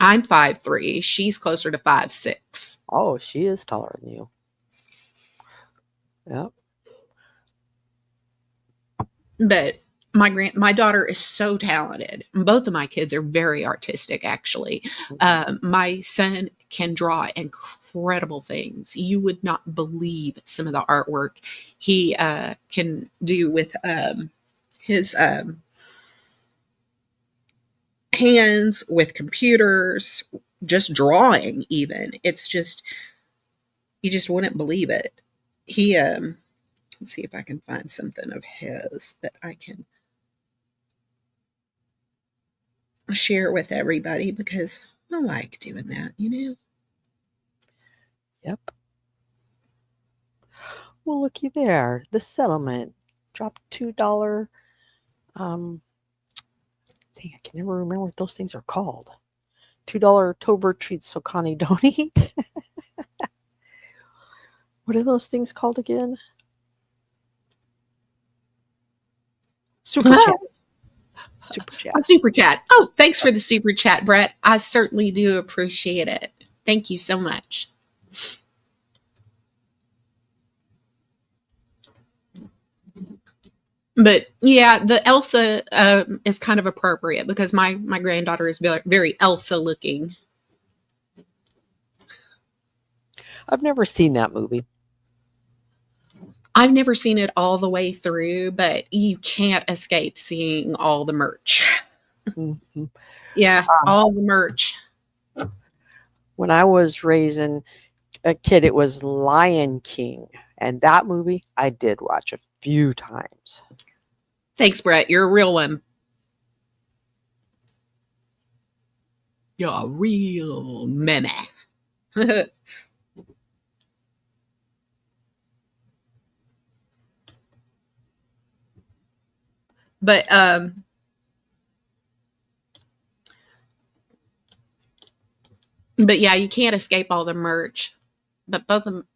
Speaker 2: I'm 5'3". She's closer to 5'6".
Speaker 3: Oh, she is taller than you. Yep.
Speaker 2: But my daughter is so talented. Both of my kids are very artistic, actually. My son can draw incredible things. You would not believe some of the artwork he can do with his hands, with computers, just drawing even. It's just, you just wouldn't believe it. He let's see if I can find something of his that I can share with everybody, because I like doing that, you know.
Speaker 3: Yep. Well, looky there. The settlement dropped $2. Dang, I can never remember what those things are called. $2 October treats, so Connie don't eat. What are those things called again? Super chat. Super chat.
Speaker 2: A super chat. Oh, thanks for the super chat, Brett. I certainly do appreciate it. Thank you so much. But yeah, the Elsa is kind of appropriate because my granddaughter is very, very Elsa looking.
Speaker 3: I've never seen that movie.
Speaker 2: I've never seen it all the way through, but you can't escape seeing all the merch.
Speaker 3: Mhm.
Speaker 2: Yeah, all the merch.
Speaker 3: When I was raising a kid, it was Lion King. And that movie I did watch a few times.
Speaker 2: Thanks, Brett. You're a real one. You're a real meme. But yeah, you can't escape all the merch. But both of them,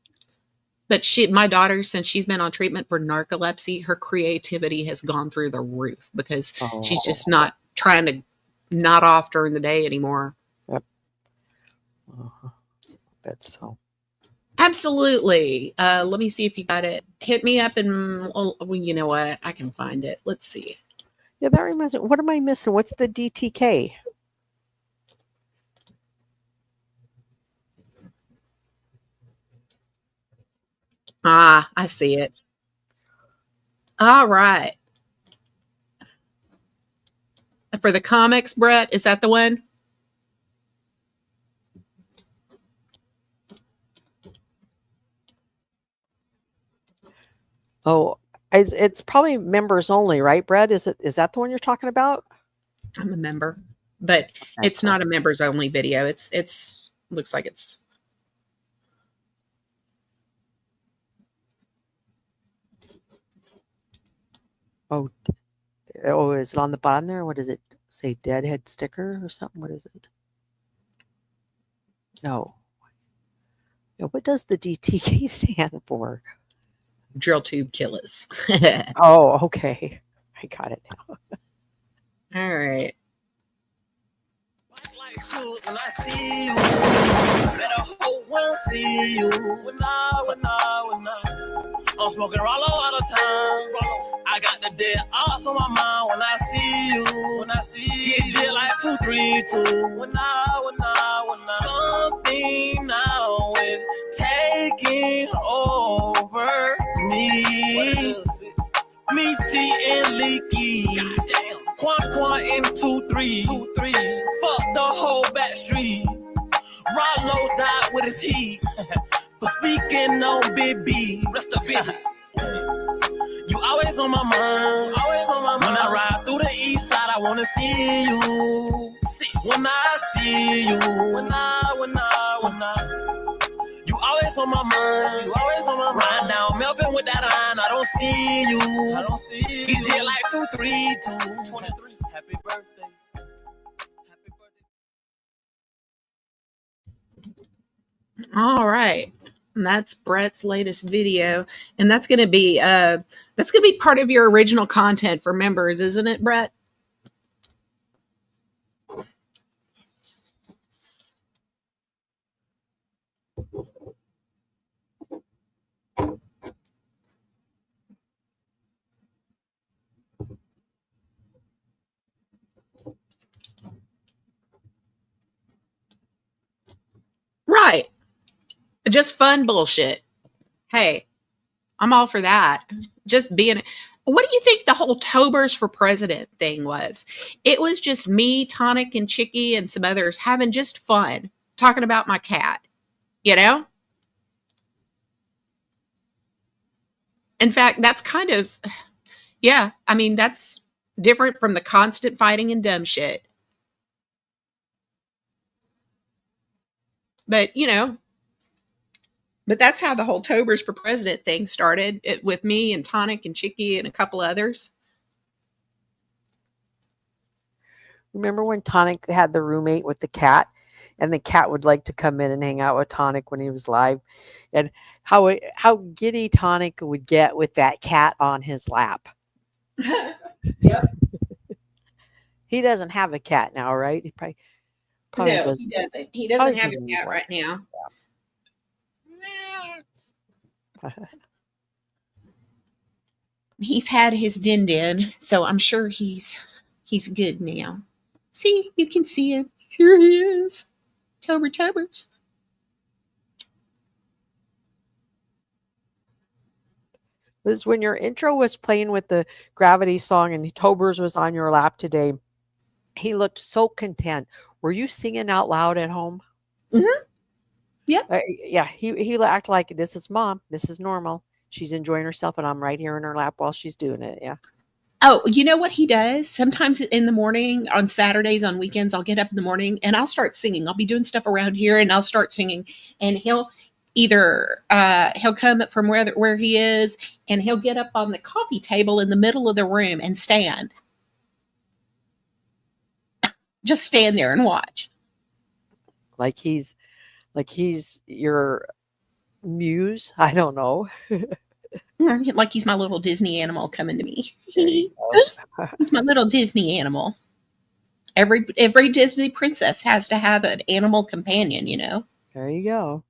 Speaker 2: but my daughter, since she's been on treatment for narcolepsy, her creativity has gone through the roof because she's just not trying to nod off during the day anymore.
Speaker 3: Yep. I bet so.
Speaker 2: Absolutely. Let me see if you got it. Hit me up and, well, you know what? I can find it. Let's see.
Speaker 3: Yeah, that reminds me. What am I missing? What's the DTK?
Speaker 2: Ah, I see it. All right. For the comics, Brett, is that the one?
Speaker 3: Oh, it's probably members only, right, Brett? Is that the one you're talking about?
Speaker 2: I'm a member, but it's not a members only video. It's looks like it's.
Speaker 3: Oh, is it on the bottom there? What does it say? Deadhead sticker or something? What is it? No. What does the DTK stand for?
Speaker 2: Drill tube killers.
Speaker 3: Oh, okay. I got it now.
Speaker 2: All right.
Speaker 9: When I see you, better hope won't see you. When I'm smoking Rollo all the time. I got the dead ass on my mind when I see you. Get dead like 232. When something now is taking over me. Me, G, and Leaky. Goddamn. Quan in 2-3. Fuck the whole back street. Rollo died with his heat. For speaking on Big B. Rest of it. You always on my mind. When I ride through the east side, I wanna see you. when I see you. When I. You always on my mind. You always on my mind. Riding down Melvin with that iron. I don't see you. I don't see you. He did like 2, 3, 2, 23. Happy birthday. Happy birthday.
Speaker 2: All right. And that's Brett's latest video. And that's gonna be part of your original content for members, isn't it, Brett? Right. Just fun bullshit. Hey, I'm all for that. Just being. What do you think the whole Tobers for President thing was? It was just me, Tonic, and Chicky, and some others having just fun talking about my cat. You know? In fact, that's kind of, yeah, I mean, that's different from the constant fighting and dumb shit. But, but that's how the whole Tobers for President thing started with me and Tonic and Chicky and a couple others.
Speaker 3: Remember when Tonic had the roommate with the cat, and the cat would like to come in and hang out with Tonic when he was live, and how giddy Tonic would get with that cat on his lap.
Speaker 2: Yep.
Speaker 3: He doesn't have a cat now, right? He probably
Speaker 2: No,
Speaker 3: doesn't.
Speaker 2: he doesn't. He doesn't have a cat right now. He's had his din, so I'm sure he's good now. See, you can see him. Here he is. Tobers.
Speaker 3: Liz, when your intro was playing with the Gravity song and Tobers was on your lap today, he looked so content. Were you singing out loud at home?
Speaker 2: Mm-hmm. Yeah.
Speaker 3: Yeah. He acted like, this is mom. This is normal. She's enjoying herself, and I'm right here in her lap while she's doing it. Yeah.
Speaker 2: Oh, you know what he does? Sometimes in the morning, on Saturdays, on weekends, I'll get up in the morning and I'll start singing. I'll be doing stuff around here and I'll start singing. And he'll either he'll come from where he is, and he'll get up on the coffee table in the middle of the room and stand. Just stand there and watch.
Speaker 3: Like he's your muse. I don't know.
Speaker 2: Like he's my little Disney animal coming to me. He's my little Disney animal. Every Disney princess has to have an animal companion,
Speaker 3: There you go.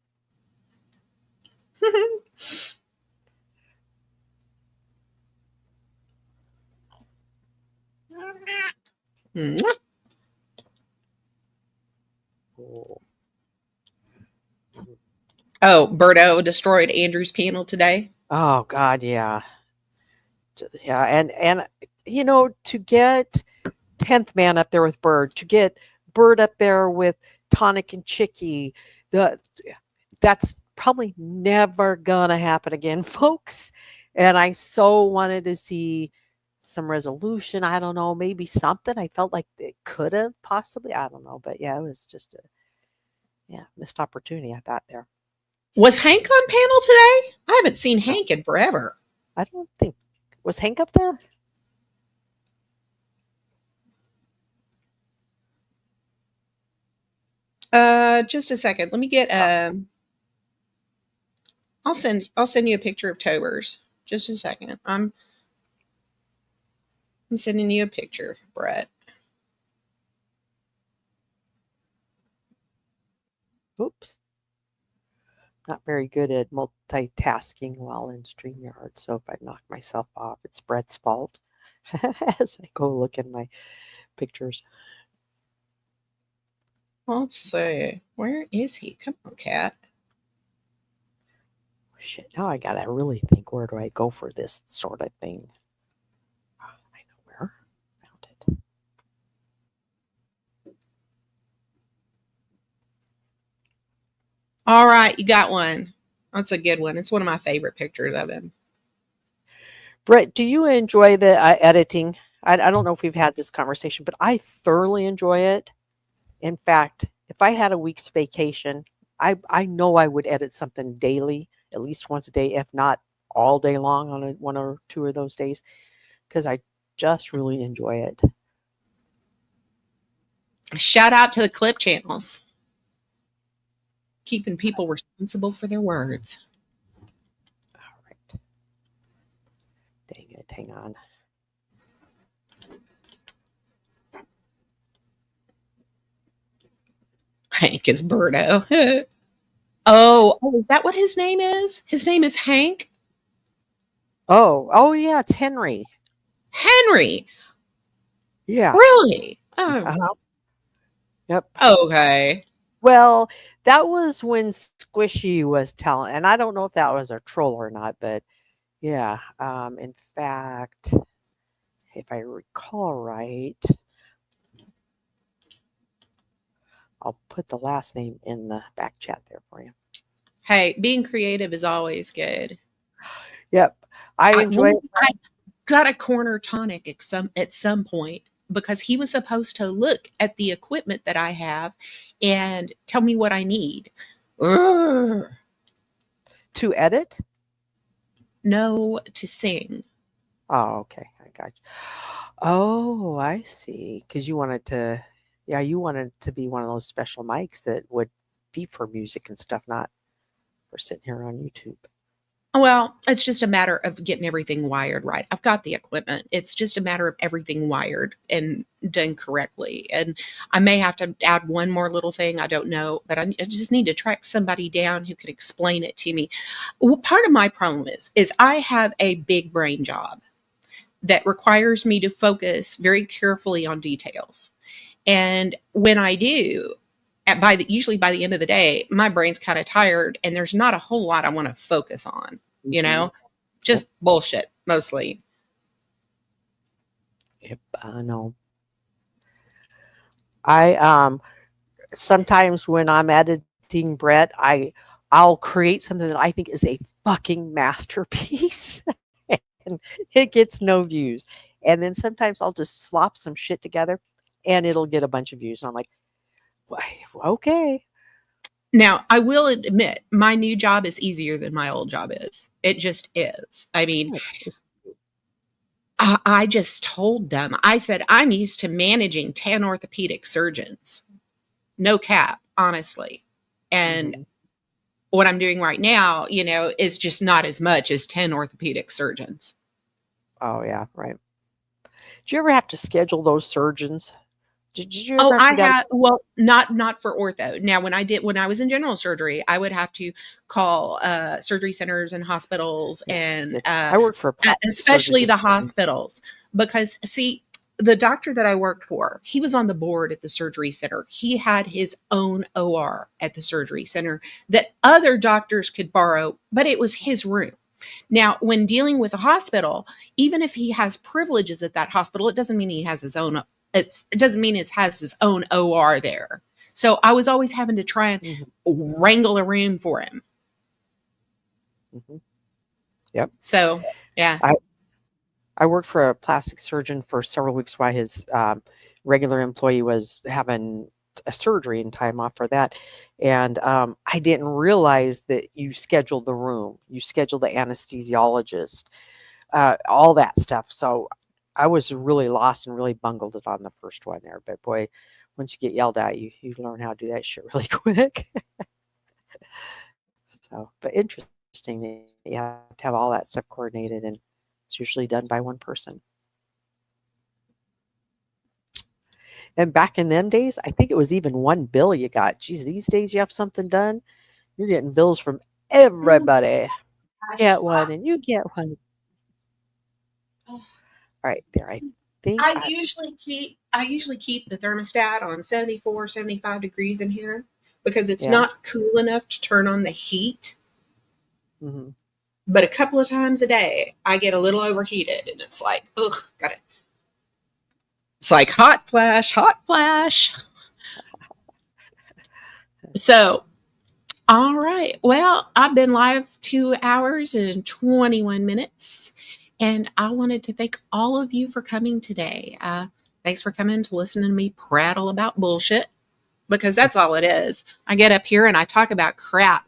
Speaker 2: Oh, Berto destroyed Andrew's panel today.
Speaker 3: Oh God, yeah. Yeah, and to get 10th man up there with Bird, to get Bird up there with Tonic and Chicky, that's probably never gonna happen again, folks. And I so wanted to see some resolution. I don't know, maybe something. I felt like it could have possibly. I don't know, but yeah, it was just a missed opportunity. I thought there.
Speaker 2: Was Hank on panel today? I haven't seen Hank in forever.
Speaker 3: I don't think. Was Hank up there?
Speaker 2: Just a second. Let me get I'll send you a picture of Tobers. Just a second. I'm sending you a picture, Brett.
Speaker 3: Oops. Not very good at multitasking while in StreamYard. So if I knock myself off, it's Brett's fault as I go look at my pictures.
Speaker 2: Let's see. Where is he? Come on, cat.
Speaker 3: Shit, now I gotta really think, where do I go for this sort of thing? I know where. Found it.
Speaker 2: All right, you got one. That's a good one. It's one of my favorite pictures of him.
Speaker 3: Brett, do you enjoy the editing? I don't know if we've had this conversation, but I thoroughly enjoy it. In fact, if I had a week's vacation, I know I would edit something daily, at least once a day, if not all day long on one or two of those days, because I just really enjoy it.
Speaker 2: Shout out to the clip channels, keeping people responsible for their words.
Speaker 3: All right. Dang it. Hang on.
Speaker 2: Hank is Birdo. Oh, is that what his name is? His name is Hank?
Speaker 3: Oh yeah, it's Henry.
Speaker 2: Henry.
Speaker 3: Yeah.
Speaker 2: Really? Oh,
Speaker 3: Uh-huh. Yep.
Speaker 2: okay.
Speaker 3: Well, that was when Squishy was telling, and I don't know if that was a troll or not, but yeah. In fact, if I recall right, I'll put the last name in the back chat there for you.
Speaker 2: Hey, being creative is always good.
Speaker 3: Yep. I enjoy it.
Speaker 2: I got a corner tonic at some point because he was supposed to look at the equipment that I have and tell me what I need. Urgh.
Speaker 3: To edit?
Speaker 2: No, to sing.
Speaker 3: Oh, okay. I got you. Oh, I see. Because you wanted to, yeah, you wanted to be one of those special mics that would be for music and stuff, not for sitting here on YouTube.
Speaker 2: Well, it's just a matter of getting everything wired right. I've got the equipment. It's just a matter of everything wired and done correctly. And I may have to add one more little thing. I don't know, but I just need to track somebody down who can explain it to me. Well, part of my problem is I have a big brain job that requires me to focus very carefully on details. And when I do, usually by the end of the day, my brain's kind of tired and there's not a whole lot I want to focus on, you know, just bullshit mostly.
Speaker 3: Yep, I know. I sometimes when I'm editing Brett, I'll create something that I think is a fucking masterpiece and it gets no views. And then sometimes I'll just slop some shit together and it'll get a bunch of views. And I'm like, okay.
Speaker 2: Now, I will admit, my new job is easier than my old job is. It just is. I mean, I just told them, I said, I'm used to managing 10 orthopedic surgeons. No cap, honestly. And what I'm doing right now, you know, is just not as much as 10 orthopedic surgeons.
Speaker 3: Oh, yeah, right. Do you ever have to schedule those surgeons? Did you ever
Speaker 2: I
Speaker 3: have to
Speaker 2: have, well, not for ortho. Now, when I was in general surgery, I would have to call surgery centers and hospitals and
Speaker 3: I worked for a plastic
Speaker 2: especially
Speaker 3: surgeon
Speaker 2: the
Speaker 3: this morning.
Speaker 2: hospitals because see, the doctor that I worked for, he was on the board at the surgery center. He had his own OR at the surgery center that other doctors could borrow, but it was his room. Now, when dealing with a hospital, even if he has privileges at that hospital, it doesn't mean he has his own. It doesn't mean he has his own OR there. So I was always having to try and wrangle a room for him.
Speaker 3: Yep.
Speaker 2: So yeah.
Speaker 3: I worked for a plastic surgeon for several weeks while his regular employee was having a surgery and time off for that. And I didn't realize that you scheduled the room, you scheduled the anesthesiologist, all that stuff. So I was really lost and really bungled it on the first one there. But boy, once you get yelled at, you learn how to do that shit really quick. So, but interesting that you have to have all that stuff coordinated, and it's usually done by one person. And back in them days, I think it was even one bill you got. Geez, these days you have something done, you're getting bills from everybody. Get one and you get one. All right, there. I think
Speaker 2: I usually keep the thermostat on 74, 75 degrees in here because it's not cool enough to turn on the heat. But a couple of times a day, I get a little overheated and it's like, ugh, got it. It's like hot flash, hot flash. So, all right. Well, I've been live 2 hours and 21 minutes. And I wanted to thank all of you for coming today. Thanks for coming to listen to me prattle about bullshit. because that's all it is. I get up here and I talk about crap.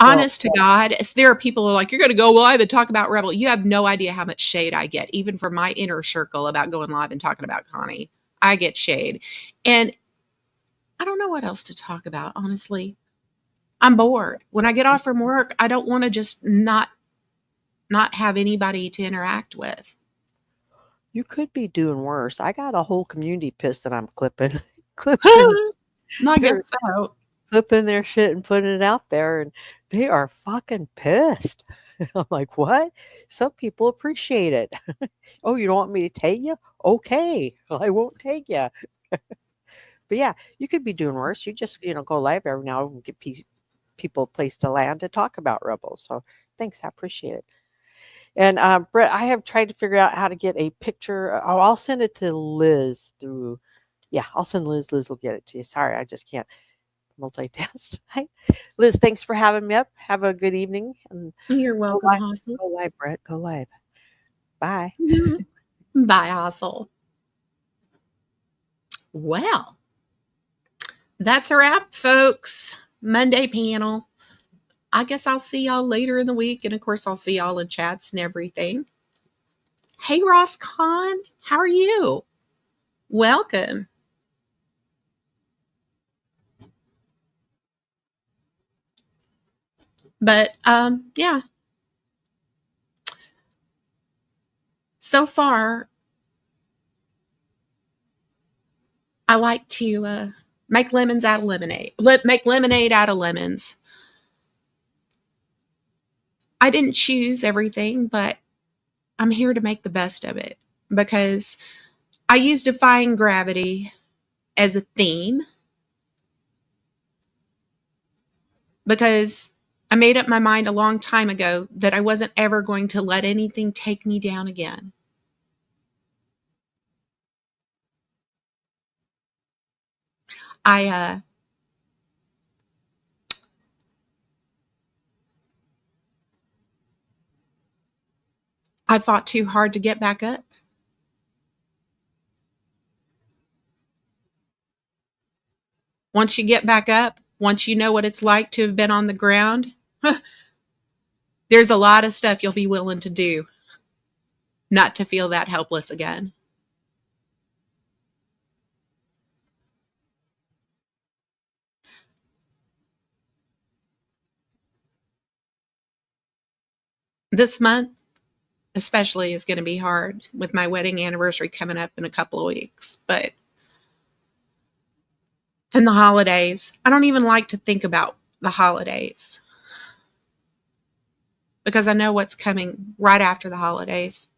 Speaker 2: Honest to God, there are people who are like, you're going to go live and talk about Rebel. You have no idea how much shade I get, even from my inner circle, about going live and talking about Connie. I get shade. And I don't know what else to talk about, honestly. I'm bored. When I get off from work, I don't want to just not have anybody to interact with.
Speaker 3: You could be doing worse. I got a whole community pissed that I'm clipping
Speaker 2: I guess so.
Speaker 3: clipping their shit and putting it out there, and they are fucking pissed. I'm like, what? Some people appreciate it. Oh, you don't want me to take you? Okay, I won't take you. But yeah, you could be doing worse. You just, go live every now and give people a place to land to talk about Rebels. So thanks, I appreciate it. And Brett, I have tried to figure out how to get a picture. Oh, I'll send it to Liz through. Yeah, I'll send Liz. Liz will get it to you. Sorry, I just can't multitask. Hi, Liz. Thanks for having me up. Have a good evening. And
Speaker 2: You're welcome, Hassel.
Speaker 3: Go live, Brett. Go live. Bye.
Speaker 2: Bye, Hassel. Well, that's a wrap, folks. Monday panel. I guess I'll see y'all later in the week. And of course, I'll see y'all in chats and everything. Hey, Ross Khan, how are you? Welcome. But yeah. So far, I like to make lemons out of lemonade. Make lemonade out of lemons. I didn't choose everything, but I'm here to make the best of it because I use defying gravity as a theme because I made up my mind a long time ago that I wasn't ever going to let anything take me down again. I fought too hard to get back up. Once you get back up, once you know what it's like to have been on the ground, there's a lot of stuff you'll be willing to do not to feel that helpless again. This month, especially, is going to be hard with my wedding anniversary coming up in a couple of weeks. But in the holidays, I don't even like to think about the holidays because I know what's coming right after the holidays.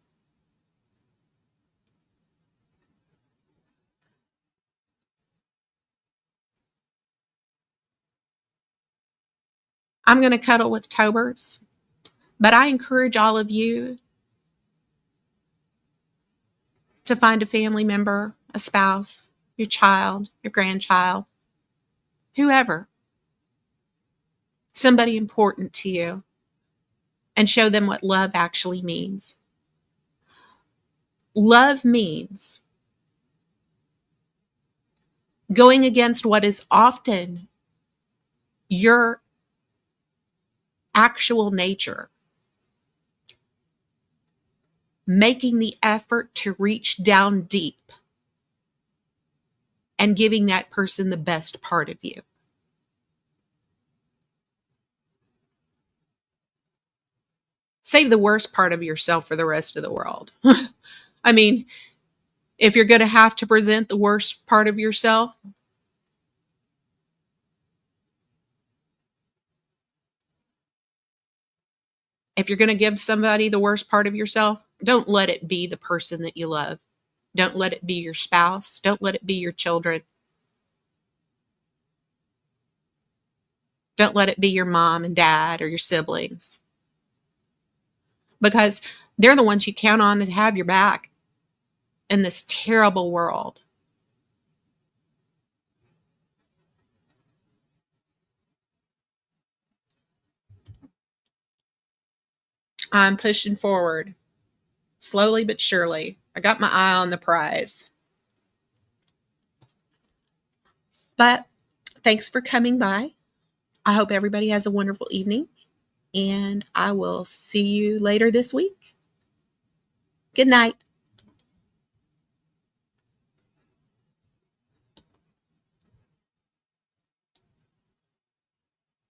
Speaker 2: I'm going to cuddle with Tobers, but I encourage all of you to find a family member, a spouse, your child, your grandchild, whoever, somebody important to you, and show them what love actually means. Love means going against what is often your actual nature, making the effort to reach down deep and giving that person the best part of you. Save the worst part of yourself for the rest of the world. I mean, if you're going to have to present the worst part of yourself, if you're going to give somebody the worst part of yourself, don't let it be the person that you love. Don't let it be your spouse. Don't let it be your children. Don't let it be your mom and dad or your siblings. Because they're the ones you count on to have your back in this terrible world. I'm pushing forward, slowly but surely. I got my eye on the prize. But thanks for coming by. I hope everybody has a wonderful evening, and I will see you later this week. Good night.